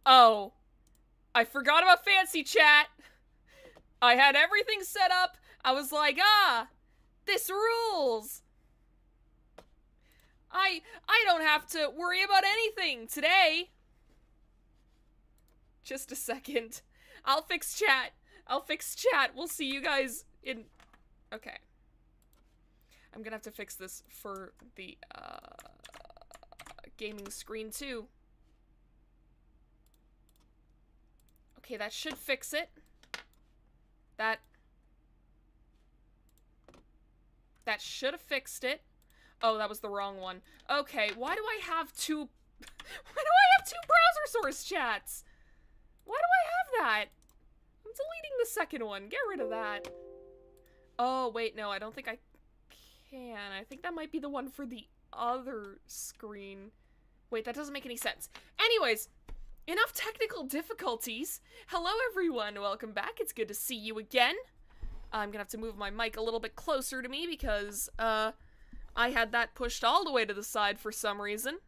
Oh, I forgot about fancy chat. I had everything set up. I was like, this rules. I don't have to worry about anything today. Just a second. I'll fix chat. We'll see you guys in... Okay. I'm gonna have to fix this for the, gaming screen, too. Okay, that should fix it. That should have fixed it. Oh, that was the wrong one. Okay, why do I have two... Why do I have two browser source chats? Why do I have that? I'm deleting the second one. Get rid of that. Oh, wait, no, I don't think I can. I think that might be the one for the other screen. Wait, that doesn't make any sense. Anyways, enough technical difficulties. Hello, everyone. Welcome back. It's good to see you again. I'm gonna have to move my mic a little bit closer to me because, I had that pushed all the way to the side for some reason.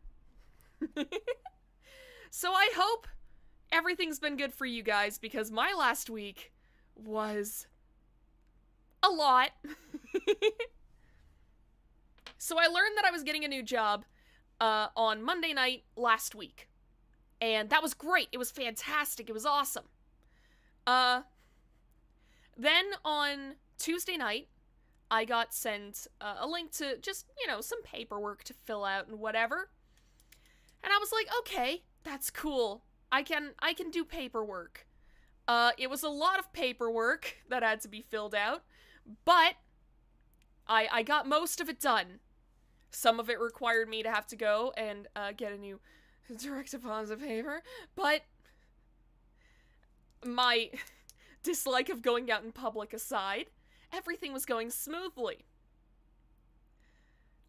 So I hope everything's been good for you guys because my last week was a lot. So I learned that I was getting a new job on Monday night last week. And that was great. It was fantastic. It was awesome. Then on Tuesday night, I got sent a link to just, you know, some paperwork to fill out and whatever. And I was like, okay, that's cool. I can do paperwork. It was a lot of paperwork that had to be filled out, but I got most of it done. Some of it required me to have to go and get a new direct deposit paper, but my dislike of going out in public aside, everything was going smoothly.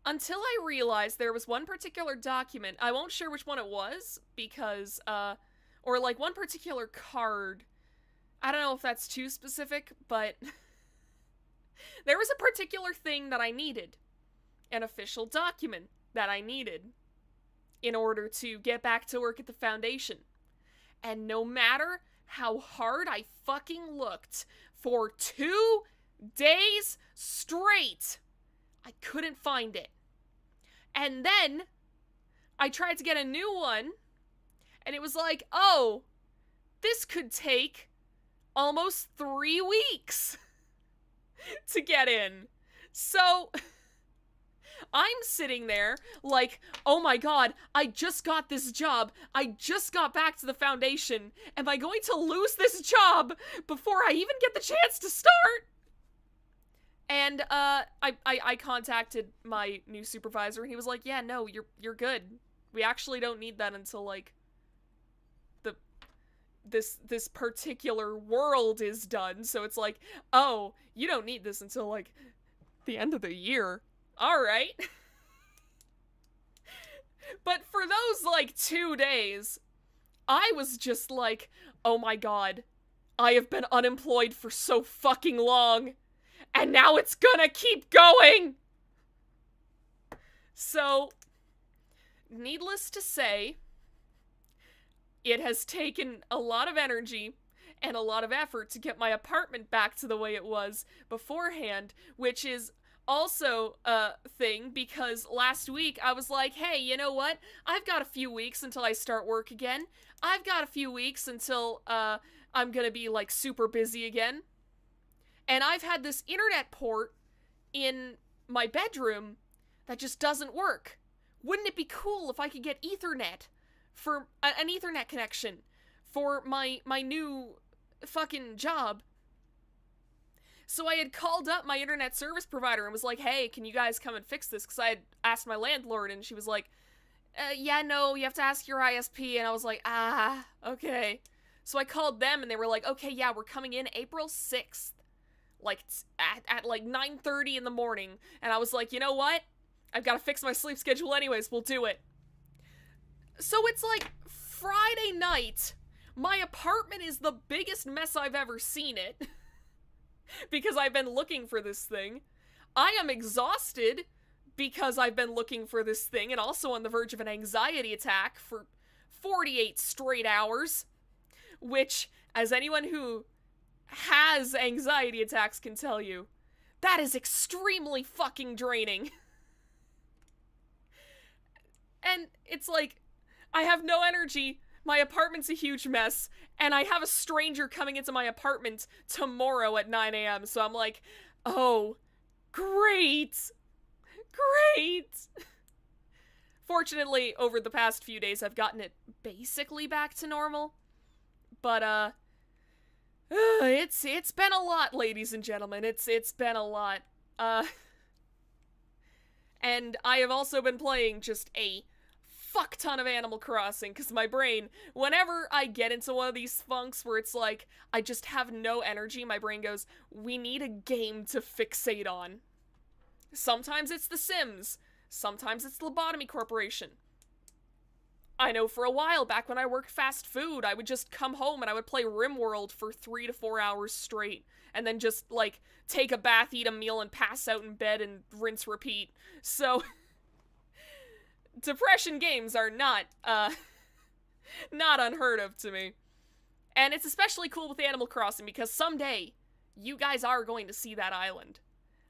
Until I realized there was one particular document, I won't share which one it was, because, or like one particular card. I don't know if that's too specific, but there was a particular thing that I needed. An official document that I needed in order to get back to work at the foundation. And no matter how hard I fucking looked for 2 days straight, I couldn't find it. And then I tried to get a new one, and it was like, oh, this could take almost 3 weeks to get in. So I'm sitting there like, oh my god, I just got this job. I just got back to the foundation. Am I going to lose this job before I even get the chance to start? And I contacted my new supervisor, and he was like, yeah, no, you're good. We actually don't need that until like this particular world is done. So it's like, oh, you don't need this until like the end of the year. All right. But for those like 2 days, I was just like, oh my god, I have been unemployed for so fucking long, and now it's gonna keep going. So, needless to say, it has taken a lot of energy and a lot of effort to get my apartment back to the way it was beforehand, which is also a thing because last week I was like, hey, you know what? I've got a few weeks until I start work again. I've got a few weeks until I'm gonna be like super busy again. And I've had this internet port in my bedroom that just doesn't work. Wouldn't it be cool if I could get Ethernet for an Ethernet connection for my new fucking job? So I had called up my internet service provider and was like, hey, can you guys come and fix this? Because I had asked my landlord, and she was like, yeah, no, you have to ask your ISP. And I was like, okay. So I called them, and they were like, okay, yeah, we're coming in April 6th. Like, at like 9:30 in the morning. And I was like, you know what? I've got to fix my sleep schedule anyways. We'll do it. So it's like Friday night. My apartment is the biggest mess I've ever seen it. Because I've been looking for this thing. I am exhausted because I've been looking for this thing and also on the verge of an anxiety attack for 48 straight hours, which, as anyone who has anxiety attacks can tell you, that is extremely fucking draining. And it's like, I have no energy, my apartment's a huge mess, and I have a stranger coming into my apartment tomorrow at 9 a.m., so I'm like, oh, great! Great! Fortunately, over the past few days, I've gotten it basically back to normal. But, it's been a lot, ladies and gentlemen. It's been a lot. And I have also been playing just a fuck ton of Animal Crossing, because my brain, whenever I get into one of these funks where it's like, I just have no energy, my brain goes, we need a game to fixate on. Sometimes it's The Sims. Sometimes it's Lobotomy Corporation. I know for a while back when I worked fast food, I would just come home and I would play RimWorld for 3 to 4 hours straight, and then just, like, take a bath, eat a meal, and pass out in bed and rinse repeat. So, depression games are not unheard of to me. And it's especially cool with Animal Crossing because someday, you guys are going to see that island.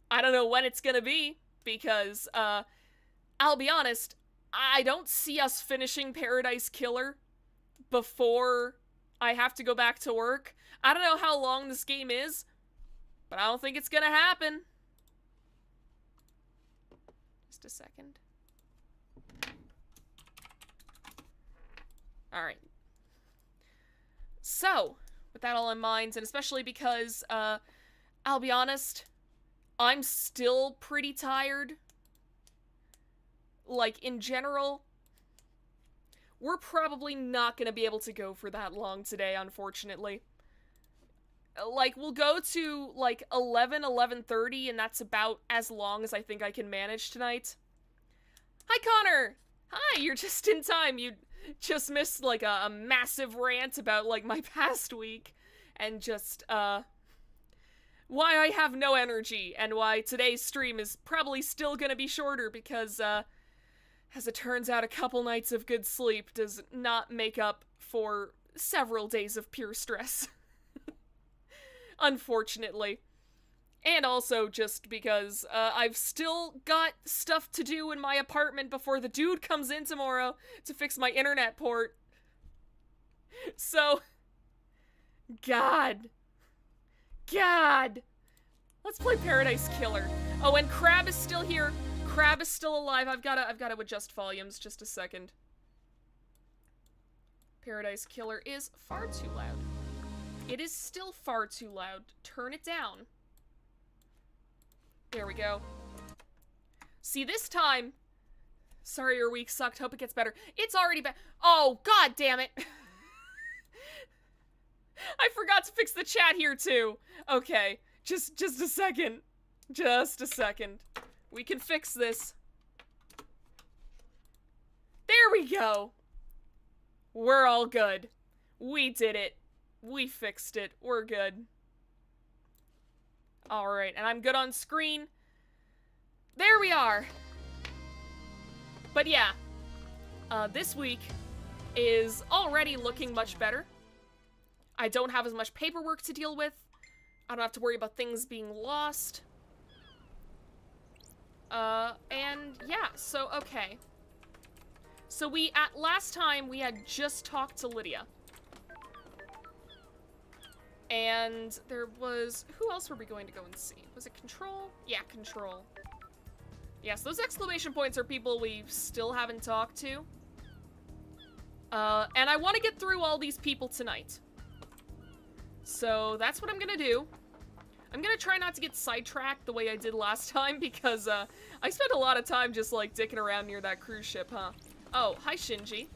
I don't know when it's gonna be, because, I'll be honest, I don't see us finishing Paradise Killer before I have to go back to work. I don't know how long this game is, but I don't think it's gonna happen. Just a second. Alright. So, with that all in mind, and especially because, I'll be honest, I'm still pretty tired. Like, in general, we're probably not gonna be able to go for that long today, unfortunately. Like, we'll go to, like, 11:30, and that's about as long as I think I can manage tonight. Hi, Connor! Hi, you're just in time. You just missed, like, a massive rant about, like, my past week, and just, why I have no energy, and why today's stream is probably still gonna be shorter, because, as it turns out, a couple nights of good sleep does not make up for several days of pure stress. Unfortunately. And also just because, I've still got stuff to do in my apartment before the dude comes in tomorrow to fix my internet port. So, God. Let's play Paradise Killer. Oh, and Crab is still here. Crab is still alive. I've gotta adjust volumes. Just a second. Paradise Killer is far too loud. It is still far too loud. Turn it down. There we go. See, this time... Sorry your week sucked. Hope it gets better. It's already bad. Oh, god damn it. I forgot to fix the chat here, too. Okay. Just a second. Just a second. We can fix this. There we go. We're all good. We did it. We fixed it. We're good. Alright, and I'm good on screen. There we are. But yeah, this week is already looking much better. I don't have as much paperwork to deal with. I don't have to worry about things being lost. And yeah, so, okay. So last time we had just talked to Lydia. And there was, who else were we going to go and see? Was it Control? Yeah, Control. Yes, those exclamation points are people we still haven't talked to. And I want to get through all these people tonight. So that's what I'm gonna do. I'm gonna try not to get sidetracked the way I did last time, because, I spent a lot of time just, like, dicking around near that cruise ship, huh? Oh, hi, Shinji.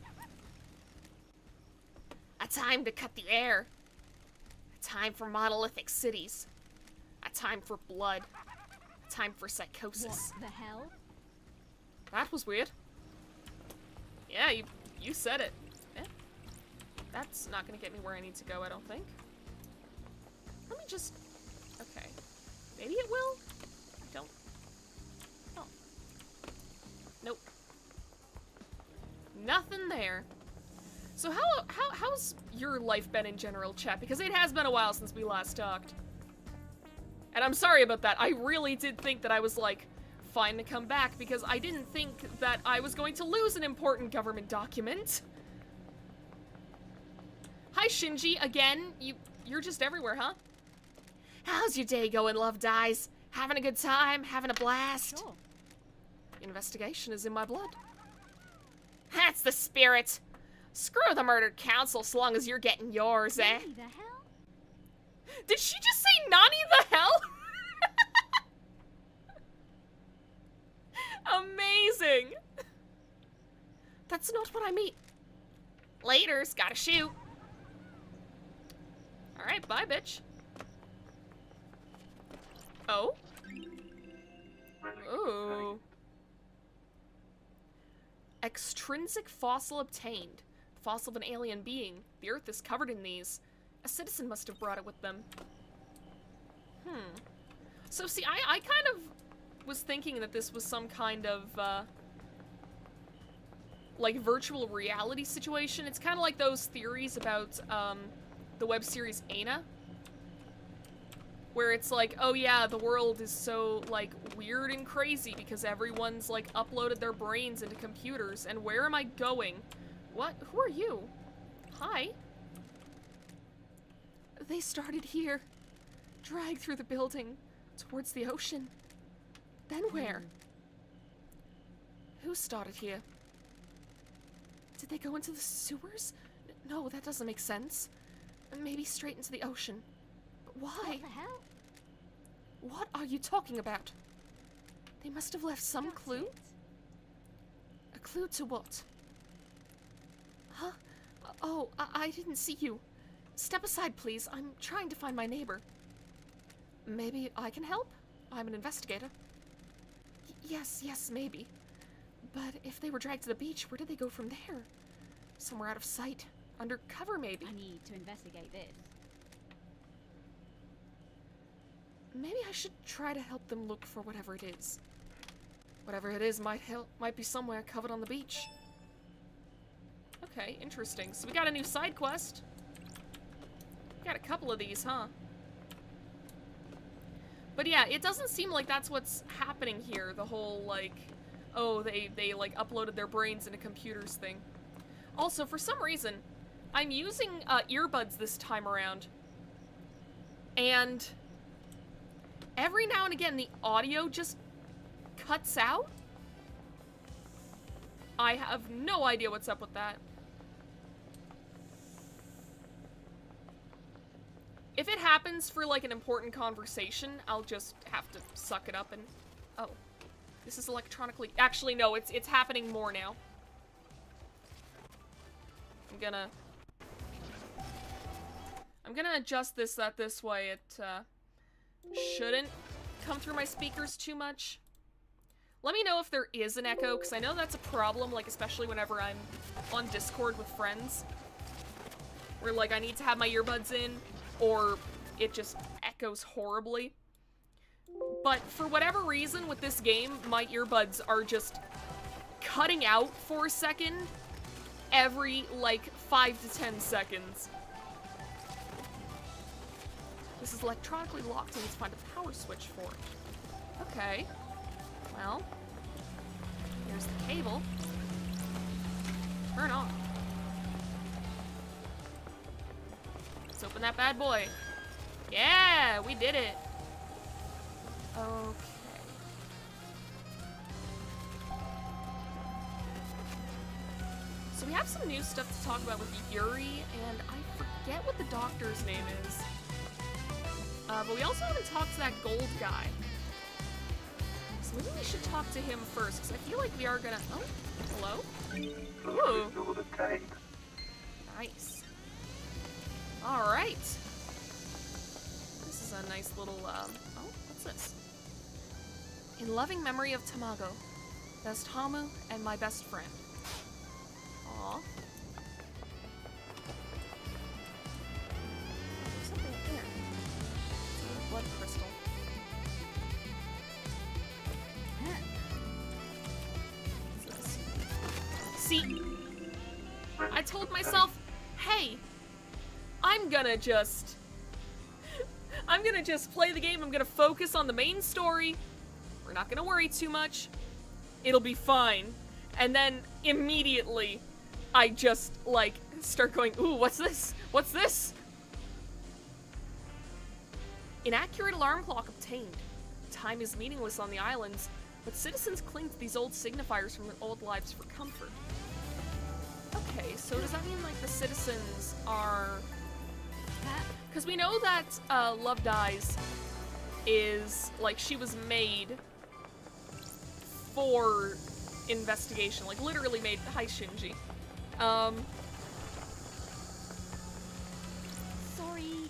A time to cut the air. A time for monolithic cities. A time for blood. A time for psychosis. What the hell? That was weird. Yeah, you said it. Eh? That's not gonna get me where I need to go, I don't think. Let me just... Okay. Maybe it will? I don't... Oh. Nope. Nothing there. So how's your life been in general, chat? Because it has been a while since we last talked. And I'm sorry about that. I really did think that I was, like, fine to come back because I didn't think that I was going to lose an important government document. Hi, Shinji. Again, you're just everywhere, huh? How's your day going, Love Dies? Having a good time? Having a blast? Sure. Investigation is in my blood. That's the spirit. Screw the murdered council so long as you're getting yours, eh? Nani the hell? Did she just say Nani the hell? Amazing. That's not what I mean. Laters, gotta shoot. Alright, bye, bitch. Oh? Ooh. Extrinsic fossil obtained. Fossil of an alien being. The Earth is covered in these. A citizen must have brought it with them. So see, I kind of was thinking that this was some kind of, like, virtual reality situation. It's kind of like those theories about, the web series Aina. Where it's like, oh yeah, the world is so, like, weird and crazy because everyone's, like, uploaded their brains into computers. And where am I going? What? Who are you? Hi. They started here. Dragged through the building. Towards the ocean. Then where? Who started here? Did they go into the sewers? No, that doesn't make sense. Maybe straight into the ocean. But why? What the hell? What are you talking about? They must have left some That's clue? it. A clue to what? Huh? Oh, I didn't see you. Step aside, please. I'm trying to find my neighbor. Maybe I can help? I'm an investigator. Yes, maybe. But if they were dragged to the beach, where did they go from there? Somewhere out of sight. Under cover, maybe. I need to investigate this. Maybe I should try to help them look for whatever it is. Whatever it is might be somewhere covered on the beach. Okay, interesting. So we got a new side quest. We got a couple of these, huh? But yeah, it doesn't seem like that's what's happening here. The whole, like, oh, they like, uploaded their brains into computers thing. Also, for some reason, I'm using earbuds this time around. And every now and again, the audio just cuts out. I have no idea what's up with that. If it happens for, like, an important conversation, I'll just have to suck it up and... Oh. This is electronically... Actually, no, it's happening more now. I'm gonna adjust this this way. It, shouldn't come through my speakers too much. Let me know if there is an echo, because I know that's a problem, like, especially whenever I'm on Discord with friends. Where, like, I need to have my earbuds in, or it just echoes horribly. But for whatever reason with this game, my earbuds are just cutting out for a second every, like, 5 to 10 seconds. This is electronically locked and let's find a power switch for it. Okay. Well, here's the cable. Turn on. Let's open that bad boy. Yeah, we did it. Okay. So we have some new stuff to talk about with Yuri, and I forget what the doctor's name is. But we also haven't talked to that gold guy. So maybe we should talk to him first, because I feel like we are gonna... Oh, hello? Ooh. Nice. Alright. This is a nice little, oh, what's this? In loving memory of Tamago, best Hamu, and my best friend. Aww. There's something up there. It's a blood crystal. What's this? See? I told myself gonna just play the game. I'm gonna focus on the main story. We're not gonna worry too much. It'll be fine. And then immediately, I just, like, start going, ooh, what's this? What's this? Inaccurate alarm clock obtained. Time is meaningless on the islands, but citizens cling to these old signifiers from their old lives for comfort. Okay, so does that mean, like, the citizens are... Because we know that Love Dies is, like, she was made for investigation. Like, literally made... Hi, Shinji. Sorry.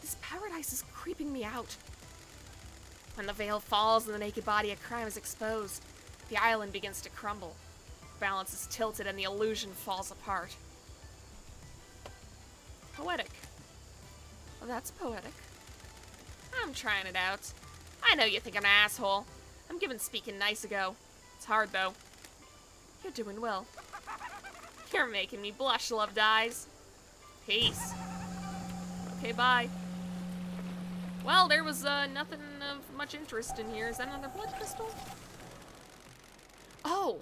This paradise is creeping me out. When the veil falls and the naked body of crime is exposed, the island begins to crumble. Balance is tilted and the illusion falls apart. Poetic. Well, that's poetic. I'm trying it out. I know you think I'm an asshole. I'm giving speaking nice a go. It's hard, though. You're doing well. You're making me blush, Love Dies. Peace. Okay, bye. Well, there was nothing of much interest in here. Is that another blood crystal? Oh!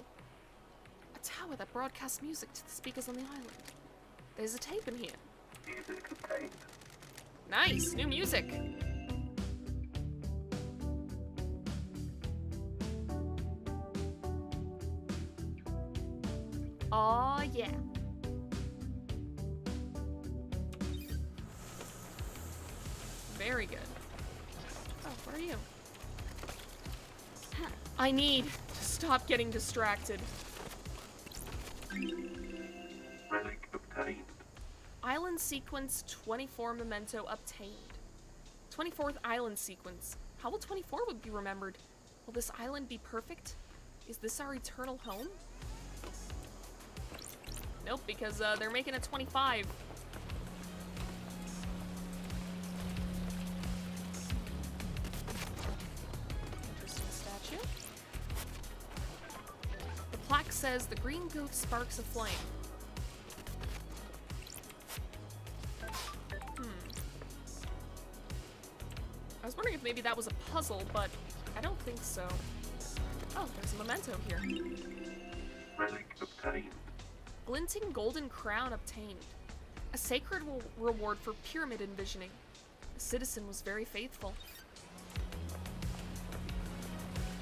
A tower that broadcasts music to the speakers on the island. There's a tape in here. Music obtained. Nice! New music! Aw, yeah. Very good. Oh, where are you? I need to stop getting distracted. Relic obtained. Island sequence 24 memento obtained. 24th island sequence. How will 24 would be remembered? Will this island be perfect? Is this our eternal home? Nope, because they're making it 25. Interesting statue. The plaque says the green goat sparks a flame. I was wondering if maybe that was a puzzle, but I don't think so. Oh, there's a memento here. Relic obtained. Glinting golden crown obtained. A sacred reward for pyramid envisioning. The citizen was very faithful.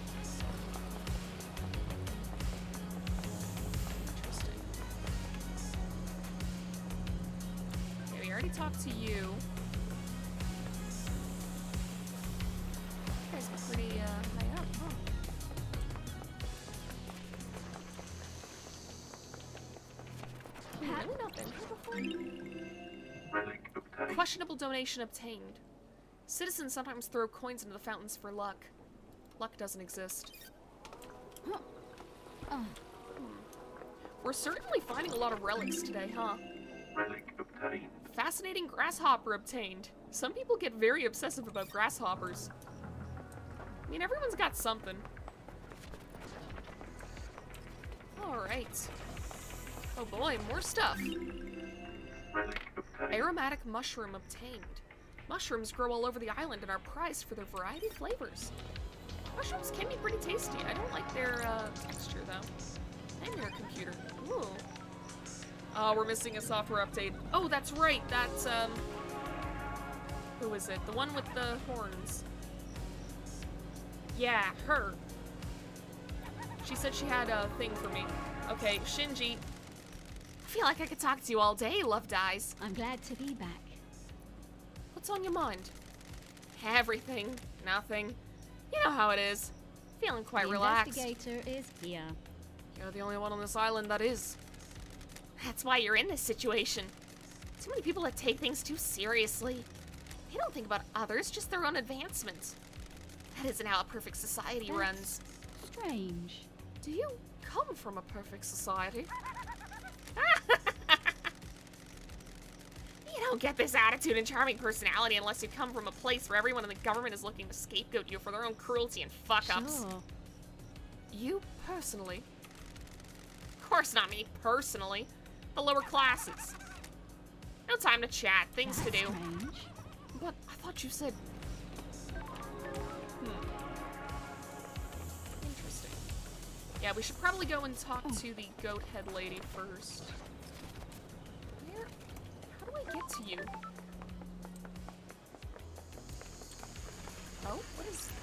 Interesting. Okay, we already talked to you. You guys are pretty high up, huh? Have we not been here before? Relic obtained. Questionable donation obtained. Citizens sometimes throw coins into the fountains for luck. Luck doesn't exist. We're certainly finding a lot of relics today, huh? Relic obtained. Fascinating grasshopper obtained. Some people get very obsessive about grasshoppers. I mean, everyone's got something. Alright. Oh boy, more stuff. Relic obtained. Aromatic mushroom obtained. Mushrooms grow all over the island and are prized for their variety of flavors. Mushrooms can be pretty tasty. I don't like their texture though. And your computer. Ooh. Oh, we're missing a software update. Oh, that's right. That's who is it? The one with the horns. Yeah, her. She said she had a thing for me. Okay, Shinji. I feel like I could talk to you all day, Love Dies. I'm glad to be back. What's on your mind? Everything. Nothing. You know how it is. Feeling quite The relaxed. investigator is here. You're the only one on this island that is. That's why you're in this situation. Too many people that take things too seriously. They don't think about others, just their own advancement. That isn't how a perfect society runs. Strange. Do you come from a perfect society? You don't get this attitude and charming personality unless you come from a place where everyone in the government is looking to scapegoat you for their own cruelty and fuck-ups. Sure. You personally? Of course not me personally. The lower classes. No time to chat. Things to That's do. strange. What? I thought you said... Interesting. Yeah, we should probably go and talk to the goat head lady first. Where? How do I get to you? Oh, what is that?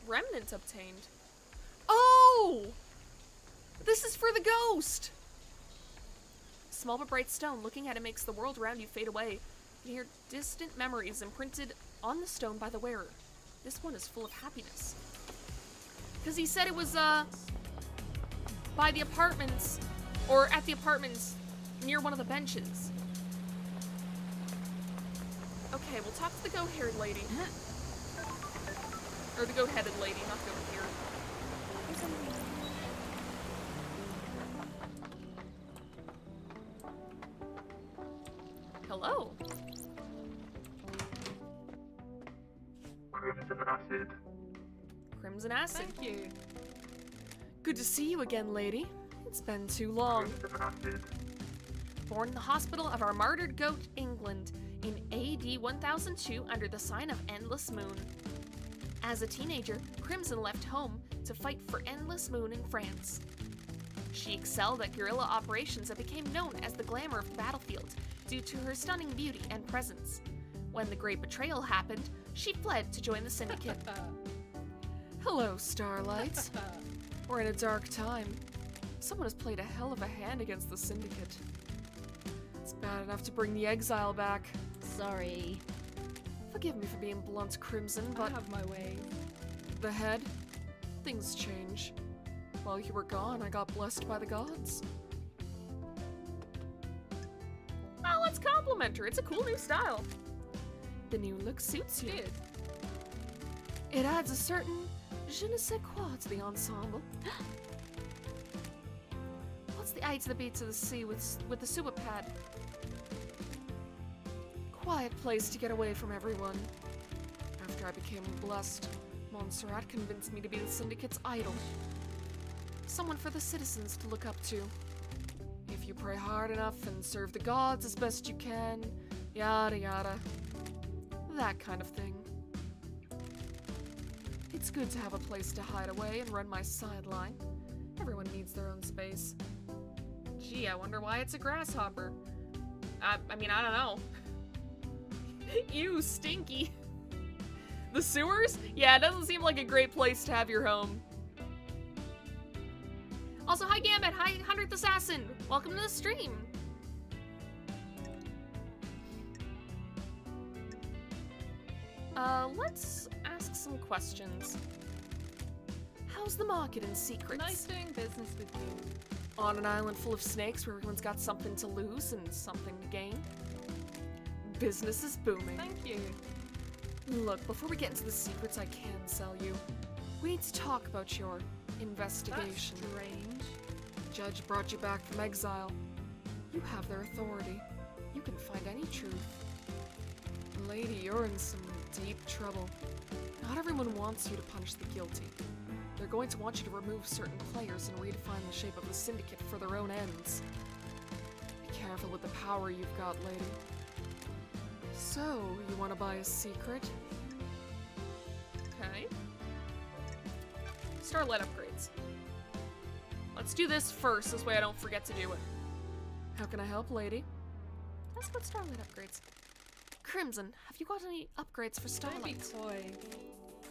Remnant obtained. Oh! This is for the ghost! Small but bright stone, looking at it makes the world around you fade away. You can hear distant memories imprinted on the stone by the wearer. This one is full of happiness. Because he said it was, by the apartments, or at the apartments near one of the benches. Okay, we'll talk to the goat-haired lady. Or the goat-headed lady, not goat-haired. Hello. Crimson acid. Crimson acid. Thank you. Good to see you again, lady. It's been too long. Crimson acid. Born in the hospital of our martyred goat, England, in AD 1002 under the sign of Endless Moon. As a teenager, Crimson left home to fight for Endless Moon in France. She excelled at guerrilla operations and became known as the glamour of the battlefield due to her stunning beauty and presence. When the Great Betrayal happened, she fled to join the Syndicate. Hello, Starlight. We're in a dark time. Someone has played a hell of a hand against the Syndicate. It's bad enough to bring the exile back. Sorry. Forgive me for being blunt, Crimson, I but have my way. the head, things change. While you were gone, I got blessed by the gods. Oh, let's compliment her. It's a cool new style. The new look suits you. Good. It adds a certain je ne sais quoi to the ensemble. What's the A to the B to the C with the super pad? Quiet place to get away from everyone. After I became blessed, Montserrat convinced me to be the Syndicate's idol. Someone for the citizens to look up to. If you pray hard enough and serve the gods as best you can, yada yada. That kind of thing. It's good to have a place to hide away and run my sideline. Everyone needs their own space. Gee, I wonder why it's a grasshopper. I mean, I don't know. Ew, stinky. The sewers? Yeah, it doesn't seem like a great place to have your home. Also, hi Gambit, hi 100th Assassin. Welcome to the stream. Let's ask some questions. How's the market in secrets? Nice doing business with you. On an island full of snakes where everyone's got something to lose and something to gain. Business is booming. Thank you. Look, before we get into the secrets I can sell you, we need to talk about your investigation. That's strange. The judge brought you back from exile. You have their authority. You can find any truth. Lady, you're in some deep trouble. Not everyone wants you to punish the guilty. They're going to want you to remove certain players and redefine the shape of the Syndicate for their own ends. Be careful with the power you've got, lady. So, you want to buy a secret? Okay. Starlight upgrades. Let's do this first, this way I don't forget to do it. How can I help, lady? Ask about Starlight upgrades. Crimson, have you got any upgrades for Don't be Starlight? coy.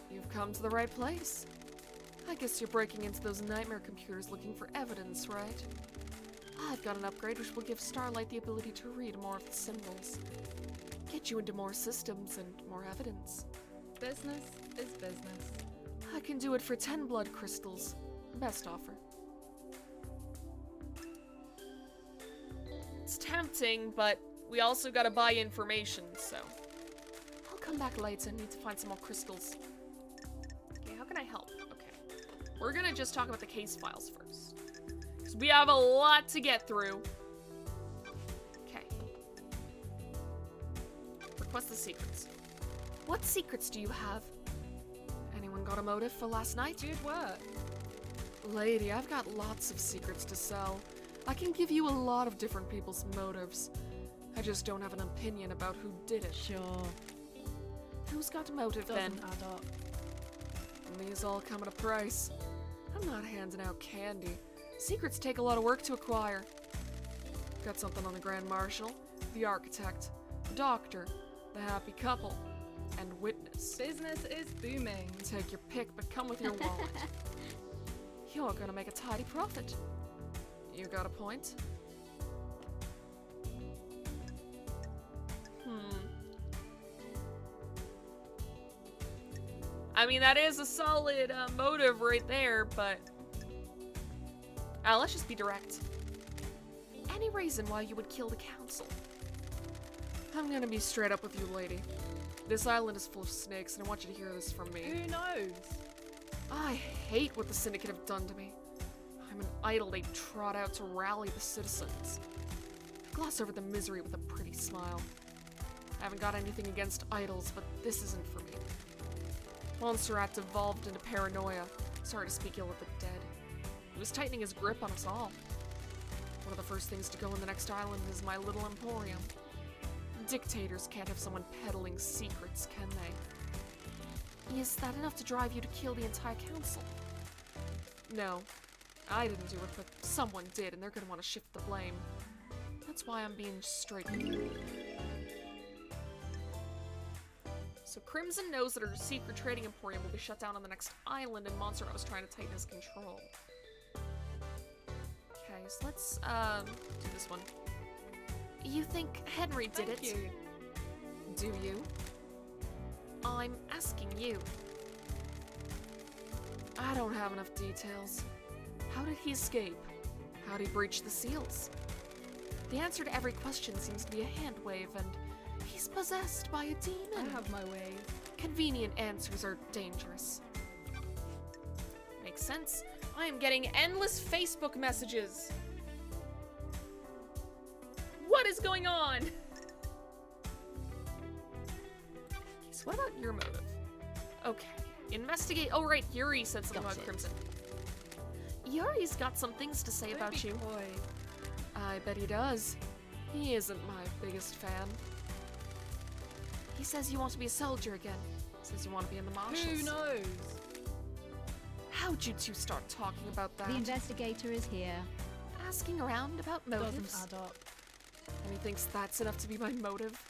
You've come to the right place. I guess you're breaking into those nightmare computers looking for evidence, right? I've got an upgrade which will give Starlight the ability to read more of the symbols. Get you into more systems and more evidence. Business is business. I can do it for 10 blood crystals. Best offer. It's tempting, but we also gotta buy information, so... I'll come back later, need to find some more crystals. Okay, how can I help? Okay. We're gonna just talk about the case files first. Because we have a lot to get through. Okay. Request the secrets. What secrets do you have? Anyone got a motive for last night? Good work. Lady, I've got lots of secrets to sell. I can give you a lot of different people's motives. I just don't have an opinion about who did it. Sure. Who's got motive then? Doesn't add up. These all come at a price. I'm not handing out candy. Secrets take a lot of work to acquire. Got something on the Grand Marshal, the architect, the doctor, the happy couple, and witness. Business is booming. Take your pick, but come with your wallet. You're gonna make a tidy profit. You got a point? I mean, that is a solid motive right there, but... let's just be direct. Any reason why you would kill the council? I'm gonna be straight up with you, lady. This island is full of snakes, and I want you to hear this from me. Who knows? I hate what the Syndicate have done to me. I'm an idol they trot out to rally the citizens. I gloss over the misery with a pretty smile. I haven't got anything against idols, but this isn't for me. Montserrat devolved into paranoia. Sorry to speak ill of the dead. He was tightening his grip on us all. One of the first things to go in the next island is my little emporium. Dictators can't have someone peddling secrets, can they? Is that enough to drive you to kill the entire council? No, I didn't do it, but someone did, and they're gonna want to shift the blame. That's why I'm being straight with you. So Crimson knows that her secret trading emporium will be shut down on the next island, and Montserrat was trying to tighten his control. Okay, so let's do this one. You think Henry did Thank it? you. Do you? I'm asking you. I don't have enough details. How did he escape? How did he breach the seals? The answer to every question seems to be a hand wave, and he's possessed by a I demon. have my ways. Convenient answers are dangerous. Makes sense. I am getting endless Facebook messages. What is going on? Okay, so what about your motive? Okay, investigate. Oh, right, Yuri said something Got about it. Crimson. Yuri's got some things to say Don't about be you. coy. I bet he does. He isn't my biggest fan. He says you want to be a soldier again. Says you want to be in the marshals. Who knows? How'd you two start talking about that? The investigator is here. Asking around about motives. Doesn't add up. And he thinks that's enough to be my motive?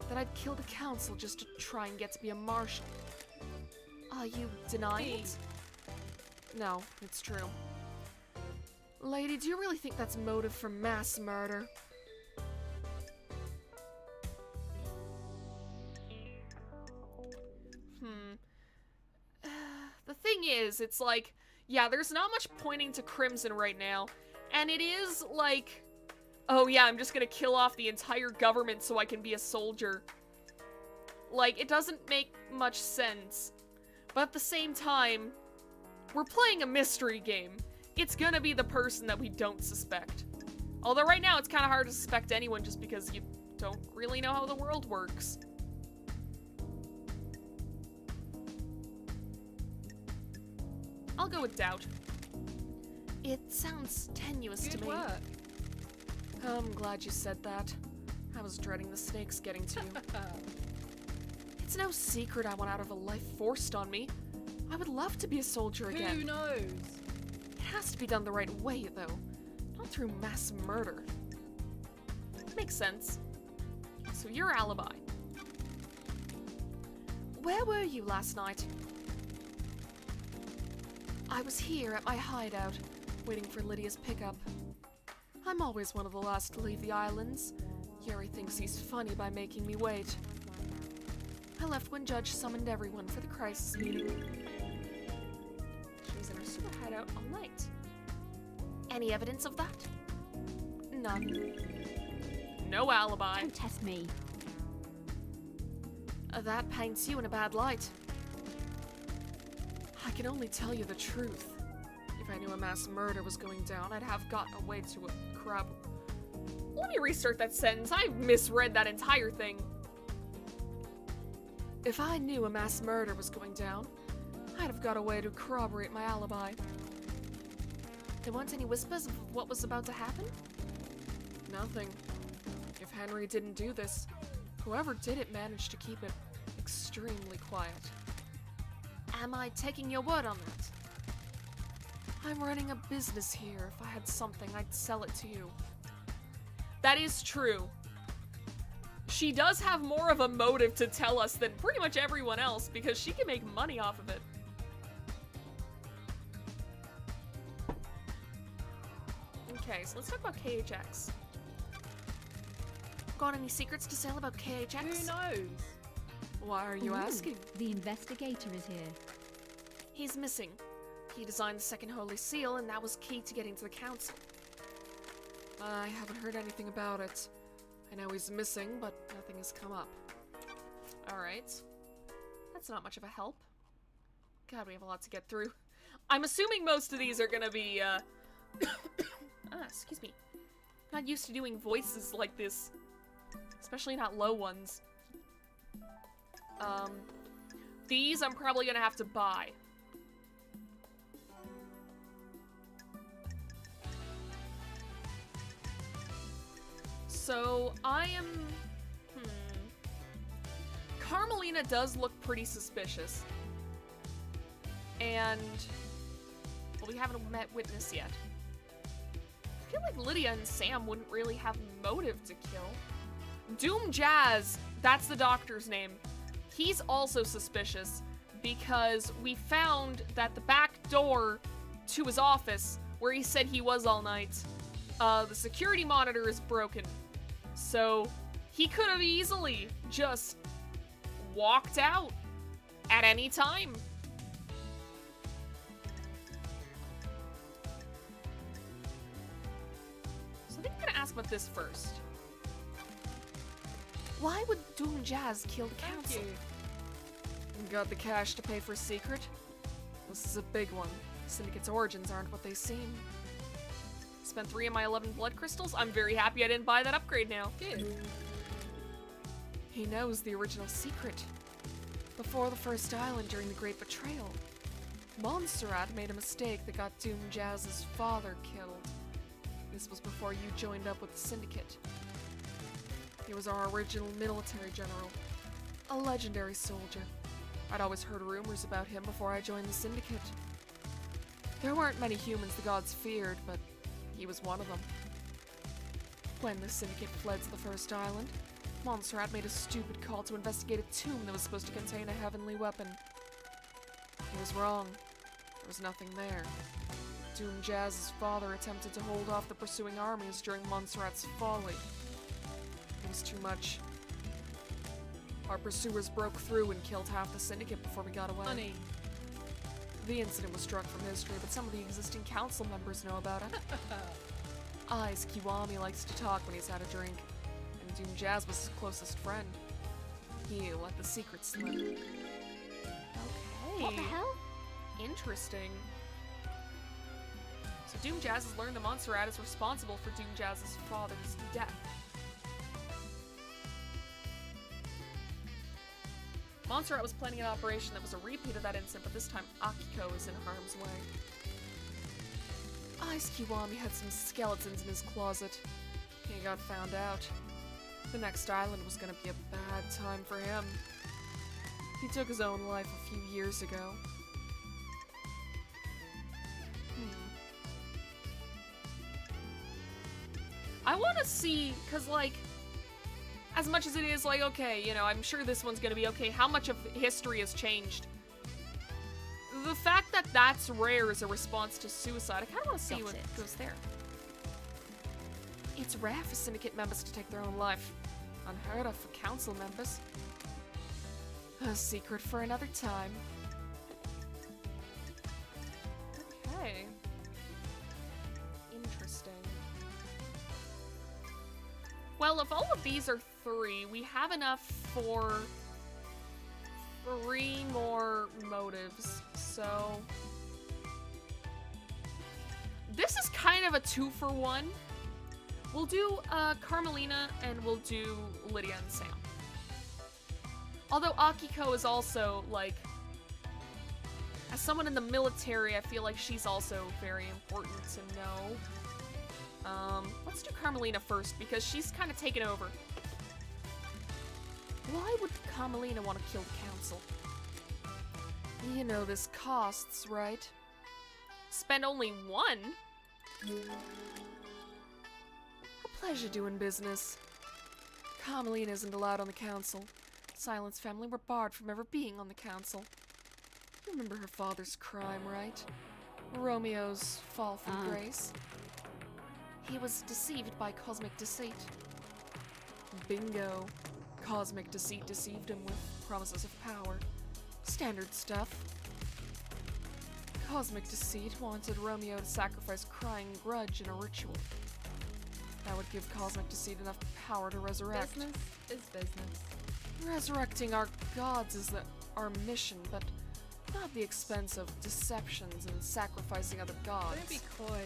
That I'd kill the council just to try and get to be a marshal? Are you denying it? No, it's true. Lady, do you really think that's motive for mass murder? The thing is, it's like, yeah, there's not much pointing to Crimson right now. And it is like, oh yeah, I'm just gonna kill off the entire government so I can be a soldier. Like, it doesn't make much sense. But at the same time, we're playing a mystery game. It's gonna be the person that we don't suspect. Although right now it's kind of hard to suspect anyone just because you don't really know how the world works. I'll go with doubt. It sounds tenuous to Good me. work. I'm glad you said that. I was dreading the snakes getting to you. It's no secret I want out of a life forced on me. I would love to be a soldier again. Who knows? It has to be done the right way, though. Not through mass murder. Makes sense. So your alibi. Where were you last night? I was here at my hideout, waiting for Lydia's pickup. I'm always one of the last to leave the islands. Yuri thinks he's funny by making me wait. I left when Judge summoned everyone for the crisis meeting. She was in her super hideout all night. Any evidence of that? None. No alibi. Don't test me. That paints you in a bad light. I can only tell you the truth. If I knew a mass murder was going down, I'd have gotten away to a crowd. Let me restart that sentence. I misread that entire thing. If I knew a mass murder was going down, I'd have got away to corroborate my alibi. There weren't any whispers of what was about to happen? Nothing. If Henry didn't do this, whoever did it managed to keep it extremely quiet. Am I taking your word on that? I'm running a business here. If I had something, I'd sell it to you. That is true. She does have more of a motive to tell us than pretty much everyone else because she can make money off of it. Okay, so let's talk about KHX. Got any secrets to sell about KHX? Who knows? Why are you Ooh, asking? The investigator is here. He's missing. He designed the second Holy Seal, and that was key to getting to the Council. I haven't heard anything about it. I know he's missing, but nothing has come up. Alright. That's not much of a help. God, we have a lot to get through. I'm assuming most of these are gonna be, excuse me. Not used to doing voices like this. Especially not low ones. These I'm probably gonna have to buy. So, I am... Carmelina does look pretty suspicious. And... well, we haven't met Witness yet. I feel like Lydia and Sam wouldn't really have motive to kill. Doom Jazz, that's the doctor's name. He's also suspicious because we found that the back door to his office, where he said he was all night, the security monitor is broken. So he could have easily just walked out at any time. So I think I'm gonna ask about this first. Why would Doom Jazz kill the council? Got the cash to pay for a secret? This is a big one. Syndicate's origins aren't what they seem. Spent 3 of my 11 blood crystals. I'm very happy I didn't buy that upgrade now. Good. He knows the original secret. Before the first island during the Great Betrayal, Montserrat made a mistake that got Doom Jazz's father killed. This was before you joined up with the Syndicate. He was our original military general, a legendary soldier. I'd always heard rumors about him before I joined the Syndicate. There weren't many humans the gods feared, but he was one of them. When the Syndicate fled to the first island, Montserrat made a stupid call to investigate a tomb that was supposed to contain a heavenly weapon. He was wrong. There was nothing there. Doom Jazz's father attempted to hold off the pursuing armies during Montserrat's folly. It was too much. Our pursuers broke through and killed half the Syndicate before we got away. Funny. The incident was struck from history, but some of the existing council members know about it. Ice Kiwami likes to talk when he's had a drink, and Doom Jazz was his closest friend. He let the secret slip. Okay. What the hell? Interesting. So Doom Jazz has learned that Montserrat is responsible for Doom Jazz's father's death. Montserrat was planning an operation that was a repeat of that incident, but this time Akiko is in harm's way. Ice Kiwami had some skeletons in his closet. He got found out. The next island was gonna be a bad time for him. He took his own life a few years ago. I want to see, because, like, as much as it is, like, okay, you know, I'm sure this one's gonna be okay, how much of history has changed? The fact that that's rare as a response to suicide, I kind of want to see Got what it. goes there. It's rare for Syndicate members to take their own life. Unheard of for council members. A secret for another time. Okay. Interesting. Well, if all of these are 3, we have enough for 3 more motives, so... This is kind of a 2-for-1. We'll do Carmelina and we'll do Lydia and Sam. Although Akiko is also, like... As someone in the military, I feel like she's also very important to know. Let's do Carmelina first, because she's kind of taken over. Why would Carmelina want to kill the council? You know this costs, right? Spend only one? A pleasure doing business. Carmelina isn't allowed on the council. Silence family were barred from ever being on the council. You remember her father's crime, right? Romeo's fall from grace. He was deceived by cosmic deceit. Bingo. Cosmic deceit deceived him with promises of power. Standard stuff. Cosmic deceit wanted Romeo to sacrifice crying grudge in a ritual. That would give Cosmic deceit enough power to resurrect. Business is business. Resurrecting our gods is our mission, but not at the expense of deceptions and sacrificing other gods. Don't be coy.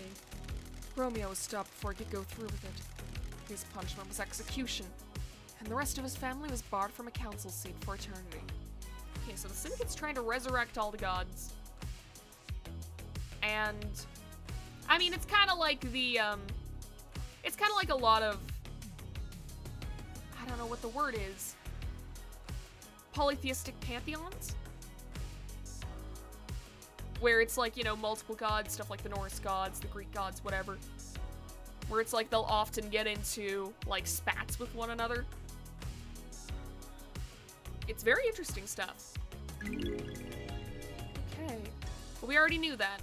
Romeo was stopped before he could go through with it. His punishment was execution, and the rest of his family was barred from a council seat for eternity. Okay, so the syndicate's trying to resurrect all the gods. And, I mean, it's kind of like the, it's kind of like a lot of, I don't know what the word is, polytheistic pantheons? Where it's like, you know, multiple gods, stuff like the Norse gods, the Greek gods, whatever. Where it's like they'll often get into, like, spats with one another. It's very interesting stuff. Okay. Well, we already knew that.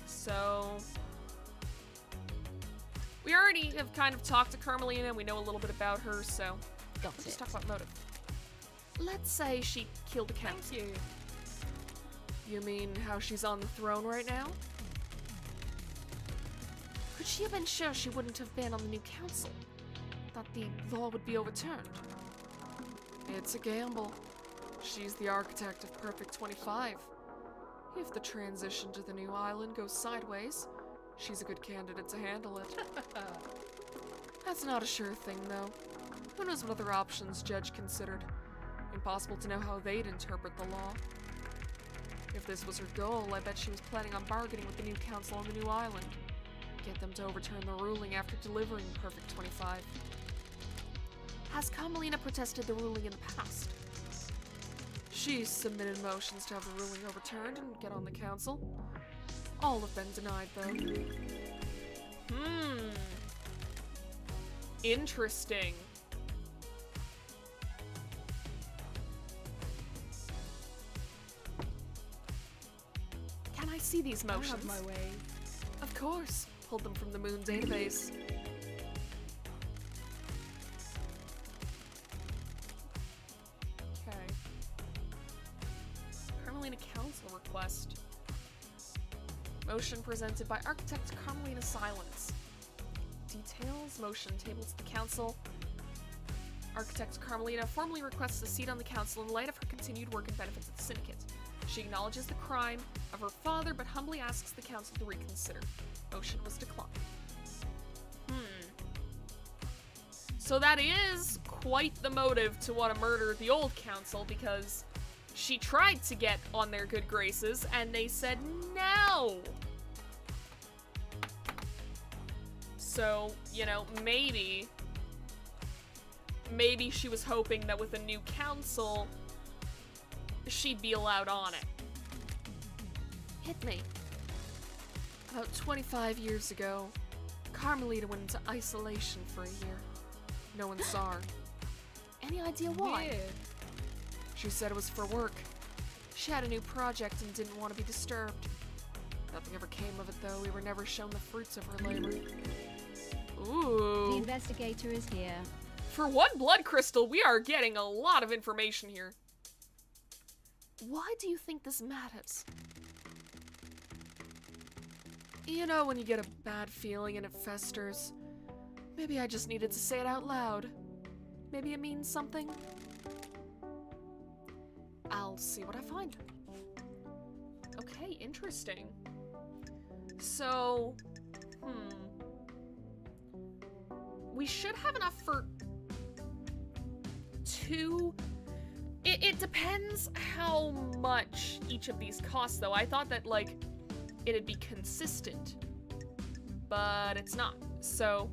So... we already have kind of talked to Carmelina, and we know a little bit about her, so... let's talk about motive. Let's say she killed the council. Thank you. You mean how she's on the throne right now? Could she have been sure she wouldn't have been on the new council? That the law would be overturned? It's a gamble. She's the architect of Perfect 25. If the transition to the new island goes sideways, she's a good candidate to handle it. That's not a sure thing, though. Who knows what other options Judge considered? Impossible to know how they'd interpret the law. If this was her goal, I bet she was planning on bargaining with the new council on the new island. Get them to overturn the ruling after delivering Perfect 25. Has Carmelina protested the ruling in the past? She's submitted motions to have the ruling overturned and get on the council. All have been denied, though. Interesting. Can I see these motions? I have my way. Of course. Pulled them from the Moon database. Okay. Carmelina Council request. Motion presented by Architect Carmelina Silence. Details. Motion tabled to the Council. Architect Carmelina formally requests a seat on the Council in light of her continued work and benefits of the Syndicate. She acknowledges the crime of her father, but humbly asks the Council to reconsider. Motion was declined. So that is quite the motive to want to murder the old Council, because she tried to get on their good graces, and they said no! So, you know, maybe she was hoping that with a new Council, she'd be allowed on it. Hit me. About 25 years ago, Carmelita went into isolation for a year. No one saw her. Any idea why? Weird. She said it was for work. She had a new project and didn't want to be disturbed. Nothing ever came of it, though. We were never shown the fruits of her labor. Ooh. The investigator is here. For one blood crystal, we are getting a lot of information here. Why do you think this matters? You know when you get a bad feeling and it festers? Maybe I just needed to say it out loud. Maybe it means something? I'll see what I find. Okay, interesting. So, we should have enough for two... It depends how much each of these costs, though. I thought that, like, it'd be consistent. But it's not. So,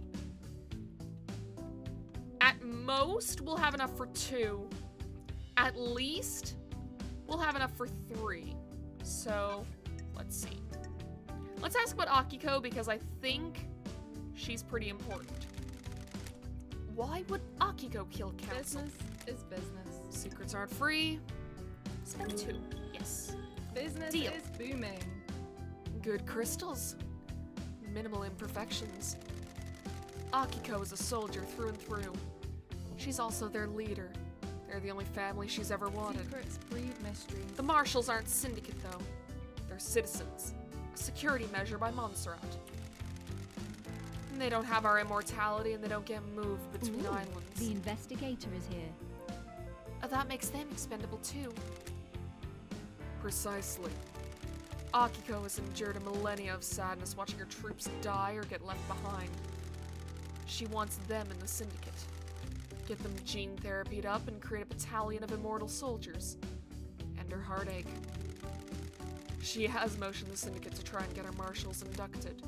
at most, we'll have enough for 2. At least, we'll have enough for 3. So, let's see. Let's ask about Akiko, because I think she's pretty important. Why would Akiko kill Council? Business is business. Secrets aren't free. Spend 2. Yes. Business Deal. is booming. Good crystals. Minimal imperfections. Akiko is a soldier through and through. She's also their leader. They're the only family she's ever wanted. Secrets breed mysteries. The Marshals aren't syndicate, though. They're citizens. A security measure by Montserrat. And they don't have our immortality, and they don't get moved between Ooh, islands. The investigator is here. That makes them expendable, too. Precisely. Akiko has endured a millennia of sadness watching her troops die or get left behind. She wants them in the syndicate. Get them gene therapied up and create a battalion of immortal soldiers. End her heartache. She has motioned the syndicate to try and get her marshals inducted.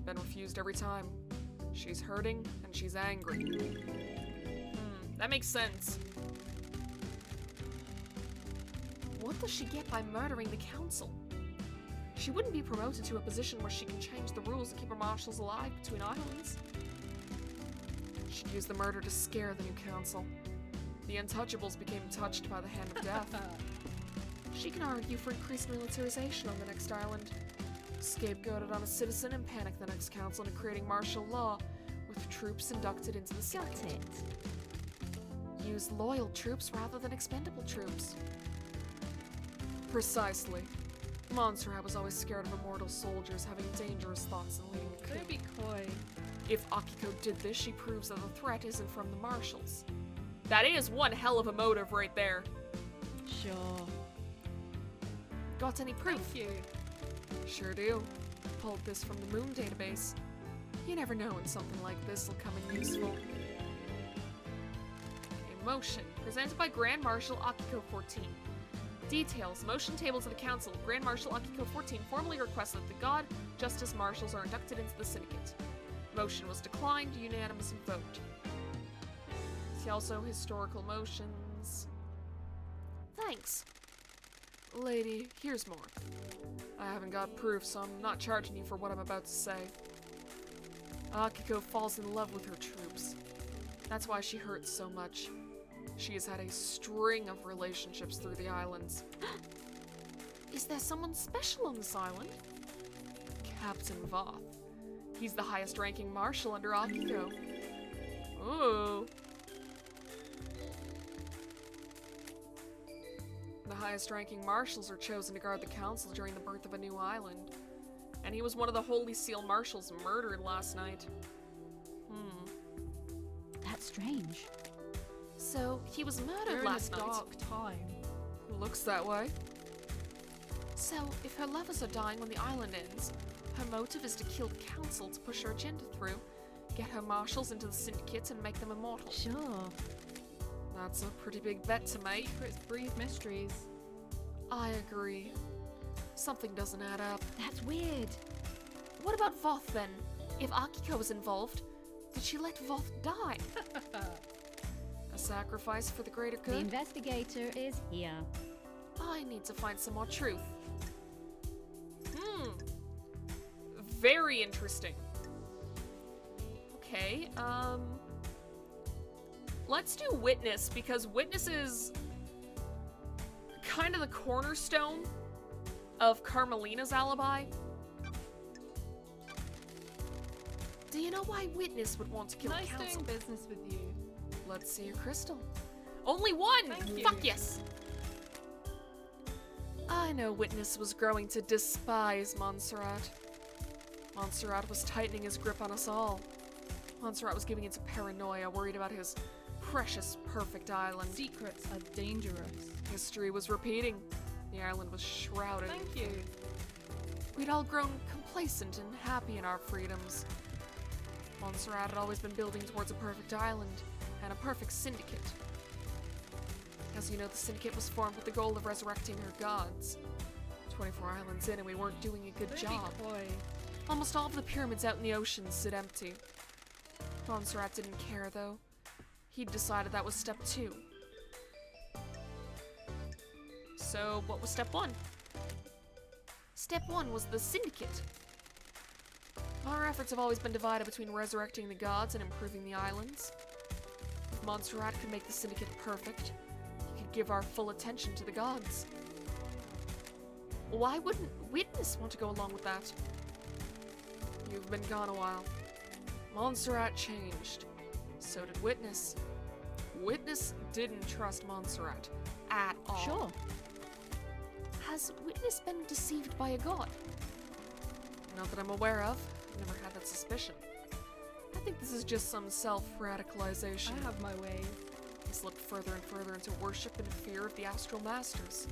Been refused every time. She's hurting and she's angry. That makes sense. What does she get by murdering the council? She wouldn't be promoted to a position where she can change the rules to keep her marshals alive between islands. She'd use the murder to scare the new council. The Untouchables became touched by the hand of death. She can argue for increased militarization on the next island. Scapegoat it on a citizen and panic the next council into creating martial law with troops inducted into the Got syndicate. it. Use loyal troops rather than expendable troops. Precisely. Montserrat was always scared of immortal soldiers having dangerous thoughts and leading a coup. Don't be coy. If Akiko did this, she proves that the threat isn't from the Marshals. That is one hell of a motive right there. Sure. Got any proof? Thank you. Sure do. Pulled this from the Moon database. You never know when something like this will come in useful. A motion, presented by Grand Marshal Akiko 14. Details, motion table to the Council. Grand Marshal Akiko 14 formally requests that the God Justice Marshals are inducted into the Syndicate. Motion was declined, unanimous vote. See also historical motions. Thanks. Lady, here's more. I haven't got proof, so I'm not charging you for what I'm about to say. Akiko falls in love with her troops. That's why she hurts so much. She has had a string of relationships through the islands. Is there someone special on this island? Captain Voth. He's the highest ranking marshal under Akiko. Ooh. The highest ranking marshals are chosen to guard the council during the birth of a new island. And he was one of the Holy Seal marshals murdered last night. That's strange. So, he was We're murdered in a last night. dark time. Looks that way. So, if her lovers are dying when the island ends, her motive is to kill the council to push her agenda through, get her marshals into the syndicate, and make them immortal. Sure. That's a pretty big bet to make. Secrets breed mysteries. I agree. Something doesn't add up. That's weird. What about Voth then? If Akiko was involved, did she let Voth die? A sacrifice for the greater The good? investigator is here. I need to find some more truth. Very interesting. Okay, let's do Witness, because Witness is kind of the cornerstone of Carmelina's alibi. Do you know why Witness would want to kill Nice the council? doing business with you. Let's see your crystal. Only one! Thank you. Fuck yes! I know Witness was growing to despise Montserrat. Montserrat was tightening his grip on us all. Montserrat was giving into paranoia, worried about his precious, perfect island. Secrets are dangerous. History was repeating. The island was shrouded. Thank you. We'd all grown complacent and happy in our freedoms. Montserrat had always been building towards a perfect island and a perfect syndicate. As you know, the Syndicate was formed with the goal of resurrecting her gods. 24 islands in and we weren't doing a good Don't job. be coy. Almost all of the pyramids out in the ocean sit empty. Montserrat didn't care, though. He'd decided that was step 2. So, what was step 1? Step 1 was the Syndicate. Our efforts have always been divided between resurrecting the gods and improving the islands. If Montserrat could make the Syndicate perfect, he could give our full attention to the gods. Why wouldn't Witness want to go along with that? You've been gone a while. Montserrat changed. So did Witness. Witness didn't trust Montserrat at all. Sure. Has Witness been deceived by a god? Not that I'm aware of. I've never had that suspicion. I think this is just some self-radicalization. I have my way. He slipped further and further into worship and fear of the astral masters.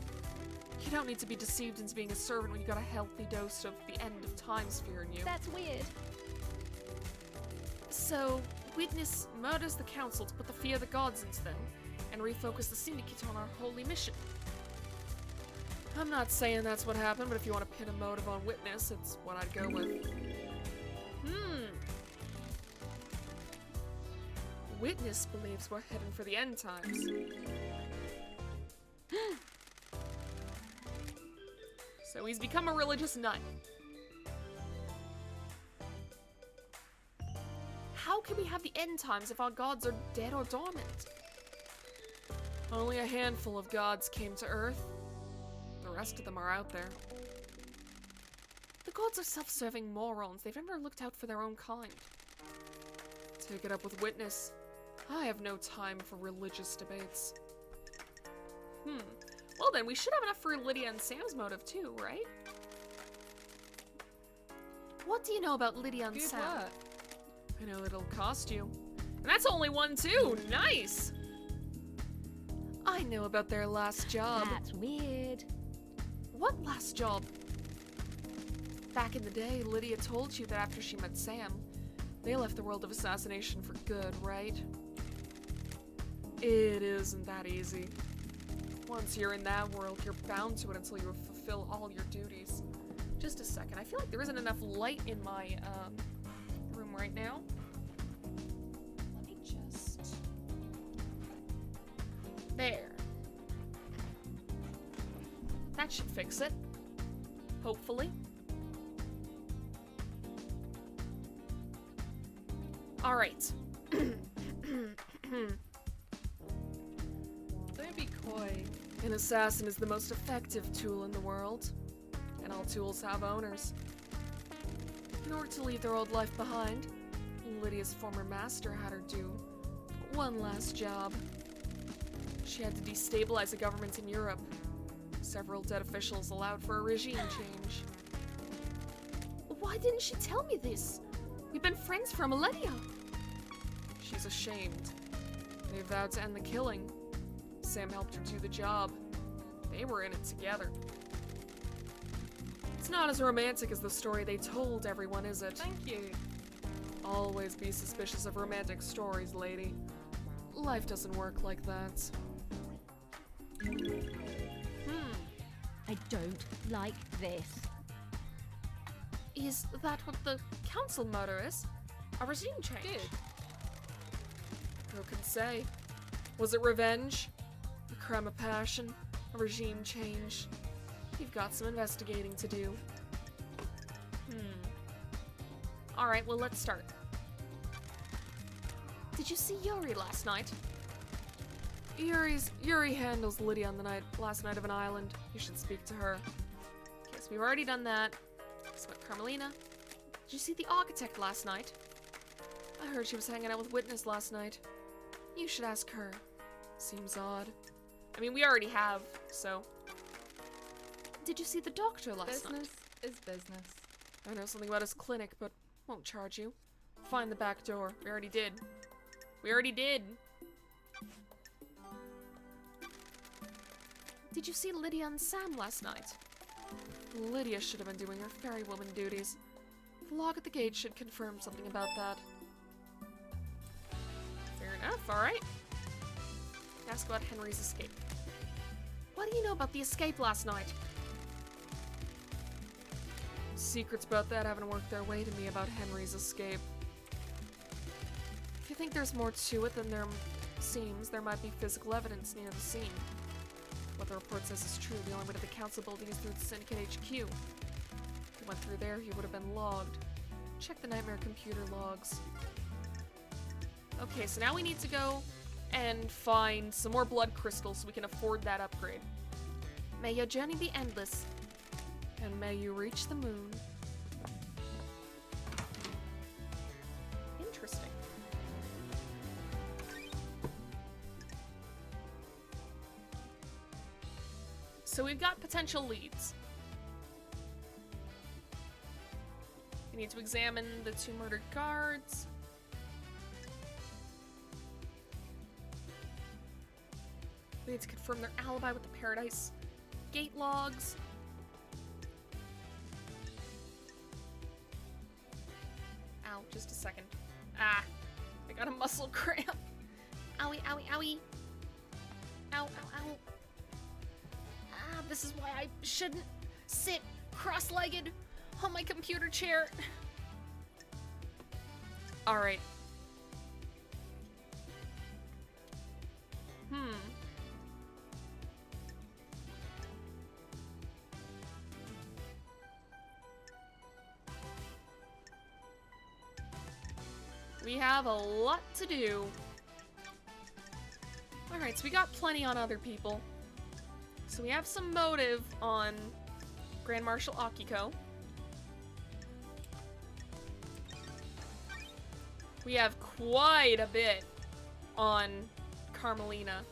You don't need to be deceived into being a servant when you got a healthy dose of the end of times fear in you. That's weird. So, Witness murders the council to put the fear of the gods into them and refocus the Syndicate on our holy mission. I'm not saying that's what happened, but if you want to pin a motive on Witness, it's what I'd go with. Witness believes we're heading for the end times. So he's become a religious nut. How can we have the end times if our gods are dead or dormant? Only a handful of gods came to Earth. The rest of them are out there. The gods are self-serving morons. They've never looked out for their own kind. Take it up with Witness. I have no time for religious debates. Well then, we should have enough for Lydia and Sam's motive too, right? What do you know about Lydia and Good Sam? work. I know that it'll cost you. And that's only one too! Nice! I know about their last job. That's weird. What last job? Back in the day, Lydia told you that after she met Sam, they left the world of assassination for good, right? It isn't that easy. Once you're in that world, you're bound to it until you fulfill all your duties. Just a second, I feel like there isn't enough light in my room right now. Let me just... There. That should fix it. Hopefully. Alright. Don't be coy. An assassin is the most effective tool in the world, and all tools have owners. In order to leave their old life behind, Lydia's former master had her do one last job. She had to destabilize the government in Europe. Several dead officials allowed for a regime change. Why didn't she tell me this? We've been friends for a millennia. She's ashamed. They vowed to end the killing. Sam helped her do the job. They were in it together. It's not as romantic as the story they told everyone, is it? Thank you. Always be suspicious of romantic stories, lady. Life doesn't work like that. I don't like this. Is that what the council motto is? A regime change? Good. Who can say? Was it revenge? A crime of passion? A regime change? You've got some investigating to do. Alright, well, let's start. Did you see Yuri last night? Yuri handles Lydia on the last night of an island. You should speak to her. Guess we've already done that. So about Carmelina. Did you see the architect last night? I heard she was hanging out with Witness last night. You should ask her. Seems odd. I mean, we already have, so. Did you see the doctor last night? Business is business. I know something about his clinic, but won't charge you. Find the back door. We already did. We already did. Did you see Lydia and Sam last night? Lydia should have been doing her fairy woman duties. The log at the gate should confirm something about that. Fair enough, alright. Ask about Henry's escape. What do you know about the escape last night? Secrets about that haven't worked their way to me about Henry's escape. If you think there's more to it than there seems, there might be physical evidence near the scene. What the report says is true. The only way to the council building is through the Syndicate HQ. If he went through there, he would have been logged. Check the nightmare computer logs. Okay, so now we need to go and find some more blood crystals so we can afford that upgrade. May your journey be endless, and may you reach the moon. Interesting. So we've got potential leads. We need to examine the 2 murdered guards. We need to confirm their alibi with the Paradise Gate logs. Ow, just a second. Ah, I got a muscle cramp. Owie, owie, owie. Ow, ow, ow. Ah, this is why I shouldn't sit cross-legged on my computer chair. Alright. We have a lot to do. Alright, so we got plenty on other people. So we have some motive on Grand Marshal Akiko. We have quite a bit on Carmelina.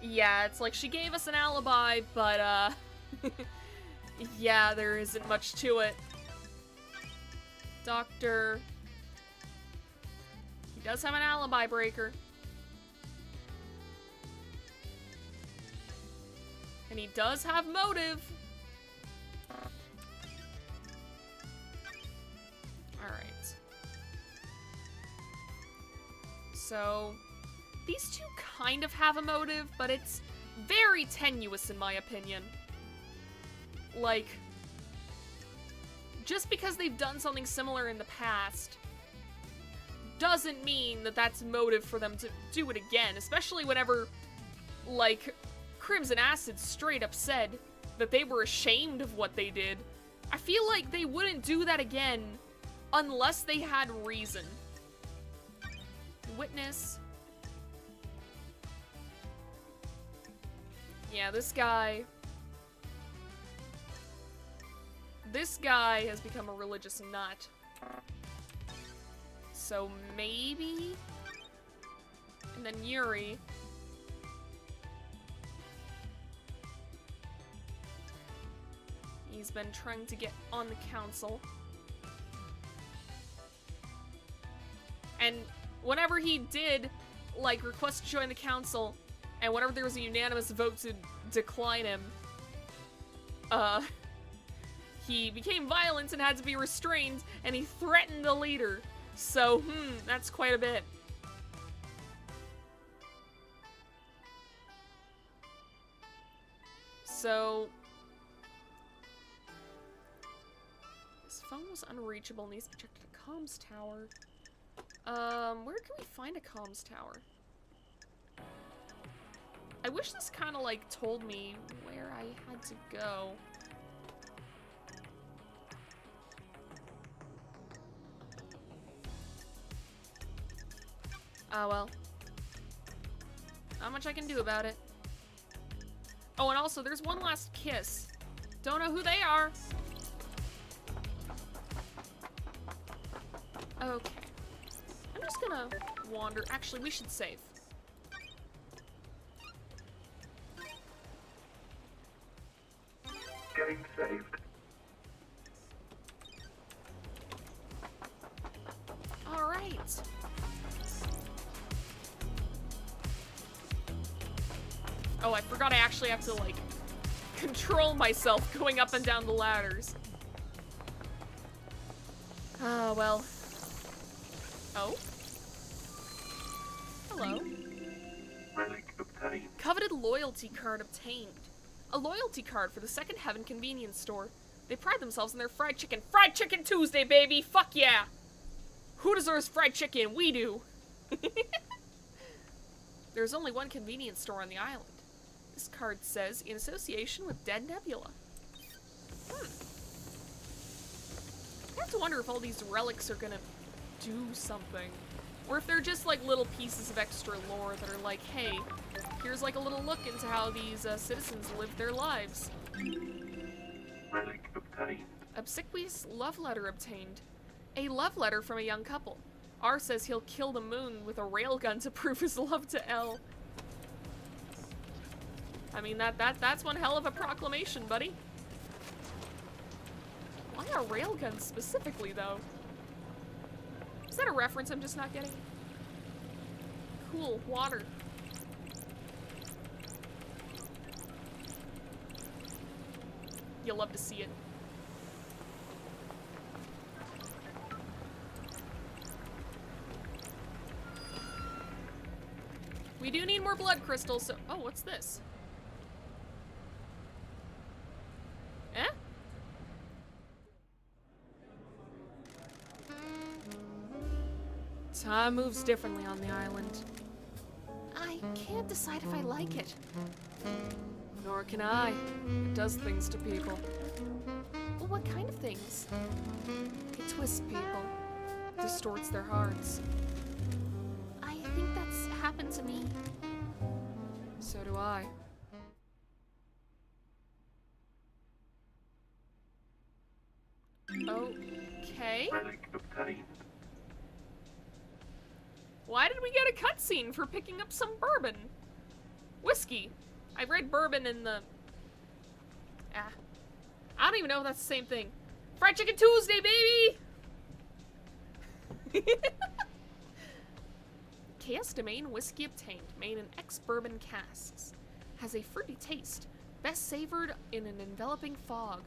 Yeah, it's like she gave us an alibi, but, yeah, there isn't much to it. Doctor. He does have an alibi breaker. And he does have motive. Alright. So, these two kind of have a motive, but it's very tenuous in my opinion. Like, just because they've done something similar in the past doesn't mean that that's motive for them to do it again, especially whenever, like, Crimson Acid straight up said that they were ashamed of what they did. I feel like they wouldn't do that again unless they had reason. Witness. Yeah, this guy has become a religious nut. So maybe? And then Yuri. He's been trying to get on the council. And whenever he did, like, request to join the council, and whenever there was a unanimous vote to decline him, he became violent and had to be restrained, and he threatened the leader. So, that's quite a bit. So, his phone was unreachable, needs to be checked at a comms tower. Where can we find a comms tower? I wish this kind of, like, told me where I had to go. Oh, well. Not much I can do about it. Oh, and also, there's one last kiss. Don't know who they are. Okay. I'm just gonna wander. Actually, we should save. Getting saved. All right. Oh, I forgot I actually have to, like, control myself going up and down the ladders. Ah, well. Oh? Hello. Relic obtained. Coveted loyalty card obtained. A loyalty card for the Second Heaven convenience store. They pride themselves on their fried chicken. Fried Chicken Tuesday, baby! Fuck yeah! Who deserves fried chicken? We do! There's only one convenience store on the island. This card says, in association with Dead Nebula. I have to wonder if all these relics are gonna do something. Or if they're just like little pieces of extra lore that are like, hey, here's like a little look into how these citizens live their lives. Relic obtained. Obsequious love letter obtained. A love letter from a young couple. R says he'll kill the moon with a railgun to prove his love to L. I mean, that's one hell of a proclamation, buddy. Why a railgun specifically, though? Is that a reference I'm just not getting? Cool, water. You'll love to see it. We do need more blood crystals, so... Oh, what's this? Eh? Time moves differently on the island. I can't decide if I like it. Nor can I. It does things to people. Well, what kind of things? It twists people. Distorts their hearts. I think that's happened to me. So do I. Okay. Relic obtained. Why did we get a cutscene for picking up some bourbon? Whiskey. I read bourbon in the... I don't even know if that's the same thing. Fried Chicken Tuesday, baby! Chaos Domain whiskey obtained, made in ex-bourbon casks. Has a fruity taste, best savored in an enveloping fog.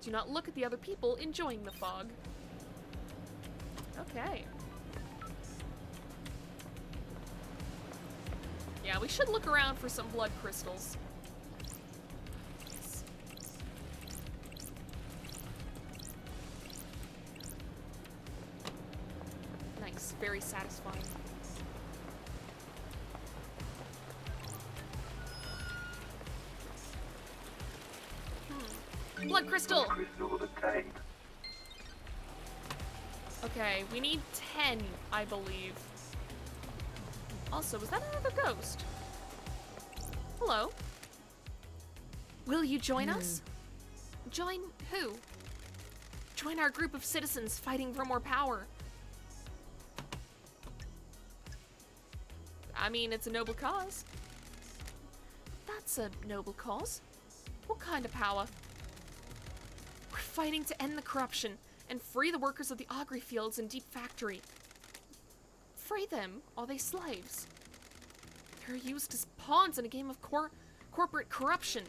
Do not look at the other people enjoying the fog. Okay. Yeah, we should look around for some blood crystals. Nice, very satisfying. Blood crystal! Crystal obtained. Okay, we need 10, I believe. Also, was that another ghost? Hello? Will you join us? Join who? Join our group of citizens fighting for more power. I mean, it's a noble cause. That's a noble cause. What kind of power? We're fighting to end the corruption and free the workers of the Augury Fields and Deep Factory. Free them, are they slaves? They're used as pawns in a game of corporate corruption.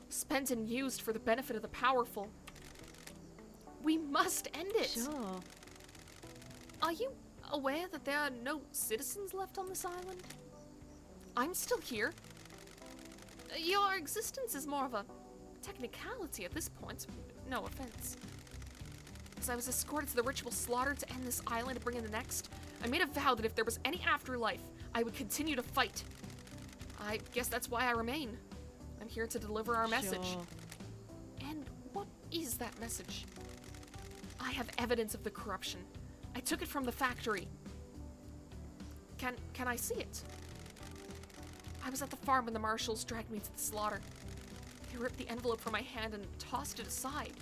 Spent and used for the benefit of the powerful. We must end it. Sure. Are you aware that there are no citizens left on this island? I'm still here. Your existence is more of a technicality at this point. No offense. As I was escorted to the ritual slaughter to end this island and bring in the next, I made a vow that if there was any afterlife, I would continue to fight. I guess that's why I remain. I'm here to deliver our message. Sure. And what is that message? I have evidence of the corruption. I took it from the factory. Can I see it? I was at the farm when the marshals dragged me to the slaughter. They ripped the envelope from my hand and tossed it aside.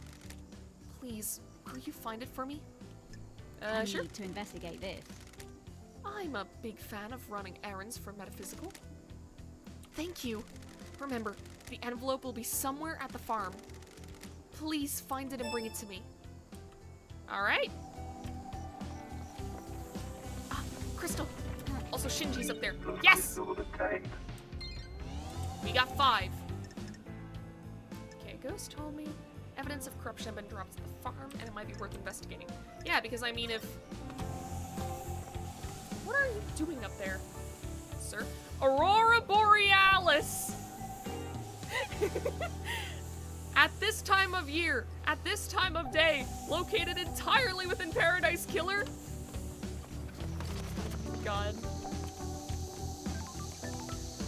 Please, will you find it for me? I Sure. need to investigate this. I'm a big fan of running errands for Metaphysical. Thank you. Remember, the envelope will be somewhere at the farm. Please find it and bring it to me. Alright. Ah, Crystal. Also, Shinji's up there. Blood Yes! crystal obtained. We got 5. Okay, Ghost told me. Evidence of corruption have been dropped at the farm, and it might be worth investigating. Yeah, because I mean, if... What are you doing up there, sir? Aurora Borealis! At this time of year, at this time of day, located entirely within Paradise Killer. God.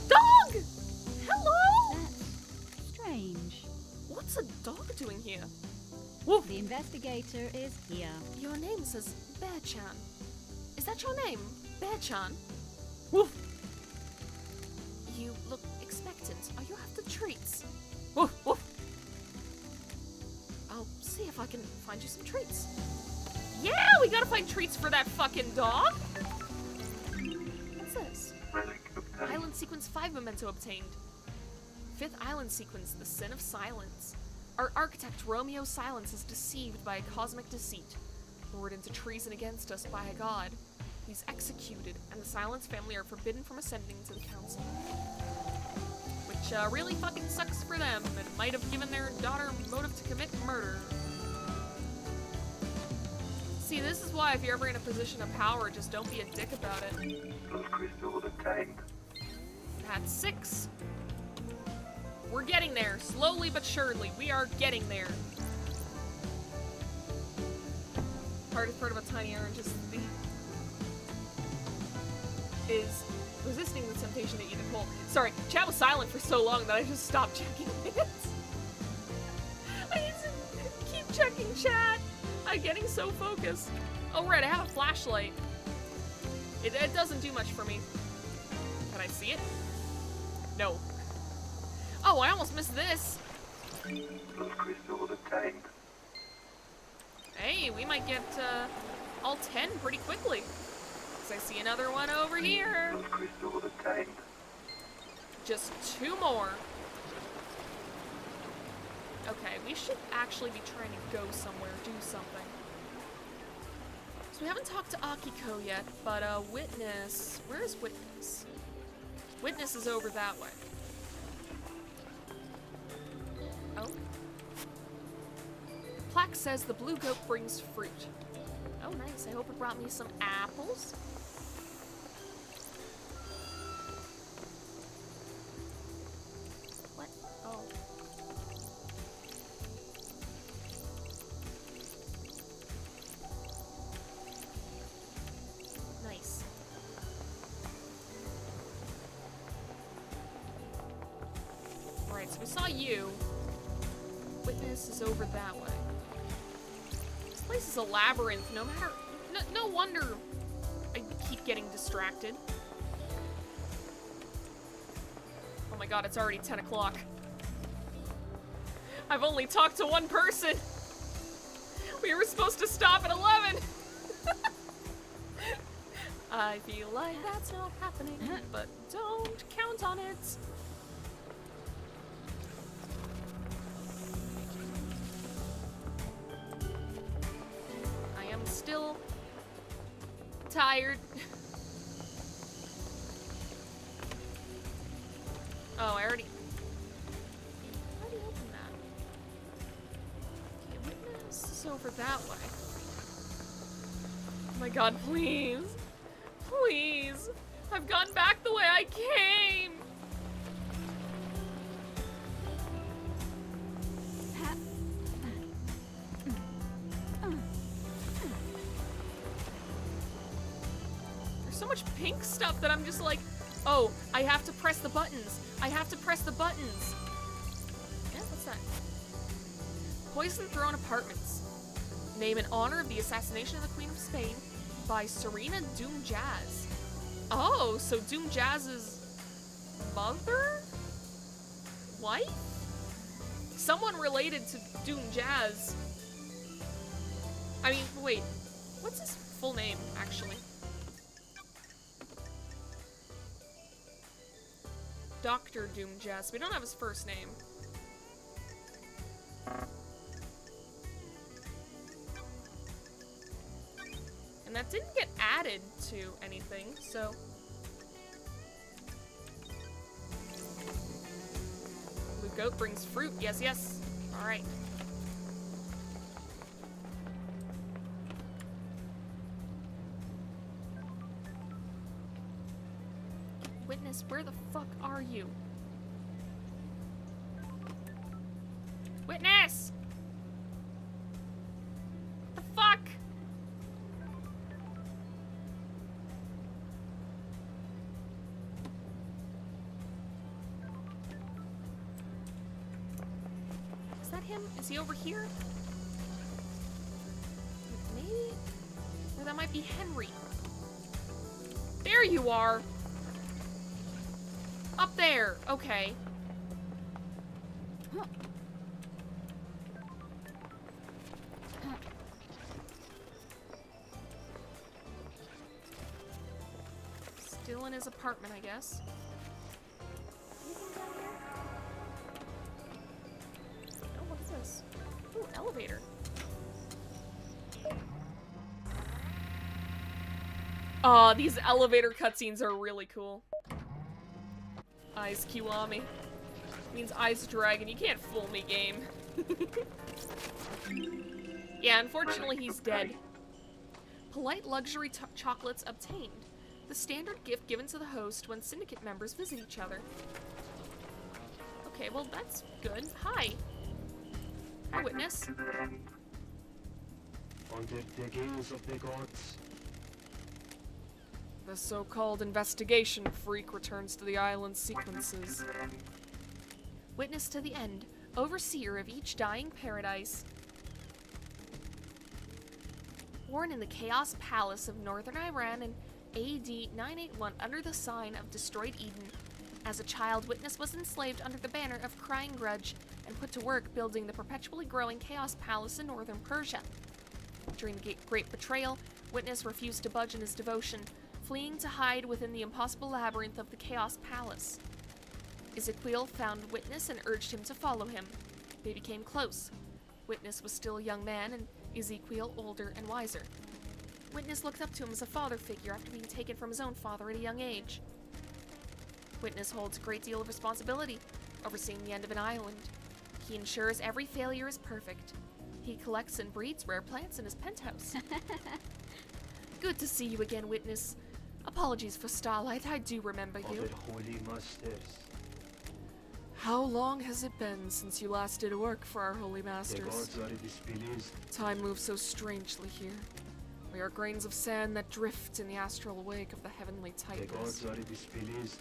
Dog! Hello? That's strange. What's a dog doing here? Woof. The investigator is here. Your name says Bear-chan. Is that your name? Bear-chan? Woof. You look expectant. Are you after treats? Woof, woof. I'll see if I can find you some treats. Yeah, we gotta find treats for that fucking dog. What's this? Relic obtained. Island Sequence 5 memento obtained. 5th Island Sequence, the Sin of Silence. Our architect, Romeo Silence, is deceived by a cosmic deceit. Lured into treason against us by a god. He's executed, and the Silence family are forbidden from ascending to the council. Which really fucking sucks for them. It might have given their daughter motive to commit murder. See, this is why if you're ever in a position of power, just don't be a dick about it. Those crystals obtained. That's 6. We're getting there, slowly but surely. We are getting there. Hardest part about tiny orange is resisting the temptation to eat a coal. Sorry, chat was silent for so long that I just stopped checking it. I need to keep checking chat. I'm getting so focused. Oh right, I have a flashlight. It doesn't do much for me. Can I see it? No. Oh, I almost missed this. Those crystals obtained. Hey, we might get all 10 pretty quickly. 'Cause I see another one over here. Those crystals obtained. Just 2 more. Okay, we should actually be trying to go somewhere, do something. So we haven't talked to Akiko yet, but Witness... Where is Witness? Witness is over that way. Oh. The plaque says the blue goat brings fruit. Oh, nice. I hope it brought me some apples. What? Oh. Nice. Alright, so we saw you. Witness is over that way. This place is a labyrinth, no matter... No wonder I keep getting distracted. Oh my god, it's already 10 o'clock. I've only talked to one person. We were supposed to stop at 11. I feel like that's not happening, but don't count on it. I am still tired. Oh, I already opened that. Okay, Witness is over that way. Oh my god, please. Please. I've gone back the way I came. There's so much pink stuff that I'm just like, oh, I have to press the buttons. I have to press the buttons. Yeah, what's that? Poison Throne Apartments. Name in honor of the assassination of the Queen of Spain by Serena Doom Jazz. Oh, so Doom Jazz's mother? Wife? Someone related to Doom Jazz. I mean, wait. What's his full name, actually? Dr. Doom Jazz. We don't have his first name. And that didn't get added to anything, so... Blue goat brings fruit. Yes, yes. Alright. Where the fuck are you? Witness! What the fuck? Is that him? Is he over here? Maybe? Or that might be Henry. There you are! Up there! Okay. Still in his apartment, I guess. Anything down here? Oh, what is this? Ooh, elevator. Aw, these elevator cutscenes are really cool. Eyes Kiwami. Means Eyes Dragon. You can't fool me, game. Yeah, unfortunately he's dead. Polite luxury chocolates obtained. The standard gift given to the host when syndicate members visit each other. Okay, well that's good. Hi. Hi, witness. To the end. Under the gaze of the gods. The so-called investigation freak returns to the island sequences. To the end. Witness to the end. Overseer of each dying paradise. Born in the Chaos Palace of Northern Iran in AD 981 under the sign of Destroyed Eden. As a child, Witness was enslaved under the banner of Crying Grudge and put to work building the perpetually growing Chaos Palace in northern Persia. During the Great Betrayal, Witness refused to budge in his devotion, fleeing to hide within the impossible labyrinth of the Chaos Palace. Ezekiel found Witness and urged him to follow him. They became close. Witness was still a young man, and Ezekiel older and wiser. Witness looked up to him as a father figure after being taken from his own father at a young age. Witness holds a great deal of responsibility, overseeing the end of an island. He ensures every failure is perfect. He collects and breeds rare plants in his penthouse. Good to see you again, Witness. Apologies for Starlight, I do remember Of you. the holy masters. How long has it been since you last did work for our holy The masters? gods are displeased. Time moves so strangely here. We are grains of sand that drift in the astral wake of the heavenly The tightness. gods are displeased.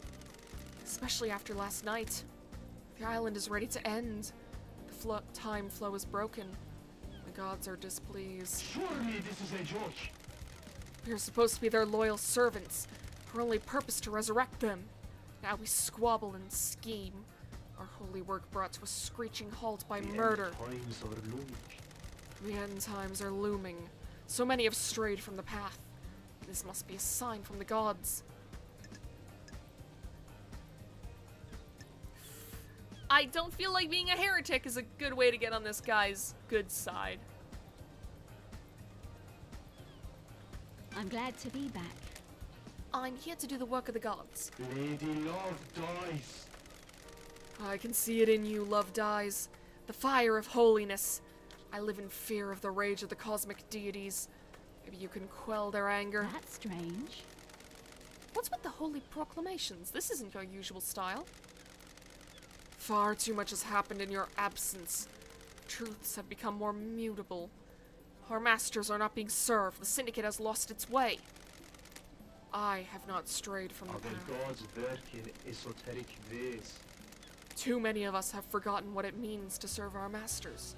Especially after last night. The island is ready to end. The time flow is broken. The gods are displeased. Surely this is a joke. We are supposed to be their loyal servants, our only purpose to resurrect them. Now we squabble and scheme. Our holy work brought to a screeching halt by murder. The end times are looming. The end times are looming. So many have strayed from the path. This must be a sign from the gods. I don't feel like being a heretic is a good way to get on this guy's good side. I'm glad to be back. I'm here to do the work of the gods. Lady Love dies. I can see it in you, love dies. The fire of holiness. I live in fear of the rage of the cosmic deities. Maybe you can quell their anger. That's strange. What's with the holy proclamations? This isn't your usual style. Far too much has happened in your absence. Truths have become more mutable. Our masters are not being served. The syndicate has lost its way. I have not strayed from the Other path. gods work in esoteric ways. Too many of us have forgotten what it means to serve our masters.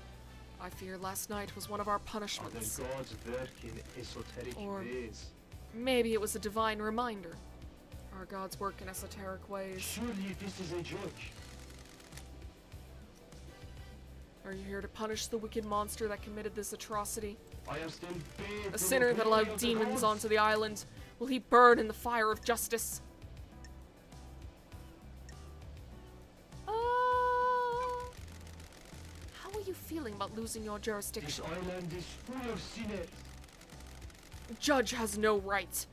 I fear last night was one of our Other punishments. gods work in esoteric Or- ways. Maybe it was a divine reminder. Our gods work in esoteric ways. Surely this is a joke. Are you here to punish the wicked monster that committed this atrocity? I am still bathed A sinner that allowed demons onto the island? Will he burn in the fire of justice? How are you feeling about losing your This jurisdiction? island is full of sinners. The judge has no right.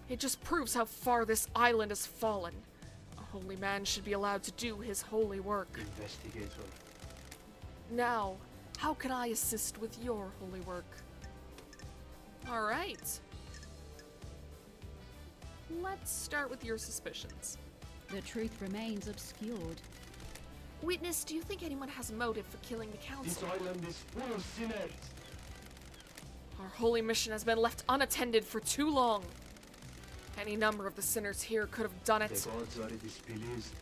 It just proves how far this island has fallen. A holy man should be allowed to do his holy work. Investigator. Now, how can I assist with your holy work? Alright. Let's start with your suspicions. The truth remains obscured. Witness, do you think anyone has motive for killing the This council? island is full of sinners. Our holy mission has been left unattended for too long. Any number of the sinners here could have done The it. gods are displeased.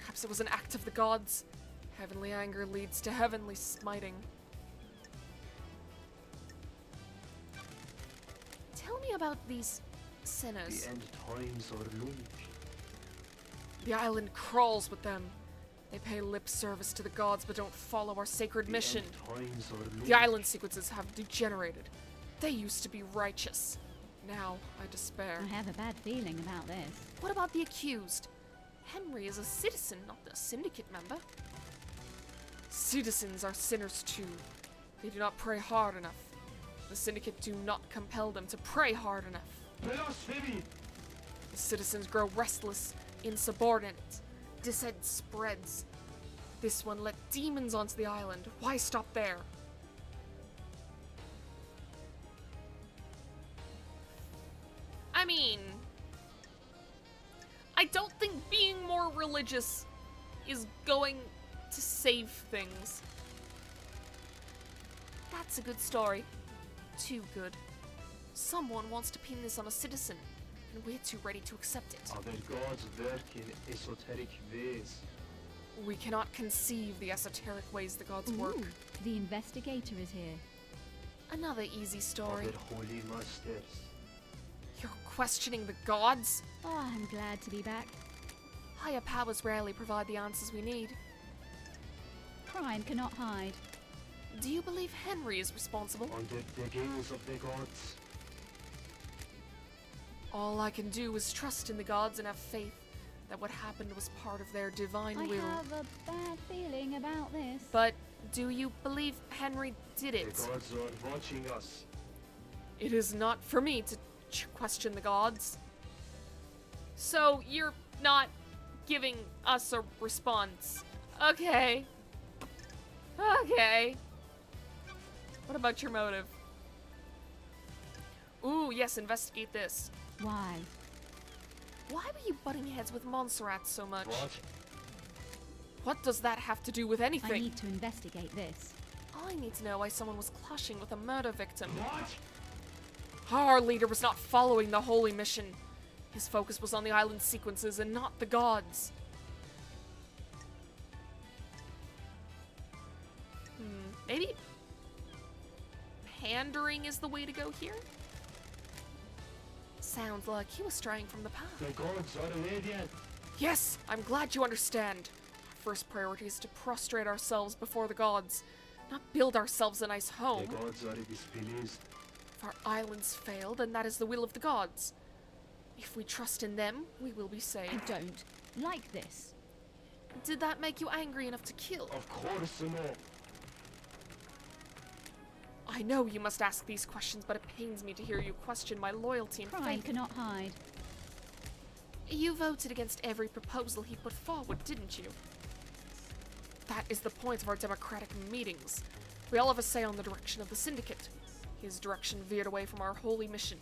Perhaps it was an act of the gods. Heavenly anger leads to heavenly smiting. Tell me about these sinners. The end times are looming. The island crawls with them. They pay lip service to the gods but don't follow our sacred The mission. end times are looming. The island sequences have degenerated. They used to be righteous. Now I despair. I have a bad feeling about this. What about the accused? Henry is a citizen, not a syndicate member. Citizens are sinners too. They do not pray hard enough. The syndicate do not compel them to pray hard enough. Blasphemy! The citizens grow restless, insubordinate. Dissent spreads. This one let demons onto the island. Why stop there? I mean, I don't think being more religious is going to save things. That's a good story. Too good. Someone wants to pin this on a citizen, and we're too ready to accept it. Our gods work in esoteric ways. We cannot conceive the esoteric ways the gods work. Ooh, the investigator is here. Another easy story. Our holy masters. You're questioning the gods? Oh, I'm glad to be back. Higher powers rarely provide the answers we need. Crime cannot hide. Do you believe Henry is responsible? Under the gaze of the gods. All I can do is trust in the gods and have faith that what happened was part of their divine I will. have a bad feeling about this. But do you believe Henry did The it? gods are watching us. It is not for me to question the gods. So you're not giving us a response. Okay. Okay. What about your motive? Ooh, yes, investigate this. Why? Why were you butting heads with Montserrat so much? What? What does that have to do with I anything? need to investigate this. I need to know why someone was clashing with a murder victim. What? Our leader was not following the holy mission. His focus was on the island sequences and not the gods. Maybe pandering is the way to go here? Sounds like he was straying from the path. The gods are radiant. Yes, I'm glad you understand. Our first priority is to prostrate ourselves before the gods, not build ourselves a nice home. The gods are displeased. If our islands fail, then that is the will of the gods. If we trust in them, we will be I saved. don't like this. Did that make you angry enough to kill? Of course no. I know you must ask these questions, but it pains me to hear you question my loyalty and Crime faith. cannot hide. You voted against every proposal he put forward, didn't you? That is the point of our democratic meetings. We all have a say on the direction of the syndicate. His direction veered away from our holy mission.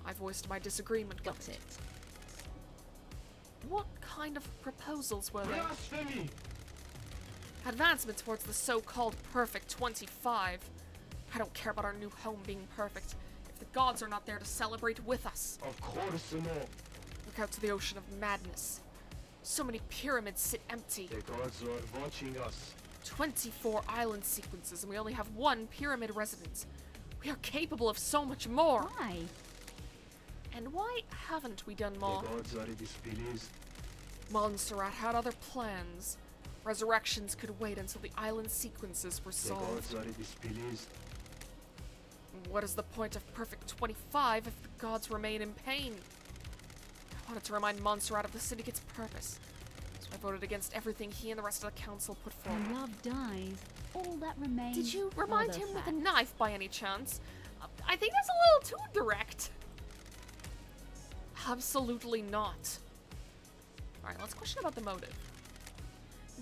I voiced my disagreement with Got it. What kind of proposals were they? Blasphemy! Advancement towards the so-called perfect 25. I don't care about our new home being perfect if the gods are not there to celebrate with us. Of course no. Look out to the ocean of madness. So many pyramids sit empty. The gods are watching us. 24 island sequences and we only have one pyramid residence. We are capable of so much more. Why? And why haven't we done more? The gods are displeased. Montserrat had other plans. Resurrections could wait until the island sequences were The solved. gods are displeased. What is the point of perfect 25 if the gods remain in pain? I wanted to remind Montserrat of the Syndicate's purpose, so I voted against everything he and the rest of the council put forward. When love dies, all that remains. Did you remind are the him with a facts. knife by any chance? I think that's a little too direct. Absolutely not. Alright, let's question about the motive.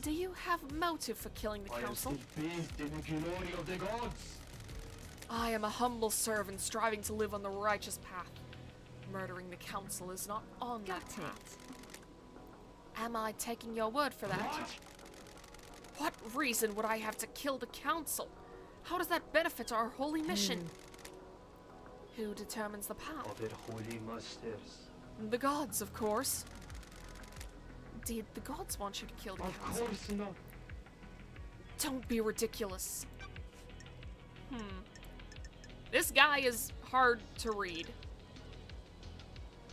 Do you have motive for killing the I am council? still bathed in the glory of the gods. I am a humble servant striving to live on the righteous path. Murdering the council is not on Got that path. Am I taking your word for that? What reason would I have to kill the council? How does that benefit our holy mission? Who determines the path? Of their holy masters. The gods, of course. Did the gods want you to kill the Of council? course not. Don't be ridiculous. This guy is hard to read.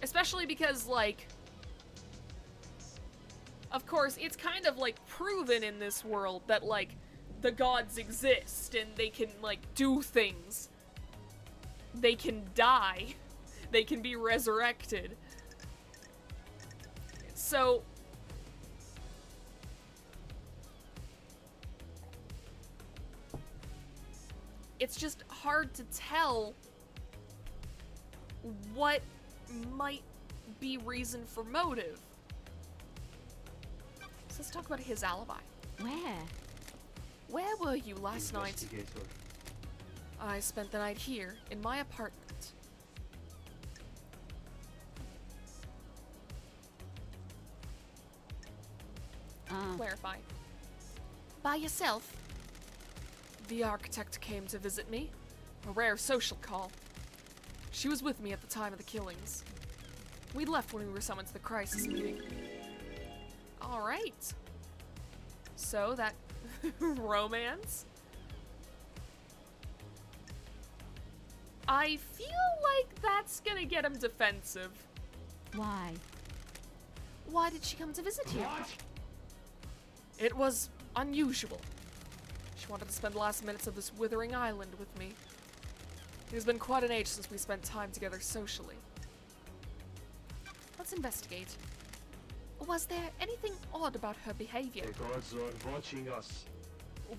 Especially because, like, of course, it's kind of, like, proven in this world that, like, the gods exist and they can, like, do things. They can die. They can be resurrected. So, it's just hard to tell what might be reason for motive. So let's talk about his alibi. Where? Where were you last night? Investigator. I spent the night here, in my apartment. Clarify. By yourself? The architect came to visit me. A rare social call. She was with me at the time of the killings. We left when we were summoned to the crisis meeting. Alright. So, that romance? I feel like that's gonna get him defensive. Why? Why did she come to visit you? What? It was unusual. She wanted to spend the last minutes of this withering island with me. It has been quite an age since we spent time together socially. Let's investigate. Was there anything odd about her behavior? The gods are watching us.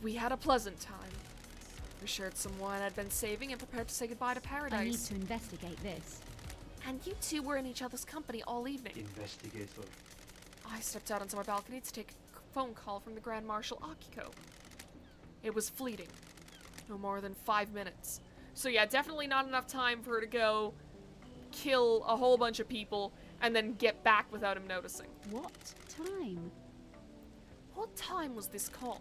We had a pleasant time. We shared some wine I'd been saving and prepared to say goodbye to I need paradise. to investigate this. And you two were in each other's company all evening. Investigator. I stepped out onto my balcony to take a phone call from the Grand Marshal Akiko. It was fleeting. No more than 5 minutes. So yeah, definitely not enough time for her to go kill a whole bunch of people and then get back without him noticing. What time? What time was this call?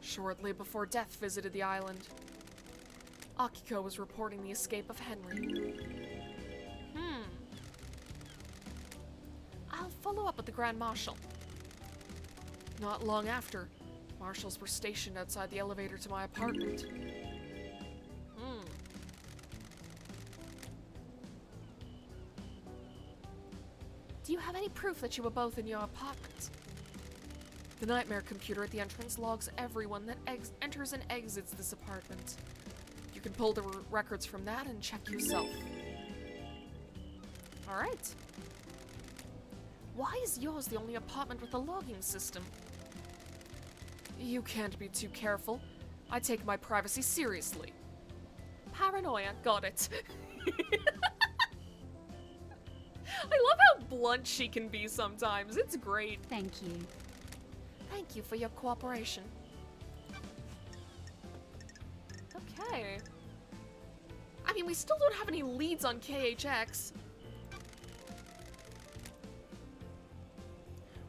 Shortly before death visited the island. Akiko was reporting the escape of Henry. I'll follow up with the Grand Marshal. Not long after, marshals were stationed outside the elevator to my apartment. Do you have any proof that you were both in your apartment? The nightmare computer at the entrance logs everyone that enters and exits this apartment. You can pull the records from that and check yourself. Alright. Why is yours the only apartment with a logging system? You can't be too careful. I take my privacy seriously. Paranoia, got it. I love how blunt she can be sometimes. It's great. Thank you. Thank you for your cooperation. Okay. I mean, we still don't have any leads on KHX.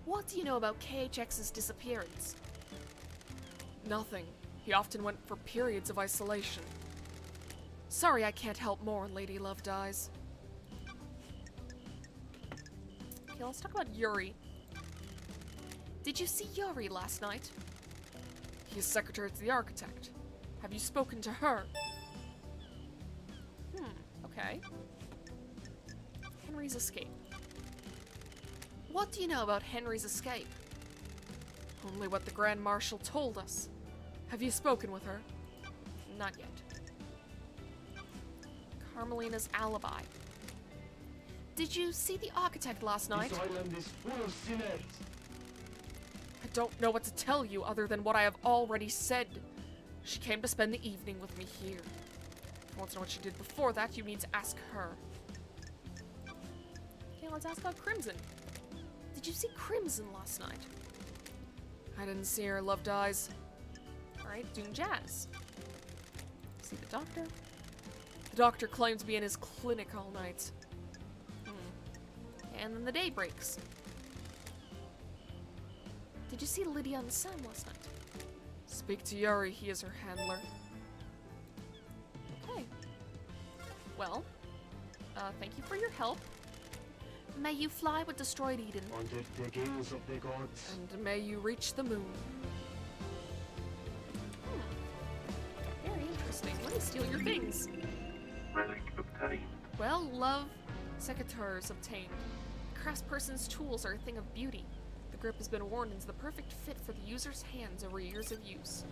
What do you know about KHX's disappearance? Nothing. He often went for periods of isolation. Sorry I can't help more when Lady Love dies. Okay, let's talk about Yuri. Did you see Yuri last night? He is secretary to the architect. Have you spoken to her? Okay. Henry's escape. What do you know about Henry's escape? Only what the Grand Marshal told us. Have you spoken with her? Not yet. Carmelina's alibi. Did you see the architect last night? This island is full of sinners. I don't know what to tell you other than what I have already said. She came to spend the evening with me here. If you want to know what she did before that, you need to ask her. Okay, let's ask about Crimson. Did you see Crimson last night? I didn't see her. Love dies. Alright, doing jazz. See the doctor? The doctor claimed to be in his clinic all night. And then the day breaks. Did you see Lydia and Sam last night? Speak to Yuri, he is her handler. Okay. Well, thank you for your help. May you fly with destroyed Eden. On the games of the gods. And may you reach the moon. Very interesting. Let me steal your things. Relic obtained. Well, love, secateurs obtained. A craftsperson's tools are a thing of beauty. The grip has been worn into the perfect fit for the user's hands over years of use.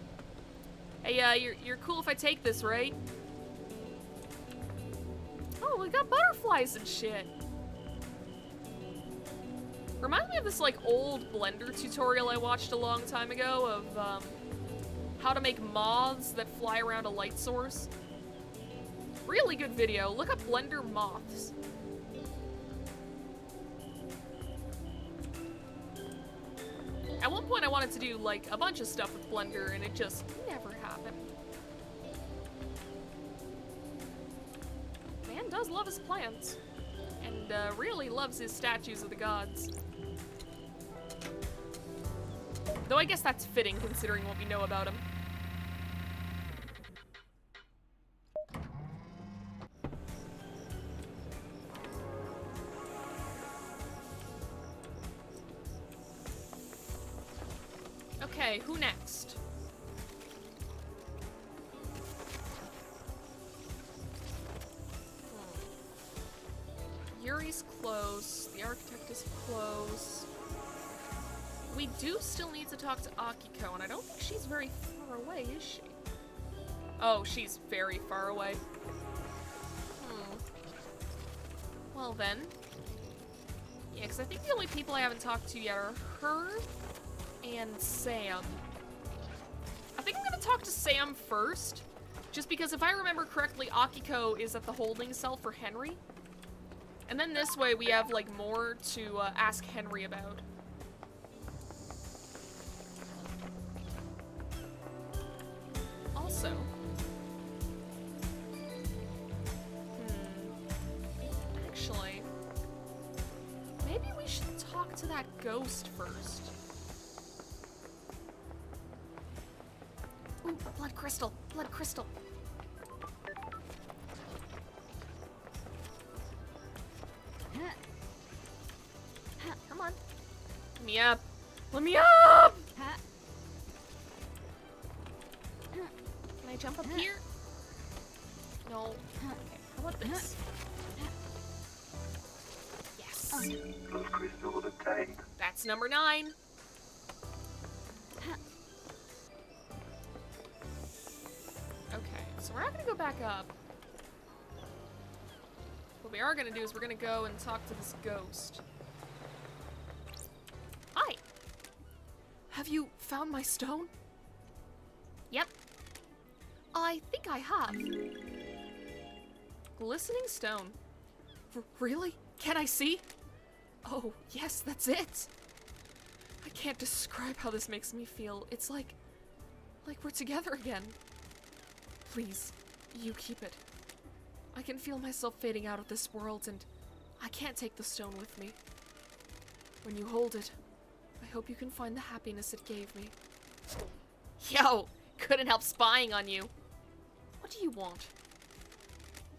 Hey, you're cool if I take this, right? Oh, we got butterflies and shit. Reminds me of this, like, old Blender tutorial I watched a long time ago of, how to make moths that fly around a light source. Really good video. Look up Blender moths. At one point I wanted to do, like, a bunch of stuff with Blender, and it just never happened. Man does love his plants. And, really loves his statues of the gods. Though I guess that's fitting, considering what we know about him. Okay, who next? Yuri's close. The architect is close. We do still need to talk to Akiko, and I don't think she's very far away, is she? Oh, she's very far away. Well then. Yeah, because I think the only people I haven't talked to yet are her and Sam. I think I'm gonna talk to Sam first, just because if I remember correctly, Akiko is at the holding cell for Henry. And then this way we have, like, more to ask Henry about. Also, actually, maybe we should talk to that ghost first. Ooh, blood crystal, blood crystal. Come on. Let me up. Let me up! Can I jump up here? No. Okay, how about this? Yes. Those crystals obtained. That's number 9. Okay, so we're not gonna go back up. What we are gonna do is we're gonna go and talk to this ghost. Hi! Have you found my stone? Yep. I think I have. Glistening stone. Really? Can I see? Oh, yes, that's it. I can't describe how this makes me feel. It's like we're together again. Please, you keep it. I can feel myself fading out of this world, and I can't take the stone with me. When you hold it, I hope you can find the happiness it gave me. Yo, couldn't help spying on you. What do you want?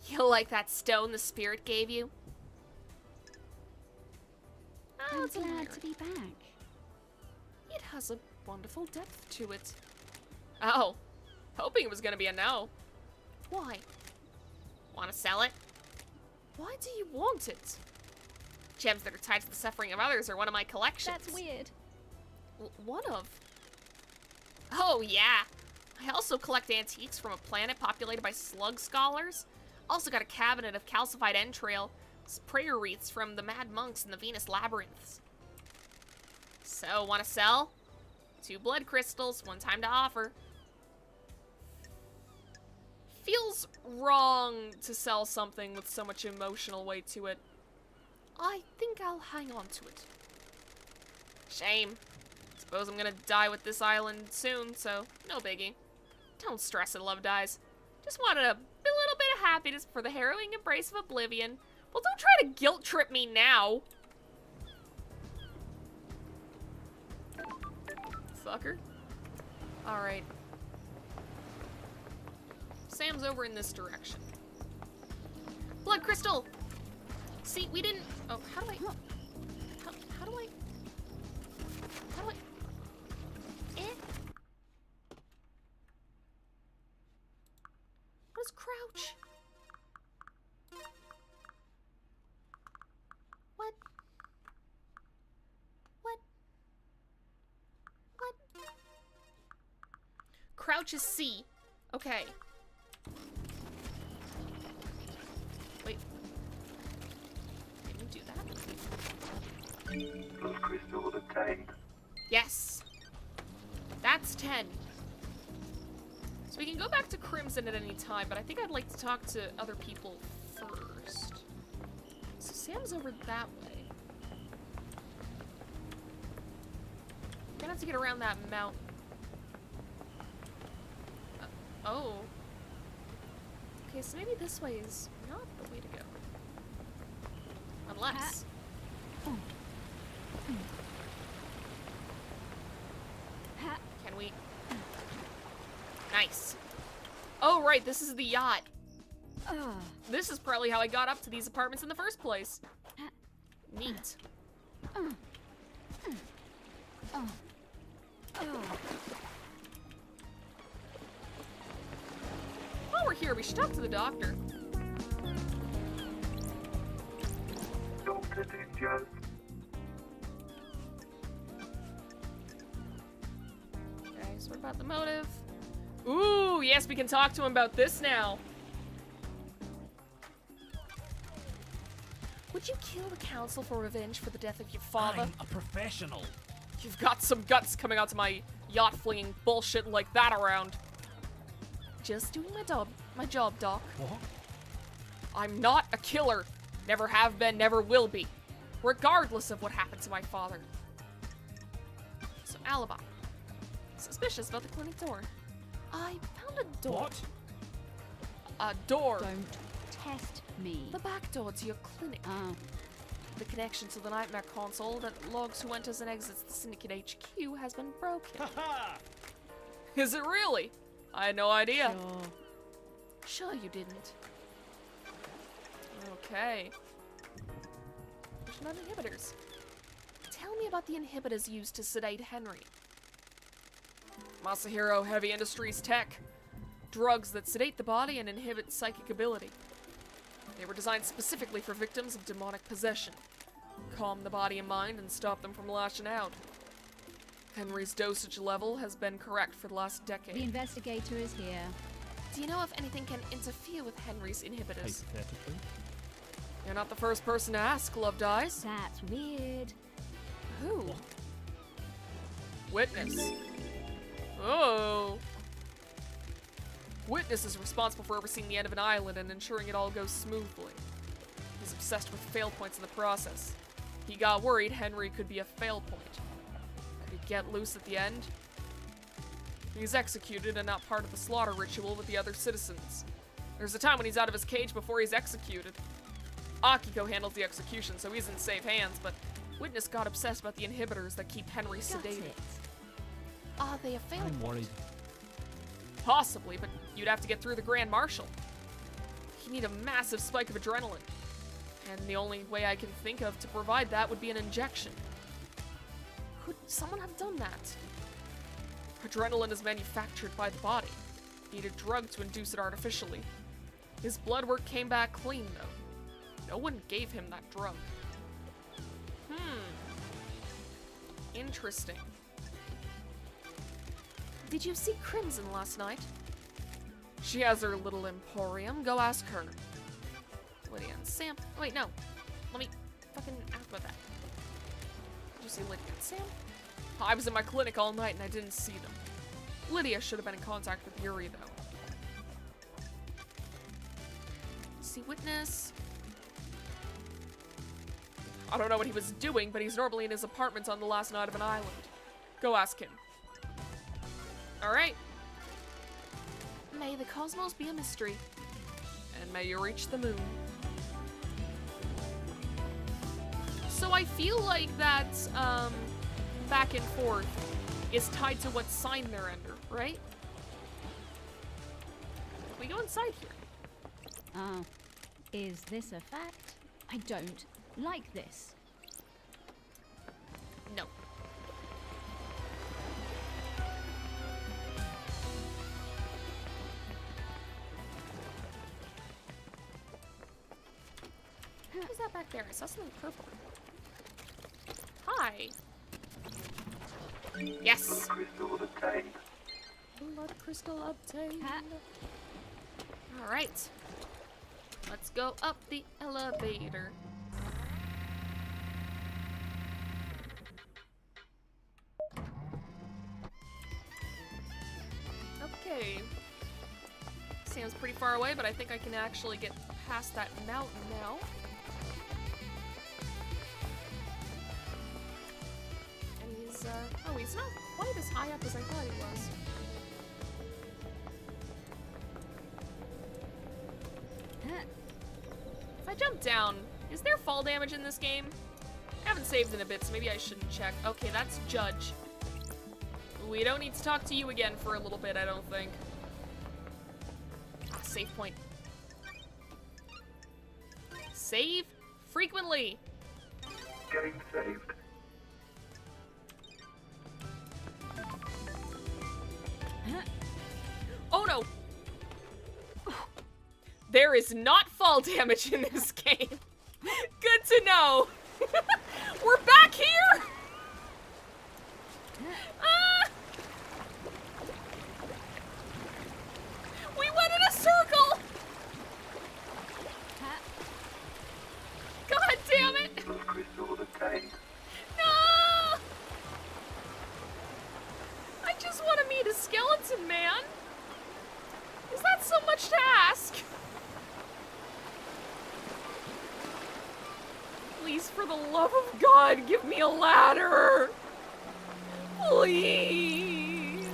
You like that stone the spirit gave you? I'm it's glad weird. to be back. It has a wonderful depth to it. Oh, hoping it was gonna be a no. Why? Want to sell it? Why do you want it? Gems that are tied to the suffering of others are one of my collections. That's weird. One of? Oh, yeah. I also collect antiques from a planet populated by slug scholars. Also got a cabinet of calcified entrail, prayer wreaths from the mad monks in the Venus labyrinths. So, want to sell? 2 blood crystals, 1 time to offer. Feels wrong to sell something with so much emotional weight to it. I think I'll hang on to it. Shame. Suppose I'm gonna die with this island soon, so no biggie. Don't stress it, love dies. Just wanted a little bit of happiness for the harrowing embrace of oblivion. Well, don't try to guilt trip me now. fucker. Alright. Sam's over in this direction. Blood crystal! See, we didn't... Oh, how do I... How do I... How do I... What is crouch? What? What? What? Crouch is C. Okay. Wait. Can we do that? Blood crystal obtained. Yes. That's 10. So we can go back to Crimson at any time, but I think I'd like to talk to other people first. So Sam's over that way. Gonna have to get around that mountain. Oh. Okay, so maybe this way is not the way to go. Unless... Can we... Nice. Oh, right, this is the yacht. This is probably how I got up to these apartments in the first place. Neat. While we're here, we should talk to the doctor. Doctor Ninja. Okay, so what about the motive? Ooh, yes, we can talk to him about this now. Would you kill the council for revenge for the death of your father? I'm a professional. You've got some guts coming out to my yacht flinging bullshit like that around. Just doing my job, Doc. What? I'm not a killer. Never have been, never will be. Regardless of what happened to my father. So, alibi. Suspicious about the clinic door. I found a door. What? A door. Don't test me. The back door to your clinic. Oh. The connection to the nightmare console that logs who enters and exits the Syndicate HQ has been broken. Haha! Is it really? I had no idea. Sure. Sure you didn't. Okay. Mission on inhibitors. Tell me about the inhibitors used to sedate Henry. Masahiro Heavy Industries Tech. Drugs that sedate the body and inhibit psychic ability. They were designed specifically for victims of demonic possession. Calm the body and mind and stop them from lashing out. Henry's dosage level has been correct for the last decade. The investigator is here. Do you know if anything can interfere with Henry's inhibitors? Hypothetically. You're not the first person to ask, Loved Eyes. That's weird. Who? Witness. Oh. Witness is responsible for overseeing the end of an island and ensuring it all goes smoothly. He's obsessed with fail points in the process. He got worried Henry could be a fail point. Could he get loose at the end? He's executed and not part of the slaughter ritual with the other citizens. There's a time when he's out of his cage before he's executed. Akiko handles the execution, so he's in safe hands, but Witness got obsessed about the inhibitors that keep Henry Got sedated. it. Are they a fail I'm point? worried. Possibly, but you'd have to get through the Grand Marshal. You need a massive spike of adrenaline. And the only way I can think of to provide that would be an injection. Could someone have done that? Adrenaline is manufactured by the body. Need a drug to induce it artificially. His blood work came back clean, though. No one gave him that drug. Interesting. Did you see Crimson last night? She has her little emporium. Go ask her. Lydia and Sam. Wait, no. Let me fucking ask about that. Did you see Lydia and Sam? I was in my clinic all night and I didn't see them. Lydia should have been in contact with Yuri, though. See Witness? I don't know what he was doing, but he's normally in his apartment on the last night of an island. Go ask him. Alright. May the cosmos be a mystery. And may you reach the moon. So I feel like that, back and forth is tied to what sign they're under, right? We go inside here. Oh, is this a fact? I don't like this. No. What is that back there? I saw something purple. Hi. Yes. Crystal obtained. Blood crystal obtained. Ha. All right. Let's go up the elevator. Okay. Seems pretty far away, but I think I can actually get past that mountain now. And he's, oh, he's not quite as high up as I thought he was. If I jump down, is there fall damage in this game? I haven't saved in a bit, so maybe I shouldn't check. Okay, that's Judge. We don't need to talk to you again for a little bit, I don't think. Ah, save point. Save frequently. Getting saved. Oh no! There is not fall damage in this game. Good to know. We're back here! Ah! We went in a circle! God damn it! Crystal obtained. No! I just want to meet a skeleton man. Is that so much to ask? Please, for the love of God, give me a ladder! Please!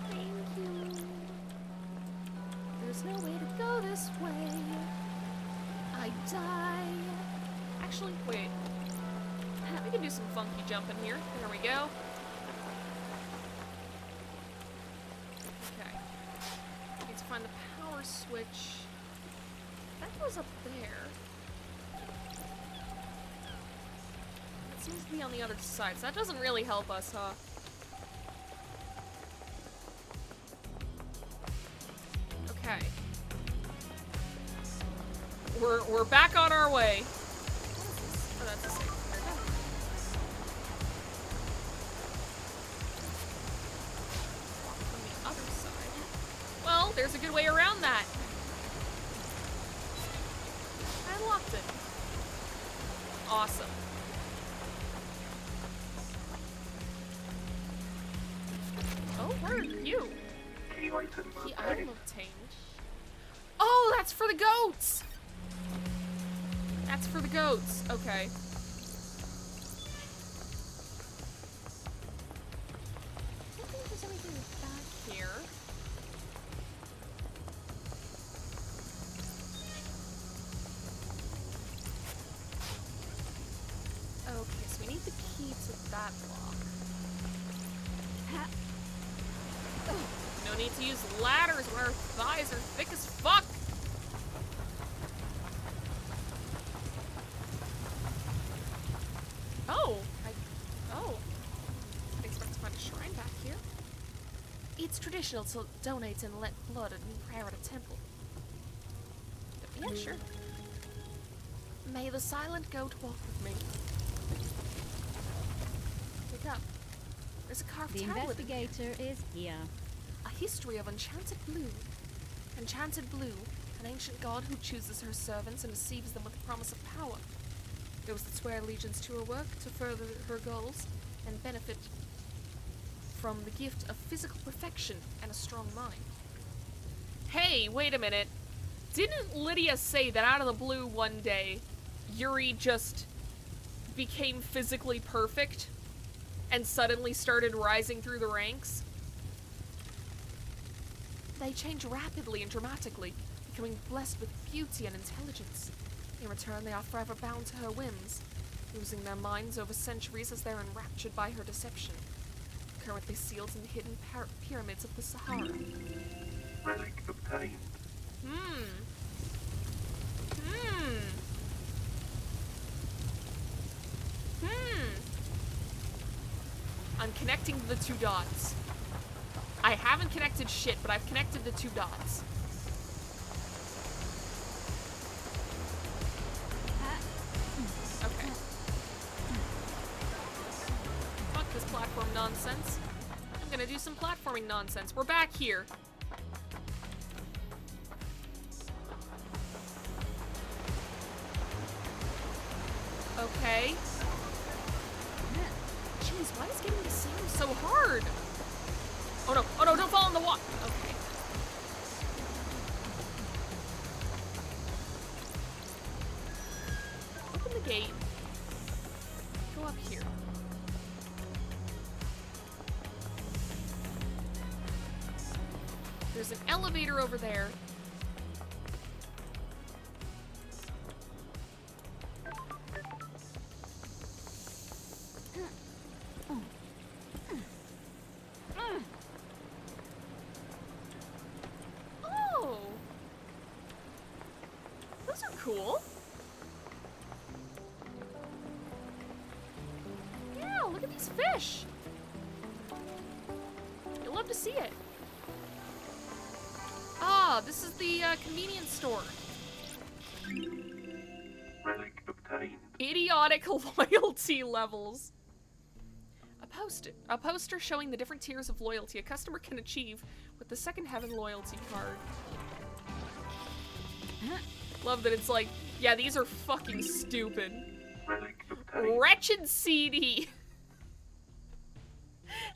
Thank you. There's no way to go this way. I die. Actually, wait. We can do some funky jumping here. There we go. Okay. Need to find the power switch. That goes up there. It seems to be on the other side, so that doesn't really help us, huh? Okay. We're back on our way. Oh, that's a safe. On the other side. Well, there's a good way around that. I locked it. Awesome. Oh, where are you? Key item Key obtained. item obtained. Oh, that's for the goats! That's for the goats. Okay. I don't think there's anything back here. Okay, so we need the key to that lock. No need to use ladders when our thighs are thick as fuck! Oh! Didn't expect to find a shrine back here. It's traditional to donate and let blood and prayer at a temple. Yeah, sure. May the silent goat walk with me. Wake up. There's a carved The tablet. investigator is here. A history of Enchanted Blue. Enchanted Blue, an ancient god who chooses her servants and receives them with the promise of power. Those that swear allegiance to her work to further her goals and benefit from the gift of physical perfection and a strong mind. Hey, wait a minute. Didn't Lydia say that out of the blue one day, Yuri just became physically perfect and suddenly started rising through the ranks? They change rapidly and dramatically, becoming blessed with beauty and intelligence. In return, they are forever bound to her whims. losing their minds over centuries as they're enraptured by her deception. Currently sealed in the hidden pyramids of the Sahara. Relic obtained. I'm connecting the two dots. I haven't connected shit, but I've connected the two dots. Okay. Fuck this platform nonsense. I'm gonna do some platforming nonsense. We're back here. Okay. Jeez, why is getting the sound so hard? Oh no, don't fall in the water. Okay. Open the gate. Go up here. There's an elevator over there. Oh. Those are cool. Yeah, look at these fish. You'll love to see it. Ah, this is the convenience store. Relic obtained. Idiotic loyalty levels. A poster showing the different tiers of loyalty a customer can achieve with the Second Heaven loyalty card. Love that it's like, yeah, these are fucking stupid. Relic obtained. Wretched CD.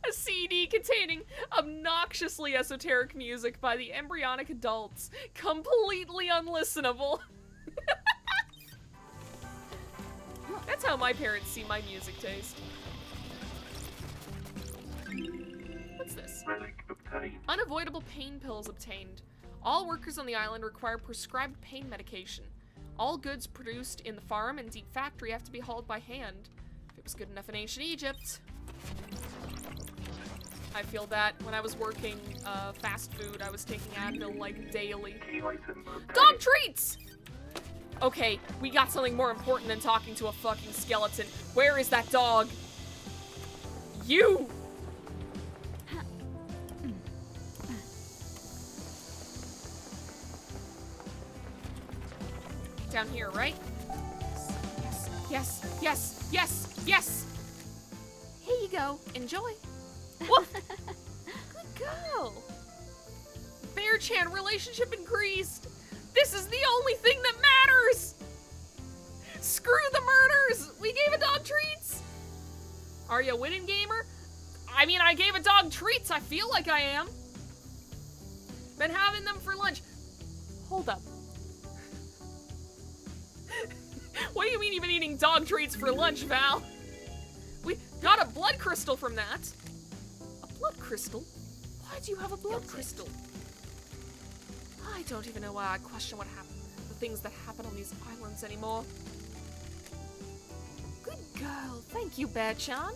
A CD containing obnoxiously esoteric music by the embryonic adults. Completely unlistenable. That's how my parents see my music taste. What's this? Relic obtained. Unavoidable pain pills obtained. All workers on the island require prescribed pain medication. All goods produced in the farm and deep factory have to be hauled by hand. If it was good enough in ancient Egypt. I feel that when I was working fast food, I was taking Advil like daily. Key item obtained. Dog treats! Okay, we got something more important than talking to a fucking skeleton. Where is that dog? You! Down here, right? Yes, yes, yes, yes! Here you go. Enjoy. Woof! Good girl. Bear-chan relationship increased. This is the only thing that matters! Screw the murders! We gave a dog treats! Are you winning, gamer? I mean, I gave a dog treats. I feel like I am. Been having them for lunch. Hold up. What do you mean you've been eating dog treats for lunch, Val? We got a blood crystal from that. A blood crystal? Why do you have a blood crystal? I don't even know why I question what happened, the things that happen on these islands anymore. Good girl. Thank you, Bear-chan.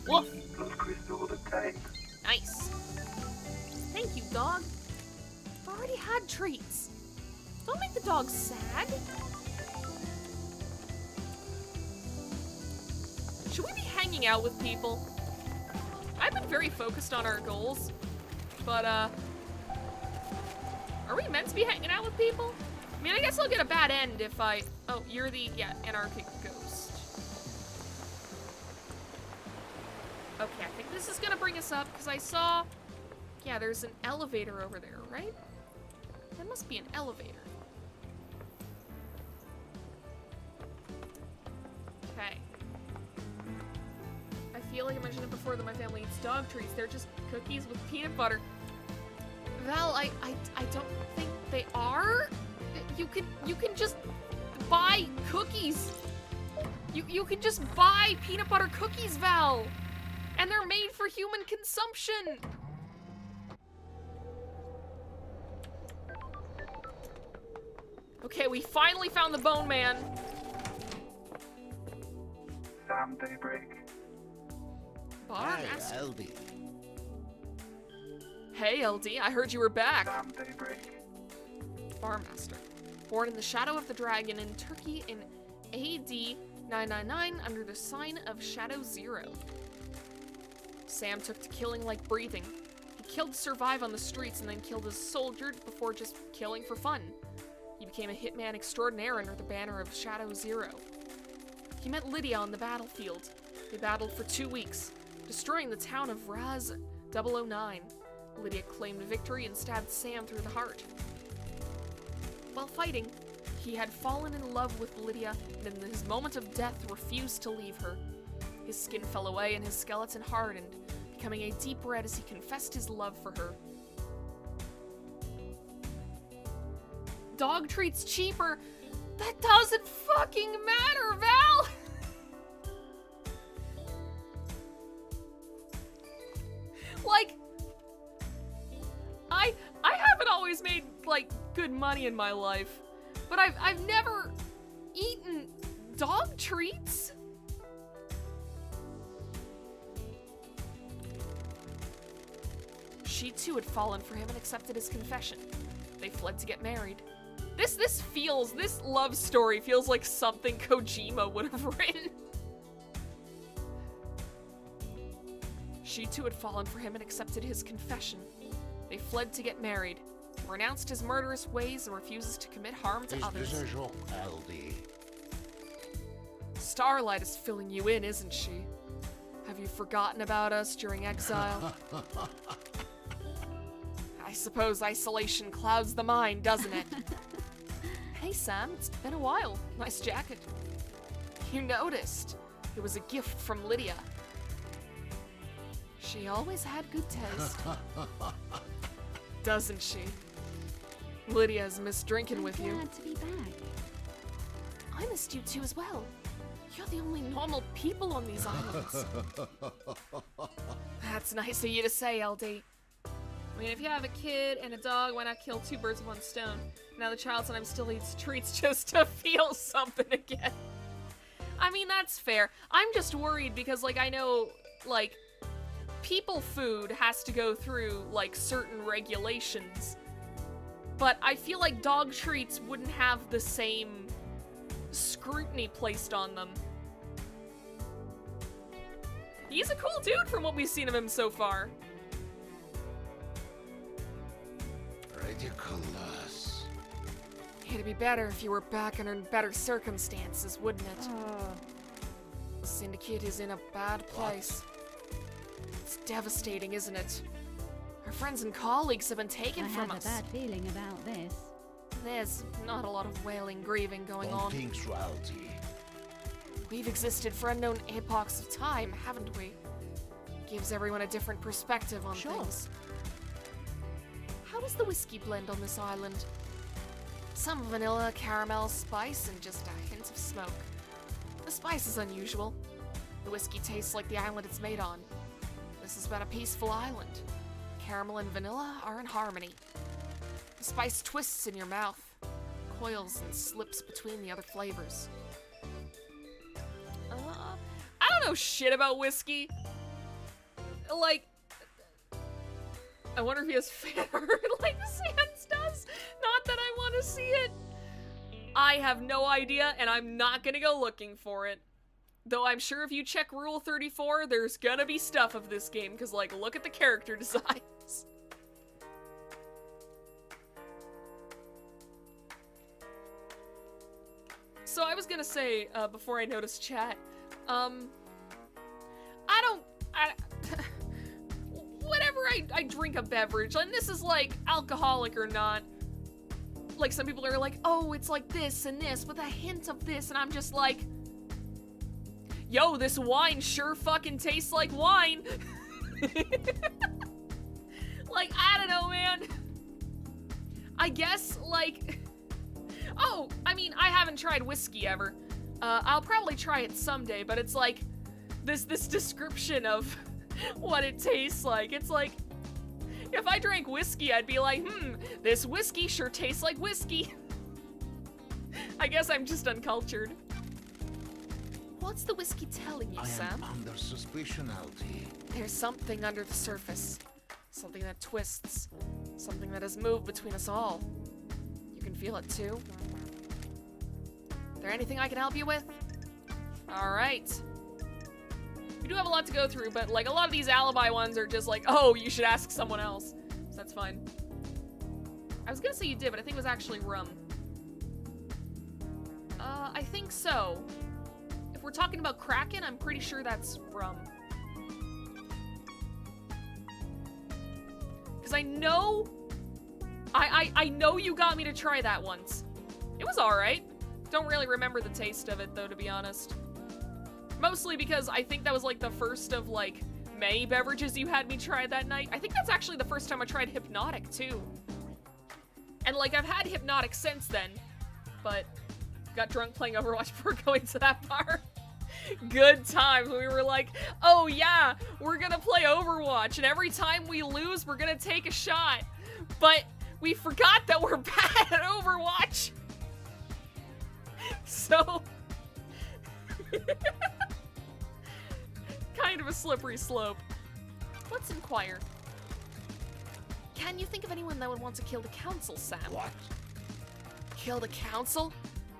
Woof. Blood crystal obtained. Nice. Thank you, dog. I've already had treats. Don't make the dog sad. Should we be hanging out with people? I've been very focused on our goals, but are we meant to be hanging out with people? I mean, I guess I'll get a bad end if I... Oh, you're the, yeah, anarchic ghost. Okay, I think this is gonna bring us up, because I saw... Yeah, there's an elevator over there, right? There must be an elevator. Okay. I feel like I mentioned it before that my family eats dog treats. They're just cookies with peanut butter. Val, I don't think they are. You can just buy cookies. You can just buy peanut butter cookies, Val. And they're made for human consumption. Okay, we finally found the Bone Man. Sam Daybreak. Bar Hey, master. LD. Hey, LD, I heard you were back. Sam Daybreak. Barmaster. Born in the shadow of the dragon in Turkey in AD 999 under the sign of Shadow Zero. Sam took to killing like breathing. He killed to survive on the streets and then killed as a soldier before just killing for fun. He became a hitman extraordinaire under the banner of Shadow Zero. He met Lydia on the battlefield. They battled for 2 weeks, destroying the town of Raz 009. Lydia claimed victory and stabbed Sam through the heart. While fighting, he had fallen in love with Lydia and in his moment of death refused to leave her. His skin fell away and his skeleton hardened, becoming a deep red as he confessed his love for her. Dog treats cheaper. That doesn't fucking matter, Val! Like, I haven't always made, like, good money in my life, but I've never eaten dog treats. She too had fallen for him and accepted his confession. They fled to get married. This love story feels like something Kojima would have written. She too had fallen for him and accepted his confession. They fled to get married, renounced his murderous ways and refuses to commit harm to Is others. this a joke, LD? Starlight is filling you in, isn't she? Have you forgotten about us during exile? I suppose isolation clouds the mind, doesn't it? Hey Sam, it's been a while. Nice jacket. You noticed. It was a gift from Lydia. She always had good taste. Doesn't she? Lydia's missed drinking with you. Glad to be back. I missed you too as well. You're the only normal people on these islands. That's nice of you to say, LD. I mean, if you have a kid and a dog, why not kill 2 birds with 1 stone? Now the child sometimes still eats treats just to feel something again. I mean, that's fair. I'm just worried because, like, I know, like, people food has to go through, like, certain regulations. But I feel like dog treats wouldn't have the same scrutiny placed on them. He's a cool dude from what we've seen of him so far. Ridiculous. It'd be better if you were back under better circumstances, wouldn't it? The Syndicate is in a bad place. It's devastating, isn't it? Our friends and colleagues have been taken I from have us. a bad feeling about this. There's not a lot of wailing, grieving going Don't on. think so, LD. We've existed for unknown epochs of time, haven't we? Gives everyone a different perspective on things. How is the whiskey blend on this island? Some vanilla, caramel, spice, and just a hint of smoke. The spice is unusual. The whiskey tastes like the island it's made on. This has been a peaceful island. Caramel and vanilla are in harmony. The spice twists in your mouth, coils and slips between the other flavors. I don't know shit about whiskey. Like, I wonder if he has fan art like Sans does. Not that I want to see it. I have no idea, and I'm not gonna go looking for it. Though I'm sure if you check Rule 34, there's gonna be stuff of this game, because, like, look at the character designs. So I was gonna say, before I noticed chat, whenever I drink a beverage, and this is like alcoholic or not, like some people are like, oh, it's like this and this with a hint of this, and I'm just like, yo, this wine sure fucking tastes like wine. Like, I don't know, man. I guess, like, oh, I mean, I haven't tried whiskey ever. I'll probably try it someday, but it's like, this description of what it tastes like. It's like, if I drank whiskey, I'd be like, this whiskey sure tastes like whiskey. I guess I'm just uncultured. What's the whiskey telling you, I am Sam? under suspicion, LD. There's something under the surface. Something that twists. Something that has moved between us all. You can feel it too. There anything I can help you with? Alright. We do have a lot to go through, but like a lot of these alibi ones are just like, oh, you should ask someone else. So that's fine. I was gonna say you did, but I think it was actually rum. I think so. If we're talking about Kraken, I'm pretty sure that's rum. Because I know... I know you got me to try that once. It was alright. Don't really remember the taste of it, though, to be honest. Mostly because I think that was, like, the first of, like, many beverages you had me try that night. I think that's actually the first time I tried Hypnotic, too. And, like, I've had Hypnotic since then, but got drunk playing Overwatch before going to that bar. Good times. We were like, oh yeah, we're gonna play Overwatch, and every time we lose, we're gonna take a shot. But we forgot that we're bad at Overwatch. So, kind of a slippery slope. Let's inquire. Can you think of anyone that would want to kill the council, Sam? What? Kill the council?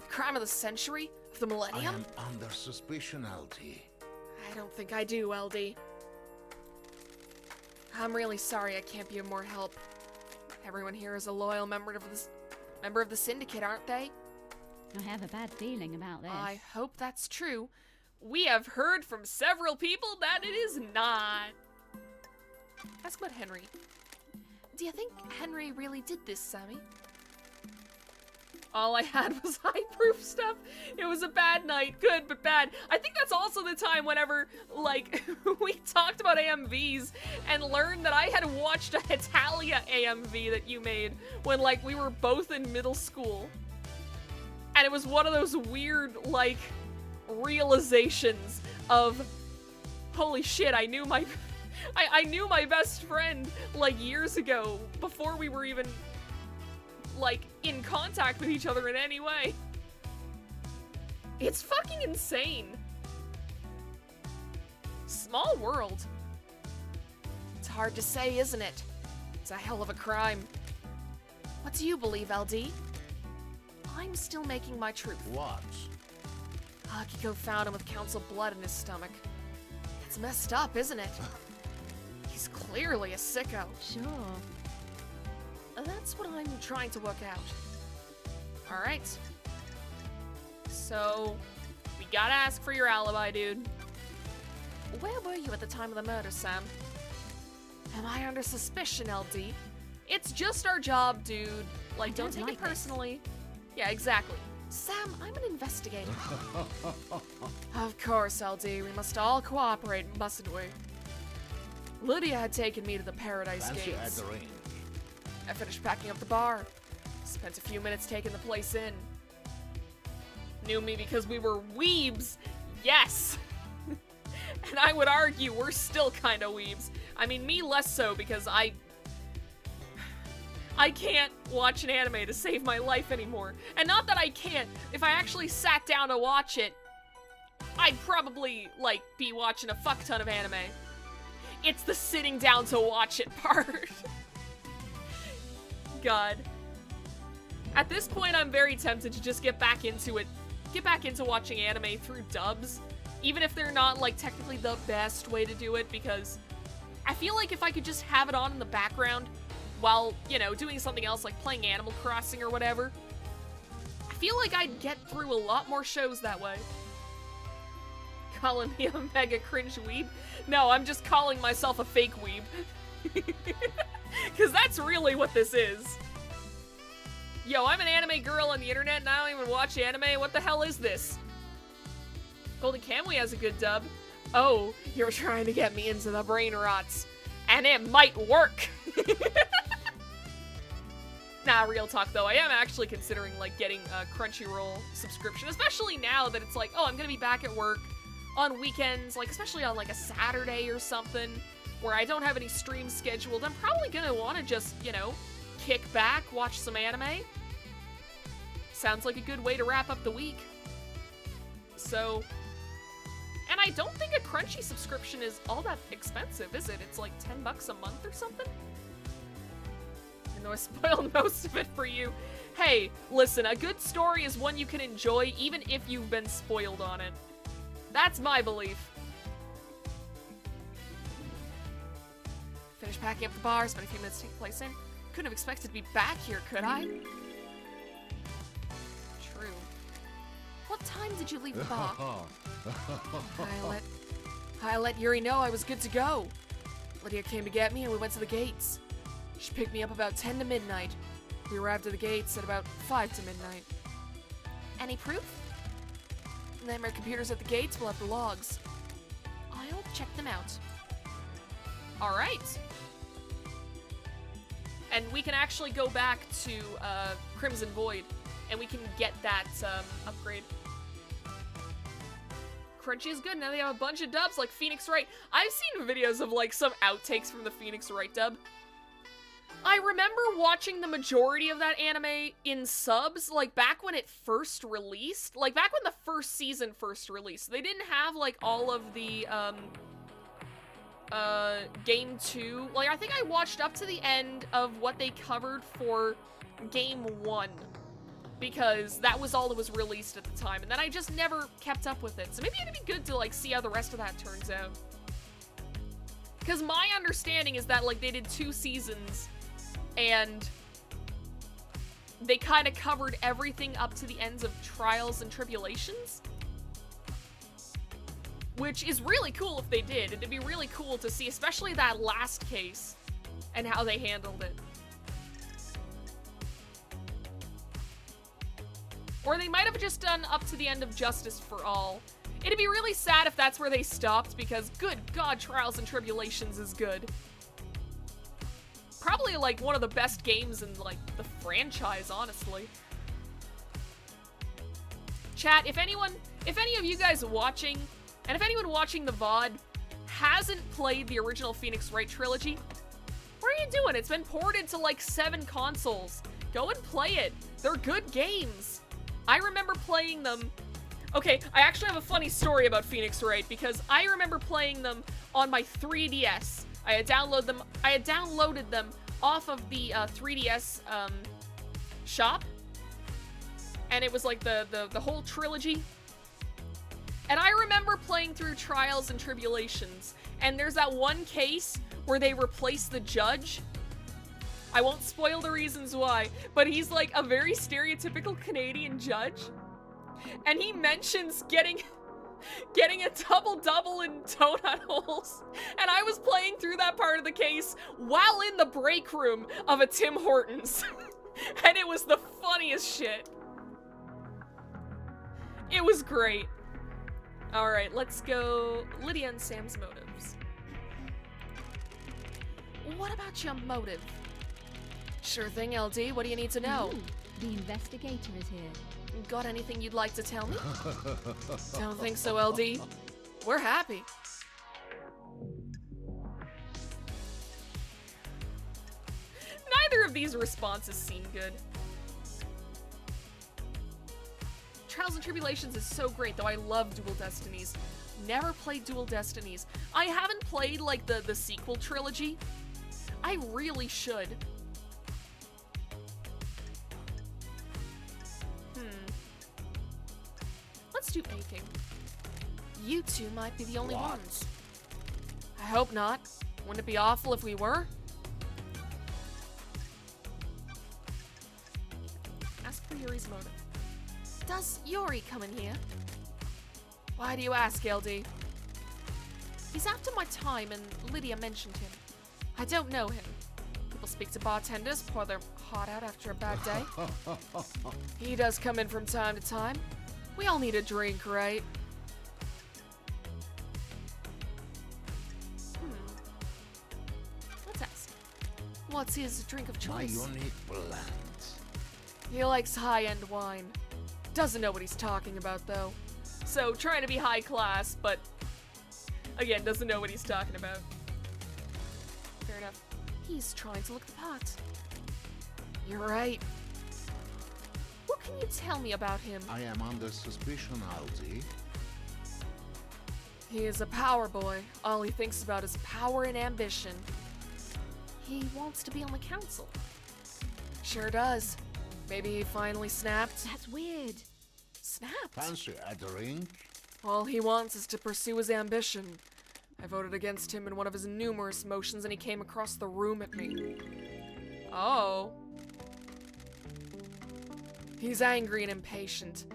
Crime of the century? Of the I millennium? am under suspicion, LD. I don't think I do, LD. I'm really sorry I can't be of more help. Everyone here is a loyal member of the syndicate, aren't they? I have a bad feeling about this. I hope that's true. We have heard from several people that it is not. Ask about Henry. Do you think Henry really did this, Sammy? All I had was high-proof stuff. It was a bad night. Good, but bad. I think that's also the time whenever, like, we talked about AMVs and learned that I had watched a Hetalia AMV that you made when, like, we were both in middle school. And it was one of those weird, like, realizations of, holy shit, I knew my best friend, like, years ago, before we were even, like, in contact with each other in any way. It's fucking insane. Small world. It's hard to say, isn't it? It's a hell of a crime. What do you believe, LD? I'm still making my truth. What? Akiko found him with council blood in his stomach. It's messed up, isn't it? He's clearly a sicko. Sure. That's what I'm trying to work out. Alright. So, we gotta ask for your alibi, dude. Where were you at the time of the murder, Sam? Am I under suspicion, LD? It's just our job, dude. Like, don't take it personally. Yeah, exactly. Sam, I'm an investigator. Of course, LD. We must all cooperate, mustn't we? Lydia had taken me to the Paradise Fancy at Gates. the range. I finished packing up the bar. Spent a few minutes taking the place in. Knew me because we were weebs. Yes! And I would argue we're still kind of weebs. I mean, me less so because I can't watch an anime to save my life anymore. And not that I can't. If I actually sat down to watch it, I'd probably, like, be watching a fuck ton of anime. It's the sitting down to watch it part. God. At this point, I'm very tempted to just get back into it. Get back into watching anime through dubs. Even if they're not, like, technically the best way to do it, because I feel like if I could just have it on in the background while, you know, doing something else like playing Animal Crossing or whatever, I feel like I'd get through a lot more shows that way. Calling me a mega cringe weeb? No, I'm just calling myself a fake weeb. Because that's really what this is. Yo, I'm an anime girl on the internet and I don't even watch anime. What the hell is this? Golden Kamui has a good dub. Oh, you're trying to get me into the brain rots. And it might work. Nah, real talk though. I am actually considering like getting a Crunchyroll subscription, especially now that it's like, oh, I'm gonna be back at work on weekends, like especially on like a Saturday or something where I don't have any streams scheduled. I'm probably gonna want to just, you know, kick back, watch some anime. Sounds like a good way to wrap up the week. So, I don't think a Crunchy subscription is all that expensive, is it? It's like $10 a month or something? I know I spoiled most of it for you. Hey, listen, a good story is one you can enjoy even if you've been spoiled on it. That's my belief. Finish packing up the bar, spend a few minutes to take place in. Couldn't have expected to be back here, could I? True. What time did you leave the bar? I let Yuri know I was good to go. Lydia came to get me and we went to the gates. She picked me up about 10 to midnight. We arrived at the gates at about 5 to midnight. Any proof? Nightmare computers at the gates will have the logs. I'll check them out. Alright. And we can actually go back to Crimson Void, and we can get that upgrade. Crunchy is good. Now they have a bunch of dubs like Phoenix Wright. I've seen videos of like some outtakes from the Phoenix Wright dub. I remember watching the majority of that anime in subs, like back when it first released. Like back when the first season first released. They didn't have like all of the Game 2. Like I think I watched up to the end of what they covered for Game 1. Because that was all that was released at the time. And then I just never kept up with it. So maybe it'd be good to like see how the rest of that turns out. Because my understanding is that like they did 2 seasons and they kind of covered everything up to the ends of Trials and Tribulations. Which is really cool if they did. It'd be really cool to see, especially that last case and how they handled it. Or they might have just done up to the end of Justice for All. It'd be really sad if that's where they stopped because, good God, Trials and Tribulations is good. Probably like one of the best games in like the franchise, honestly. Chat, if any of you guys watching, and if anyone watching the VOD hasn't played the original Phoenix Wright trilogy, what are you doing? It's been ported to like 7 consoles. Go and play it. They're good games. I remember playing them. Okay, I actually have a funny story about Phoenix Wright because I remember playing them on my 3DS. I had downloaded them off of the 3DS shop, and it was like the whole trilogy. And I remember playing through Trials and Tribulations, and there's that one case where they replace the judge. I won't spoil the reasons why, but he's like a very stereotypical Canadian judge, and he mentions getting a double-double in donut holes, and I was playing through that part of the case while in the break room of a Tim Hortons, and it was the funniest shit. It was great. Alright, let's go Lydia and Sam's motives. What about your motive? Sure thing, LD. What do you need to know? Ooh, the investigator is here. Got anything you'd like to tell me? Don't think so, LD. We're happy. Neither of these responses seem good. Trials and Tribulations is so great, though I love Dual Destinies. Never played Dual Destinies. I haven't played, like, the sequel trilogy. I really should. Let's do aching. You two might be the only ones. I hope not. Wouldn't it be awful if we were? Ask for Yuri's motive. Does Yuri come in here? Why do you ask, LD? He's after my time and Lydia mentioned him. I don't know him. People speak to bartenders, pour their heart out after a bad day. He does come in from time to time. We all need a drink, right? Let's ask. What's his drink of My choice? unique blend. He likes high-end wine. Doesn't know what he's talking about, though. So, trying to be high class, but again, doesn't know what he's talking about. Fair enough. He's trying to look the part. You're right. What can you tell me about him? I am under suspicion, LD. He is a power boy. All he thinks about is power and ambition. He wants to be on the council. Sure does. Maybe he finally snapped. That's weird. Snapped? Fancy a drink? All he wants is to pursue his ambition. I voted against him in one of his numerous motions and he came across the room at me. Oh. He's angry and impatient.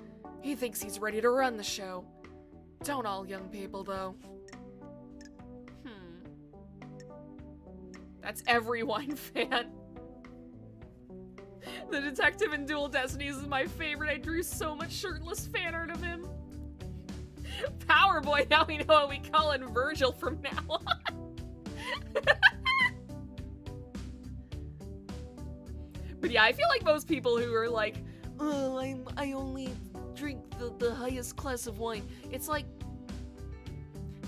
He thinks he's ready to run the show. Don't all young people, though. That's every wine fan. The detective in Dual Destinies is my favorite. I drew so much shirtless fan art of him. Power Boy, now we know what we call him Virgil from now on. But yeah, I feel like most people who are like, oh, I only drink the highest class of wine. It's like,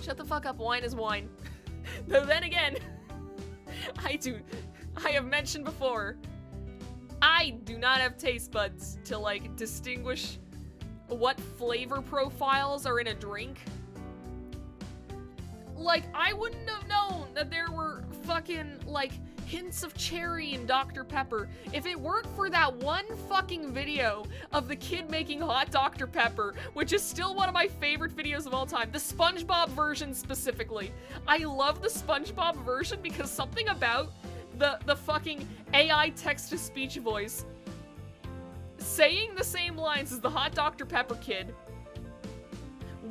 shut the fuck up, wine is wine. Though then again, I have mentioned before, I do not have taste buds to like distinguish what flavor profiles are in a drink. Like, I wouldn't have known that there were fucking like hints of cherry in Dr. Pepper if it weren't for that one fucking video of the kid making hot Dr. Pepper, which is still one of my favorite videos of all time. The SpongeBob version specifically. I love the SpongeBob version because something about the fucking AI text-to-speech voice saying the same lines as the hot Dr. Pepper kid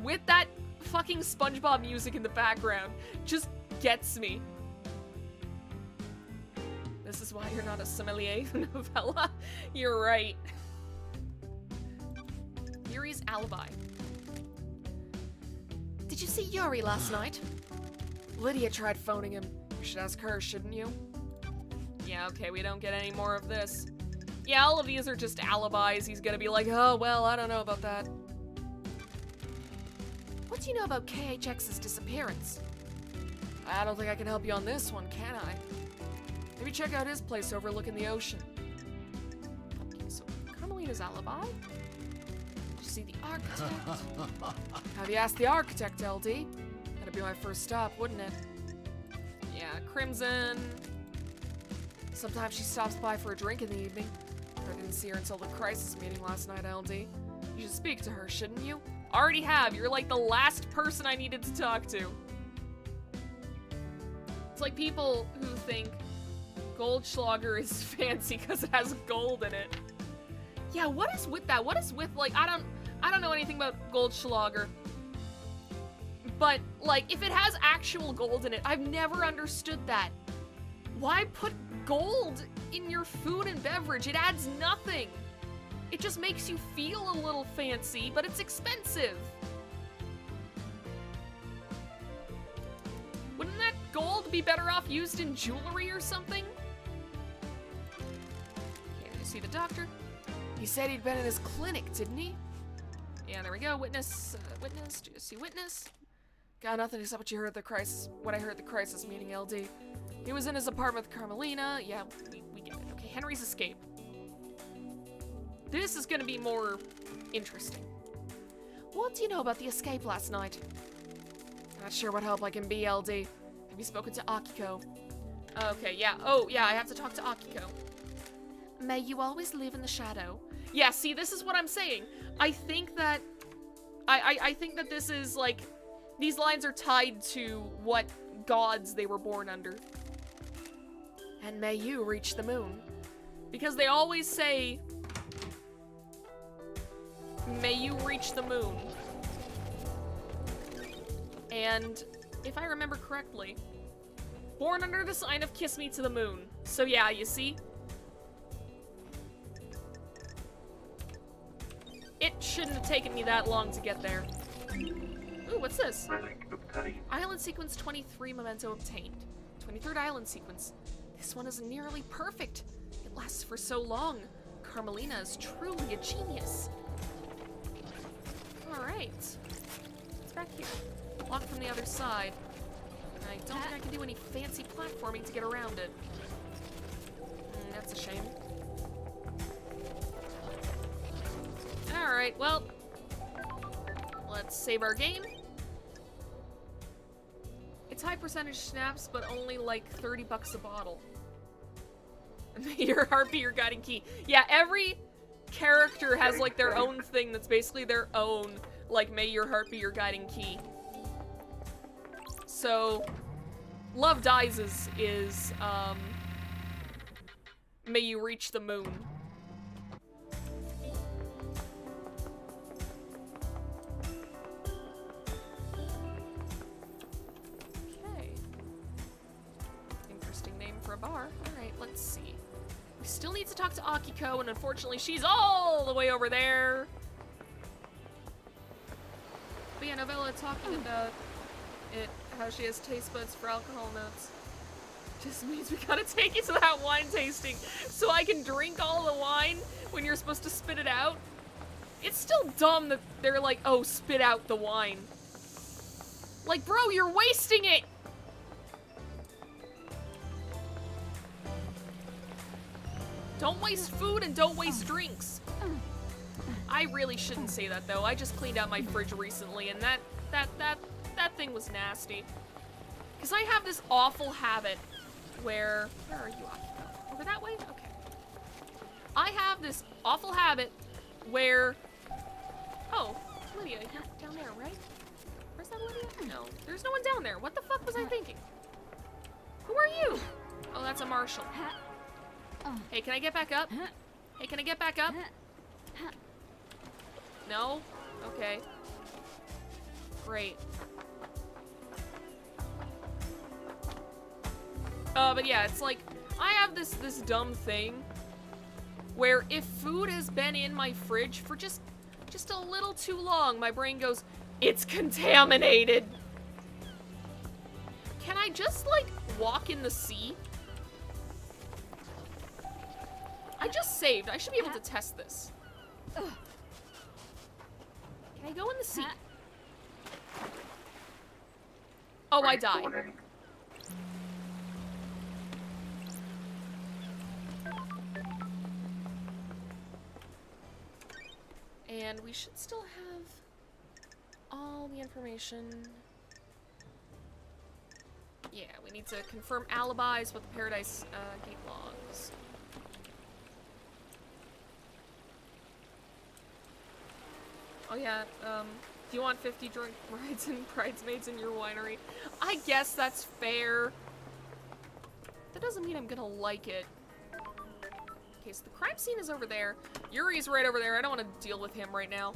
with that fucking SpongeBob music in the background just gets me. This is why you're not a sommelier, Novella. You're right. Yuri's alibi. Did you see Yuri last night? Lydia tried phoning him. You should ask her, shouldn't you? Yeah, okay, we don't get any more of this. Yeah, all of these are just alibis. He's gonna be like, oh, well, I don't know about that. What do you know about KHX's disappearance? I don't think I can help you on this one, can I? Maybe check out his place overlooking the ocean. Okay, so Carmelina's alibi? Did you see the architect? Have you asked the architect, LD? That'd be my first stop, wouldn't it? Yeah, Crimson. Sometimes she stops by for a drink in the evening. I didn't see her until the crisis meeting last night, LD. You should speak to her, shouldn't you? Already have. You're like the last person I needed to talk to. It's like people who think Goldschlager is fancy because it has gold in it. Yeah, what is with that? What is with, like, I don't know anything about Goldschlager. But, like, if it has actual gold in it, I've never understood that. Why put gold in your food and beverage? It adds nothing. It just makes you feel a little fancy, but it's expensive. Wouldn't that gold be better off used in jewelry or something? Okay, did you see the doctor? He said he'd been in his clinic, didn't he? Yeah, there we go. Witness, witness. Do you see witness? Got nothing except what I heard at the crisis meeting, LD. He was in his apartment with Carmelina. Yeah, we get it. Okay, Henry's escape. This is gonna be more interesting. What do you know about the escape last night? Not sure what help I can be, LD. Have you spoken to Akiko? Okay, yeah. Oh, yeah, I have to talk to Akiko. May you always live in the shadow. Yeah, see, this is what I'm saying. I think that... I think that this is, like... These lines are tied to what gods they were born under. And may you reach the moon. Because they always say... May you reach the moon. And if I remember correctly, born under the sign of Kiss Me to the Moon. So yeah, you see? It shouldn't have taken me that long to get there. Ooh, what's this? Relic obtained. Island sequence 23 memento obtained. 23rd island sequence. This one is nearly perfect. It lasts for so long. Carmelina is truly a genius. Alright. It's back here. Locked from the other side. I don't think I can do any fancy platforming to get around it. That's a shame. Alright, well. Let's save our game. It's high percentage snaps, but only like 30 bucks a bottle. May your heart be your guiding key. Yeah, every character has like their own thing that's basically their own, like, may your heart be your guiding key. So, Love Dies is may you reach the moon. Okay. Interesting name for a bar. Alright, let's see. We still need to talk to Akiko, and unfortunately she's all the way over there. But yeah, Novella talking about it, how she has taste buds for alcohol notes. Just means we gotta take it to that wine tasting so I can drink all the wine when you're supposed to spit it out. It's still dumb that they're like, oh, spit out the wine. Like, bro, you're wasting it! Don't waste food and don't waste drinks. I really shouldn't say that though. I just cleaned out my fridge recently and that thing was nasty. Cause I have this awful habit where are you, Akiko? Over that way? Okay. I have this awful habit where oh, Lydia, you're down there, right? Where's that Lydia? No, there's no one down there. What the fuck was I thinking? Who are you? Oh, that's a marshal. Hey, can I get back up? Hey, can I get back up? No? Okay. Great. But yeah, it's like, I have this dumb thing where if food has been in my fridge for just a little too long, my brain goes, it's contaminated. Can I just, like, walk in the sea? I just saved. I should be able to test this. Can I go in the sea? Oh, I died. Warning. And we should still have all the information. Yeah, we need to confirm alibis with the Paradise Gate logs. Oh yeah, do you want 50 drunk brides and bridesmaids in your winery? I guess that's fair. That doesn't mean I'm gonna like it. Okay, so the crime scene is over there. Yuri's right over there. I don't want to deal with him right now.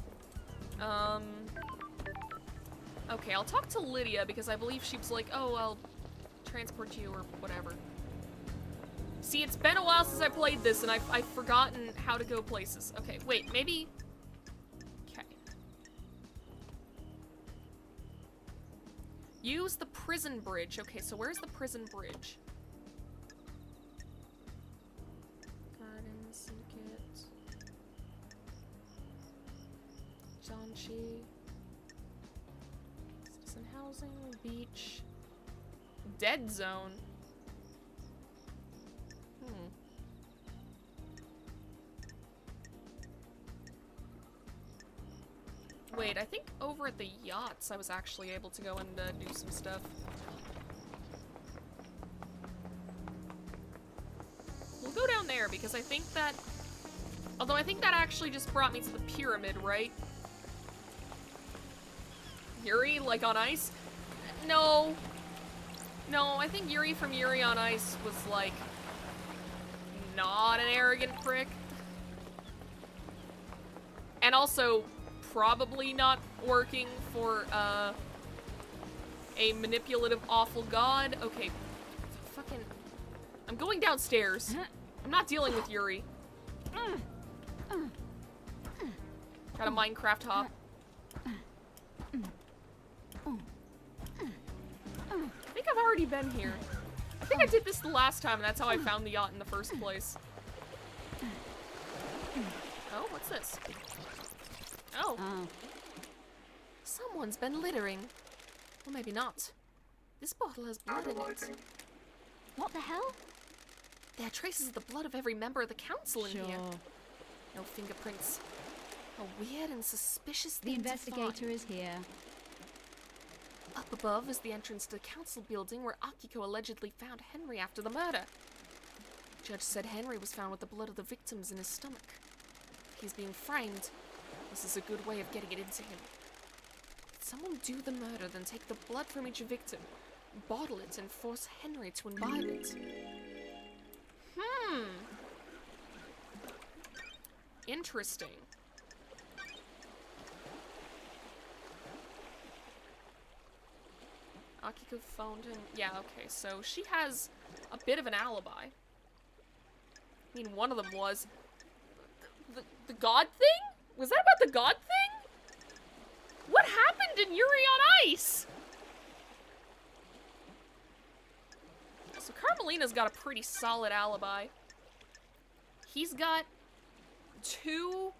Okay, I'll talk to Lydia because I believe she was like, oh, I'll transport you or whatever. See, it's been a while since I played this and I've forgotten how to go places. Okay, wait, maybe... Okay. Use the prison bridge. Okay, so where's the prison bridge? Garden, Syndicate. Janchi. Citizen housing, beach. Dead zone. Wait, I think over at the yachts I was actually able to go and do some stuff. We'll go down there because I think that... Although I think that actually just brought me to the pyramid, right? Yuri, like on ice? No. No, I think Yuri from Yuri on Ice was like... not an arrogant prick. And also... probably not working for, a manipulative, awful god. Okay, fucking... I'm going downstairs. I'm not dealing with Yuri. Got a Minecraft hop. I think I've already been here. I think I did this the last time, and that's how I found the yacht in the first place. Oh, what's this? Oh. Someone's been littering. Well, maybe not. This bottle has blood in it. What the hell? There are traces of the blood of every member of the council in here. No fingerprints. A weird and suspicious The thing investigator to is here. Up above is the entrance to the council building where Akiko allegedly found Henry after the murder. The judge said Henry was found with the blood of the victims in his stomach. He's being framed. This is a good way of getting it into him. Did someone do the murder, then take the blood from each victim, bottle it, and force Henry to imbibe it? Interesting. Akiko phoned him. Yeah, okay, so she has a bit of an alibi. I mean, one of them was... The god thing? Was that about the god thing? What happened in Yuri on Ice? So Carmelina's got a pretty solid alibi. He's got 2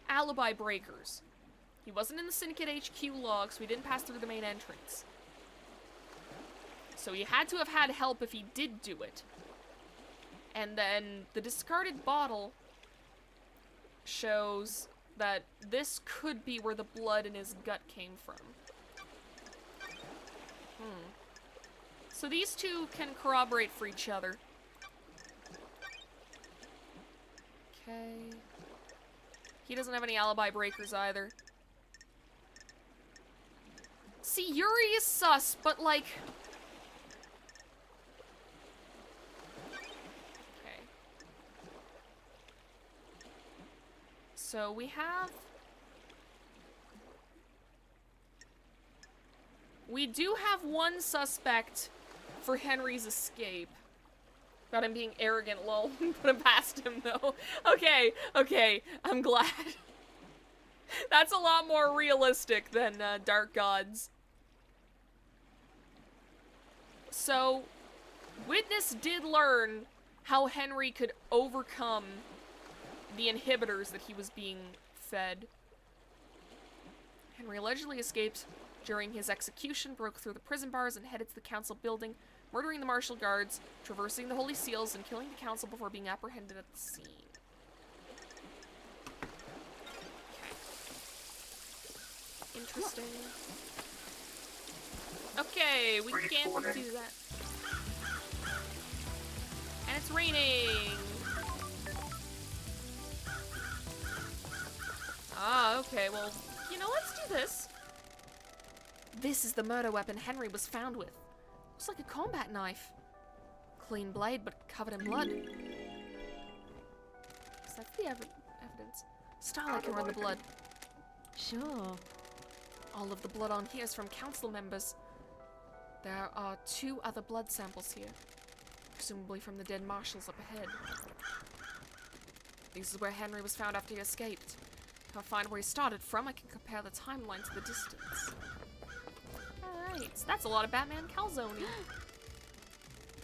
alibi breakers. He wasn't in the Syndicate HQ log, so he didn't pass through the main entrance. So he had to have had help if he did do it. And then the discarded bottle shows that this could be where the blood in his gut came from. So these two can corroborate for each other. Okay. He doesn't have any alibi breakers either. See, Yuri is sus, but like... Okay. So we have... We do have one suspect for Henry's escape. Got him being arrogant, lol. Put him past him, though. Okay, okay, I'm glad. That's a lot more realistic than Dark Gods. So, Witness did learn how Henry could overcome the inhibitors that he was being fed. Henry allegedly escaped during his execution, broke through the prison bars, and headed to the council building, murdering the martial guards, traversing the holy seals, and killing the council before being apprehended at the scene. Okay. Interesting. Okay, we can't do that. And it's raining! Ah, okay, well, you know, let's do this. This is the murder weapon Henry was found with. Looks like a combat knife. Clean blade, but covered in blood. So that's the evidence. Starlight can run the blood. Sure. All of the blood on here is from council members. There are 2 other blood samples here. Presumably from the dead marshals up ahead. This is where Henry was found after he escaped. If I find where he started from, I can compare the timeline to the distance. Alright, so that's a lot of Batman calzone.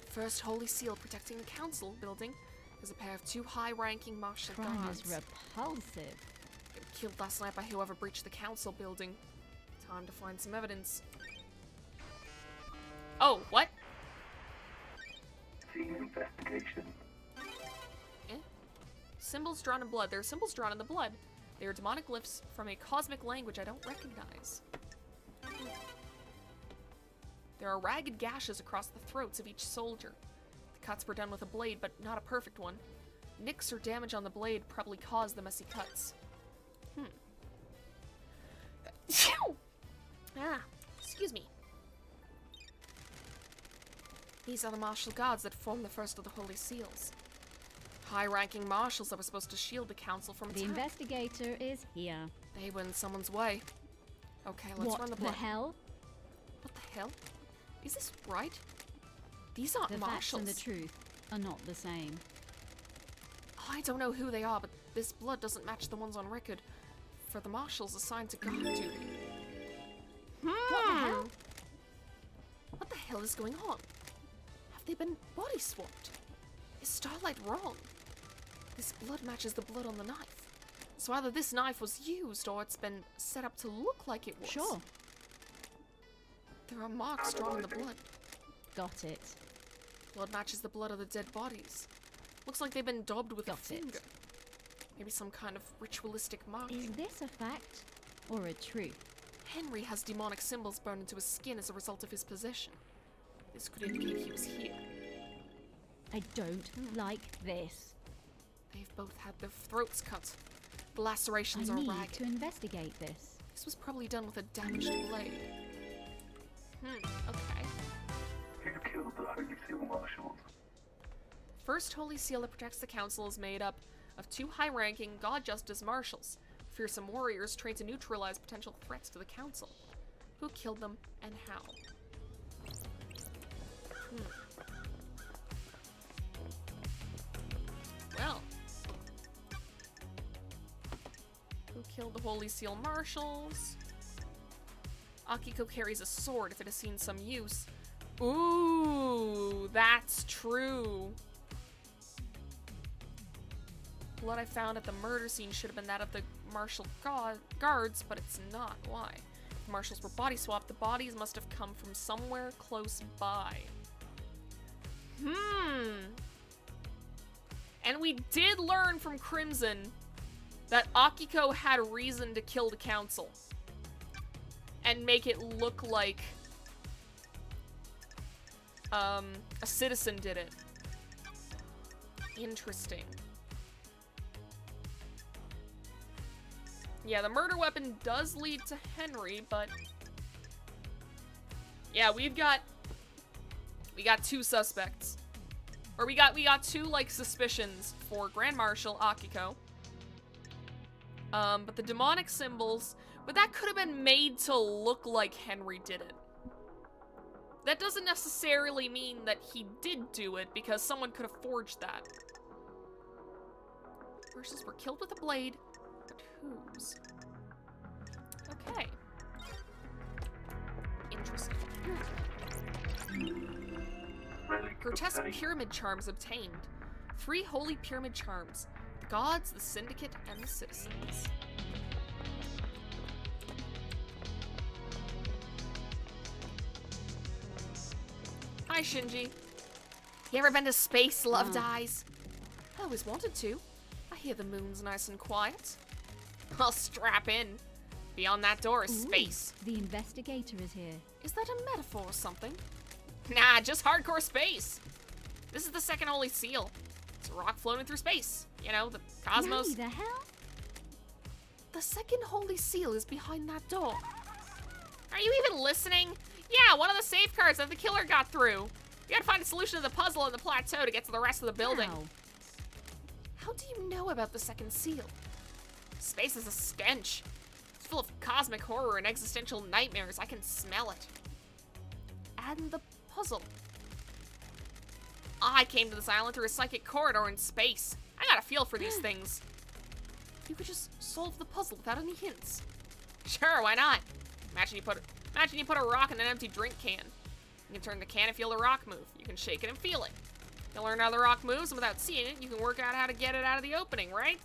First holy seal protecting the council building is a pair of 2 high-ranking martial Crime guards. is repulsive. They were killed last night by whoever breached the council building. Time to find some evidence. Oh, what? Scene investigation. Eh? Symbols drawn in blood. There are symbols drawn in the blood. They are demonic glyphs from a cosmic language I don't recognize. There are ragged gashes across the throats of each soldier. The cuts were done with a blade, but not a perfect one. Nicks or damage on the blade probably caused the messy cuts. Excuse me. These are the martial guards that form the first of the holy seals. High-ranking marshals that were supposed to shield the council from The attack. investigator is here. They were in someone's way. Okay, let's run the What the blood. hell? What the hell? Is this right? These aren't The facts marshals. and the truth are not the same. I don't know who they are, but this blood doesn't match the ones on record for the marshals assigned to guard duty. What the hell? What the hell is going on? Have they been body swapped? Is Starlight wrong? This blood matches the blood on the knife. So either this knife was used or it's been set up to look like it was. Sure. There are marks drawn in the blood. Got it. Blood matches the blood of the dead bodies. Looks like they've been daubed with a Got it. finger. Maybe some kind of ritualistic mark. Is this a fact or a truth? Henry has demonic symbols burned into his skin as a result of his possession. This could indicate he was here. I don't like this. They've both had their throats cut. The I lacerations are need ragged. to investigate this. This was probably done with a damaged blade. Okay. Who killed the Holy Seal Marshals? First Holy Seal that protects the Council is made up of 2 high-ranking God Justice Marshals, fearsome warriors trained to neutralize potential threats to the Council. Who killed them and how? Well. Who killed the Holy Seal Marshals? Akiko carries a sword if it has seen some use. Ooh, that's true. Blood I found at the murder scene should have been that of the martial guards, but it's not. Why? If the marshals were body swapped, the bodies must have come from somewhere close by. And we did learn from Crimson that Akiko had a reason to kill the Council. And make it look like a citizen did it. Interesting. Yeah, the murder weapon does lead to Henry, but yeah, we got 2 suspects. Or we got 2 like suspicions for Grand Marshal Akiko. But the demonic symbols, but that could have been made to look like Henry did it. That doesn't necessarily mean that he did do it, because someone could have forged that. Marshals were killed with a blade, but whose? Okay. Interesting. Grotesque pyramid charms obtained. 3 holy pyramid charms. The gods, the syndicate, and the citizens. Hi, Shinji. You ever been to space, loved eyes? I always wanted to. I hear the moon's nice and quiet. I'll strap in. Beyond that door is space. The investigator is here. Is that a metaphor or something? Nah, just hardcore space. This is the second Holy Seal. It's a rock floating through space. You know, the cosmos. Nanny, the hell? The second Holy Seal is behind that door. Are you even listening? Yeah, one of the safeguards that the killer got through. You gotta find a solution to the puzzle on the plateau to get to the rest of the building. How? How do you know about the second seal? Space is a stench. It's full of cosmic horror and existential nightmares. I can smell it. And the puzzle. I came to this island through a psychic corridor in space. I got a feel for these things. You could just solve the puzzle without any hints. Sure, why not? Imagine you put a rock in an empty drink can. You can turn the can and feel the rock move. You can shake it and feel it. You'll learn how the rock moves, and without seeing it, you can work out how to get it out of the opening, right?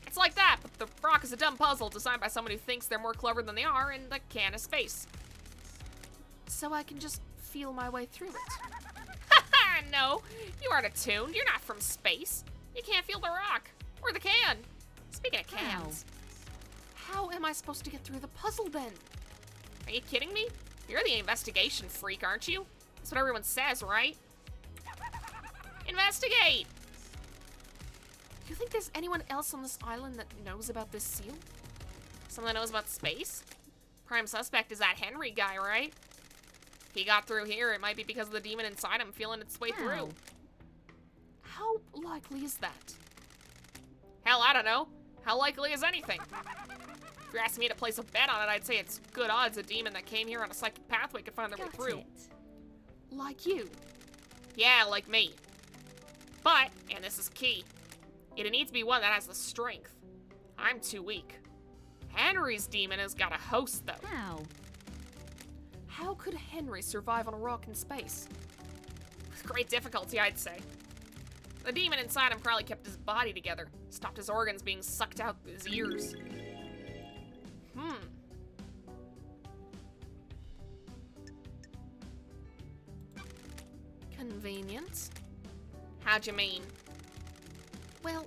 It's like that, but the rock is a dumb puzzle designed by someone who thinks they're more clever than they are, and the can is space. So I can just feel my way through it. Haha, no, you aren't attuned. You're not from space. You can't feel the rock, or the can. Speaking of cans, how am I supposed to get through the puzzle then? Are you kidding me? You're the investigation freak, aren't you? That's what everyone says, right? Investigate! Do you think there's anyone else on this island that knows about this seal? Someone that knows about space? Prime suspect is that Henry guy, right? If he got through here, it might be because of the demon inside him feeling its way through. How likely is that? Hell, I don't know. How likely is anything? If you're asking me to place a bet on it, I'd say it's good odds a demon that came here on a psychic pathway could find their way through. Like you. Yeah, like me. But, and this is key, it needs to be one that has the strength. I'm too weak. Henry's demon has got a host, though. How? How could Henry survive on a rock in space? With great difficulty, I'd say. The demon inside him probably kept his body together, stopped his organs being sucked out through his ears. Convenient? How'd you mean? Well,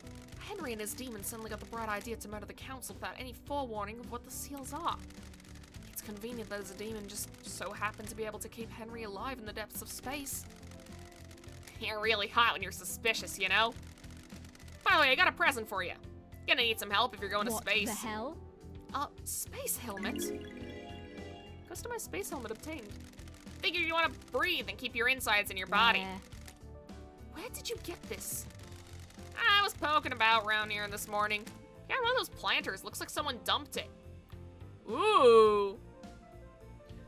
Henry and his demons suddenly got the bright idea to murder the council without any forewarning of what the seals are. It's convenient that his demon just so happened to be able to keep Henry alive in the depths of space. You're really hot when you're suspicious, you know? By the way, I got a present for you. Gonna need some help if you're going to space. What the hell? Space helmet? Customized space helmet obtained. Figure you want to breathe and keep your insides in your body. Where? Where did you get this? I was poking about around here this morning. Yeah, one of those planters. Looks like someone dumped it. Ooh.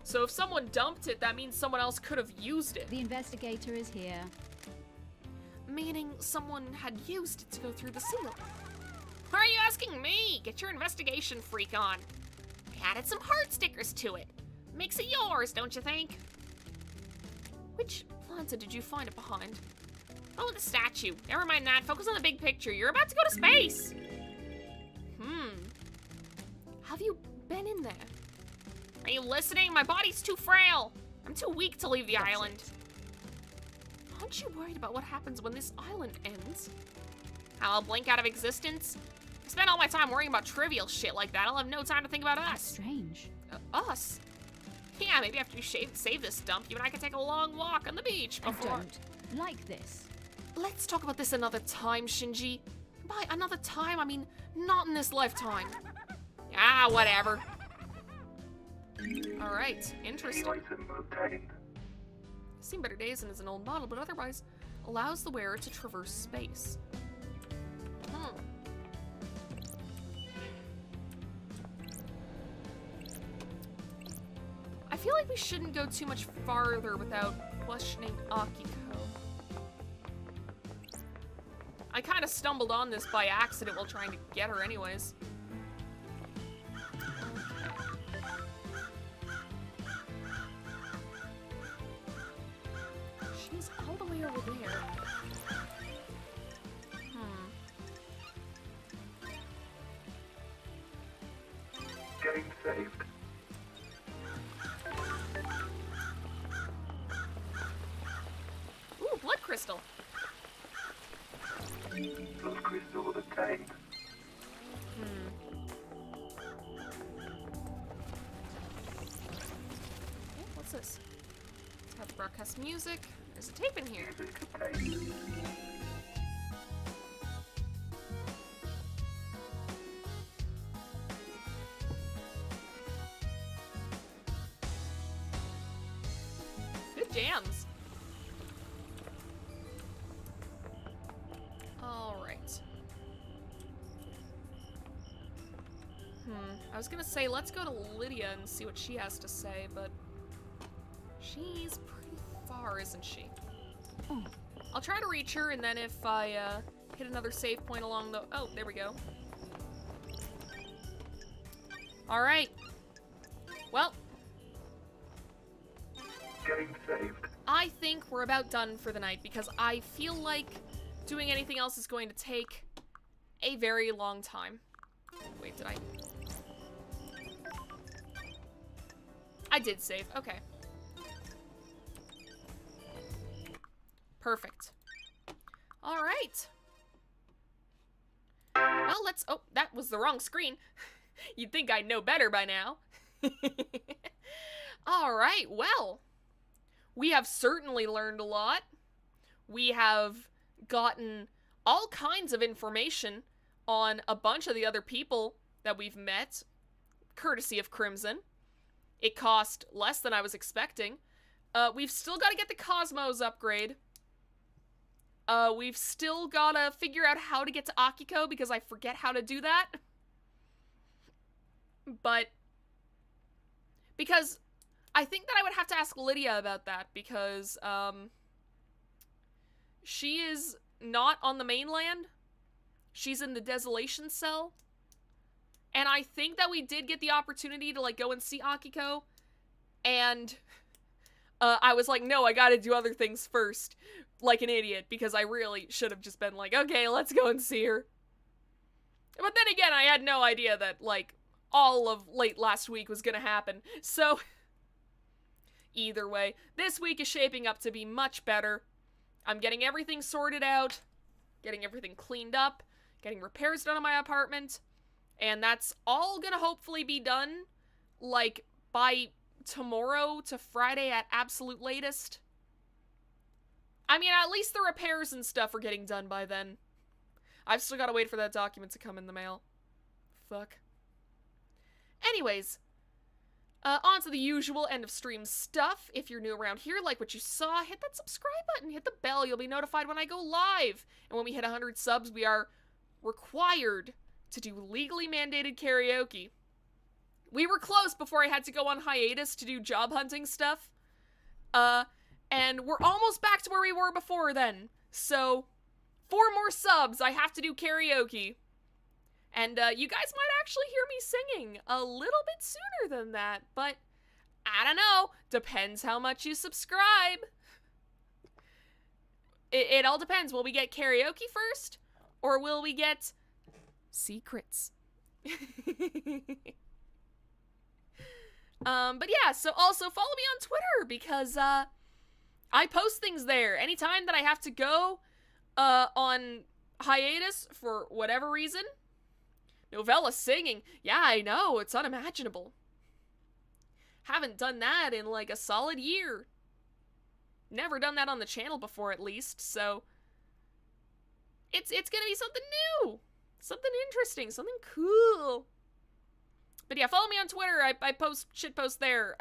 So if someone dumped it, that means someone else could have used it. The investigator is here. Meaning someone had used it to go through the seal. Why are you asking me? Get your investigation freak on. I added some heart stickers to it. Makes it yours, don't you think? Which planta did you find it behind? Oh, the statue. Never mind that. Focus on the big picture. You're about to go to space. Have you been in there? Are you listening? My body's too frail. I'm too weak to leave the island. Aren't you worried about what happens when this island ends? How I'll blink out of existence? I spend all my time worrying about trivial shit like that. I'll have no time to think about That's us. strange. Us? Yeah, maybe after you save this dump, you and I can take a long walk on the beach before. I don't like this. Let's talk about this another time, Shinji. By another time, I mean not in this lifetime. Ah, whatever. Alright, interesting. Any item obtained. Seen better days and is an old model, but otherwise allows the wearer to traverse space. I feel like we shouldn't go too much farther without questioning Akiko. I kind of stumbled on this by accident while trying to get her anyways. She's all the way over there. Getting saved. Ooh, blood crystal. Blood crystal obtained. Okay, what's this? Let's have broadcast music. There's a tape in here. Music obtained. Good jams. Alright. I was gonna say, let's go to Lydia and see what she has to say, but she's pretty far, isn't she? Oh. I'll try to reach her, and then if I hit another save point along the... Oh, there we go. Alright. Well, Getting saved. I think we're about done for the night because I feel like doing anything else is going to take a very long time. Wait, did I? I did save. Okay. Perfect. All right. Well, let's... Oh, that was the wrong screen. You'd think I'd know better by now. All right, well... We have certainly learned a lot. We have gotten all kinds of information on a bunch of the other people that we've met, courtesy of Crimson. It cost less than I was expecting. We've still got to get the Cosmos upgrade. We've still got to figure out how to get to Akiko because I forget how to do that. But... Because... I think that I would have to ask Lydia about that because, she is not on the mainland. She's in the Desolation Cell. And I think that we did get the opportunity to, like, go and see Akiko. And, I was like, no, I gotta do other things first. Like an idiot, because I really should have just been like, okay, let's go and see her. But then again, I had no idea that, like, all of late last week was gonna happen. So... Either way, this week is shaping up to be much better. I'm getting everything sorted out, getting everything cleaned up, getting repairs done on my apartment, and that's all gonna hopefully be done, like, by tomorrow to Friday at absolute latest. I mean, at least the repairs and stuff are getting done by then. I've still gotta wait for that document to come in the mail. Fuck. Anyways, on to the usual end of stream stuff. If you're new around here, like what you saw, hit that subscribe button, hit the bell, you'll be notified when I go live. And when we hit 100 subs, we are required to do legally mandated karaoke. We were close before I had to go on hiatus to do job hunting stuff. And we're almost back to where we were before then. So, 4 more subs, I have to do karaoke. And you guys might actually hear me singing a little bit sooner than that, but I don't know. Depends how much you subscribe. It all depends. Will we get karaoke first? Or will we get secrets? But yeah, so also follow me on Twitter because I post things there. Anytime that I have to go on hiatus for whatever reason. Novella singing. Yeah, I know, it's unimaginable. Haven't done that in like a solid year. Never done that on the channel before, at least, so it's gonna be something new. Something interesting, something cool. But yeah, follow me on Twitter. I post shitpost there.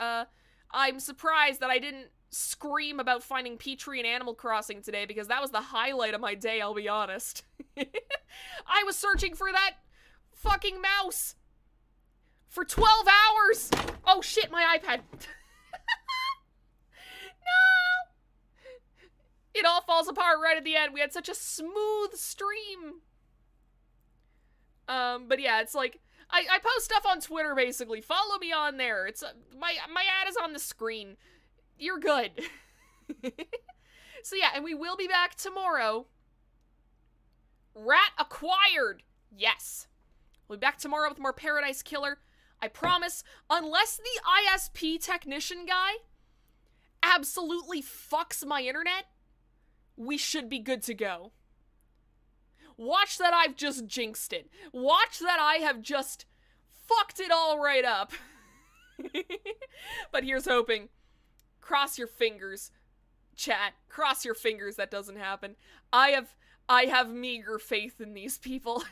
I'm surprised that I didn't scream about finding Petrie in Animal Crossing today because that was the highlight of my day, I'll be honest. I was searching for that fucking mouse for 12 hours. Oh shit, my iPad. No. It all falls apart right at the end. We had such a smooth stream. But yeah, it's like I post stuff on Twitter basically. Follow me on there. It's my ad is on the screen. You're good. So yeah, and we will be back tomorrow. Rat acquired. Yes. We'll be back tomorrow with more Paradise Killer. I promise, unless the ISP technician guy absolutely fucks my internet, we should be good to go. Watch that I've just jinxed it. Watch that I have just fucked it all right up. But here's hoping. Cross your fingers, chat. Cross your fingers that doesn't happen. I have meager faith in these people.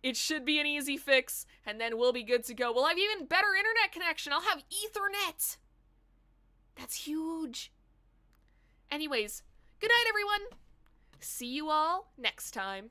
It should be an easy fix, and then we'll be good to go. We'll have even better internet connection. I'll have Ethernet. That's huge. Anyways, good night, everyone. See you all next time.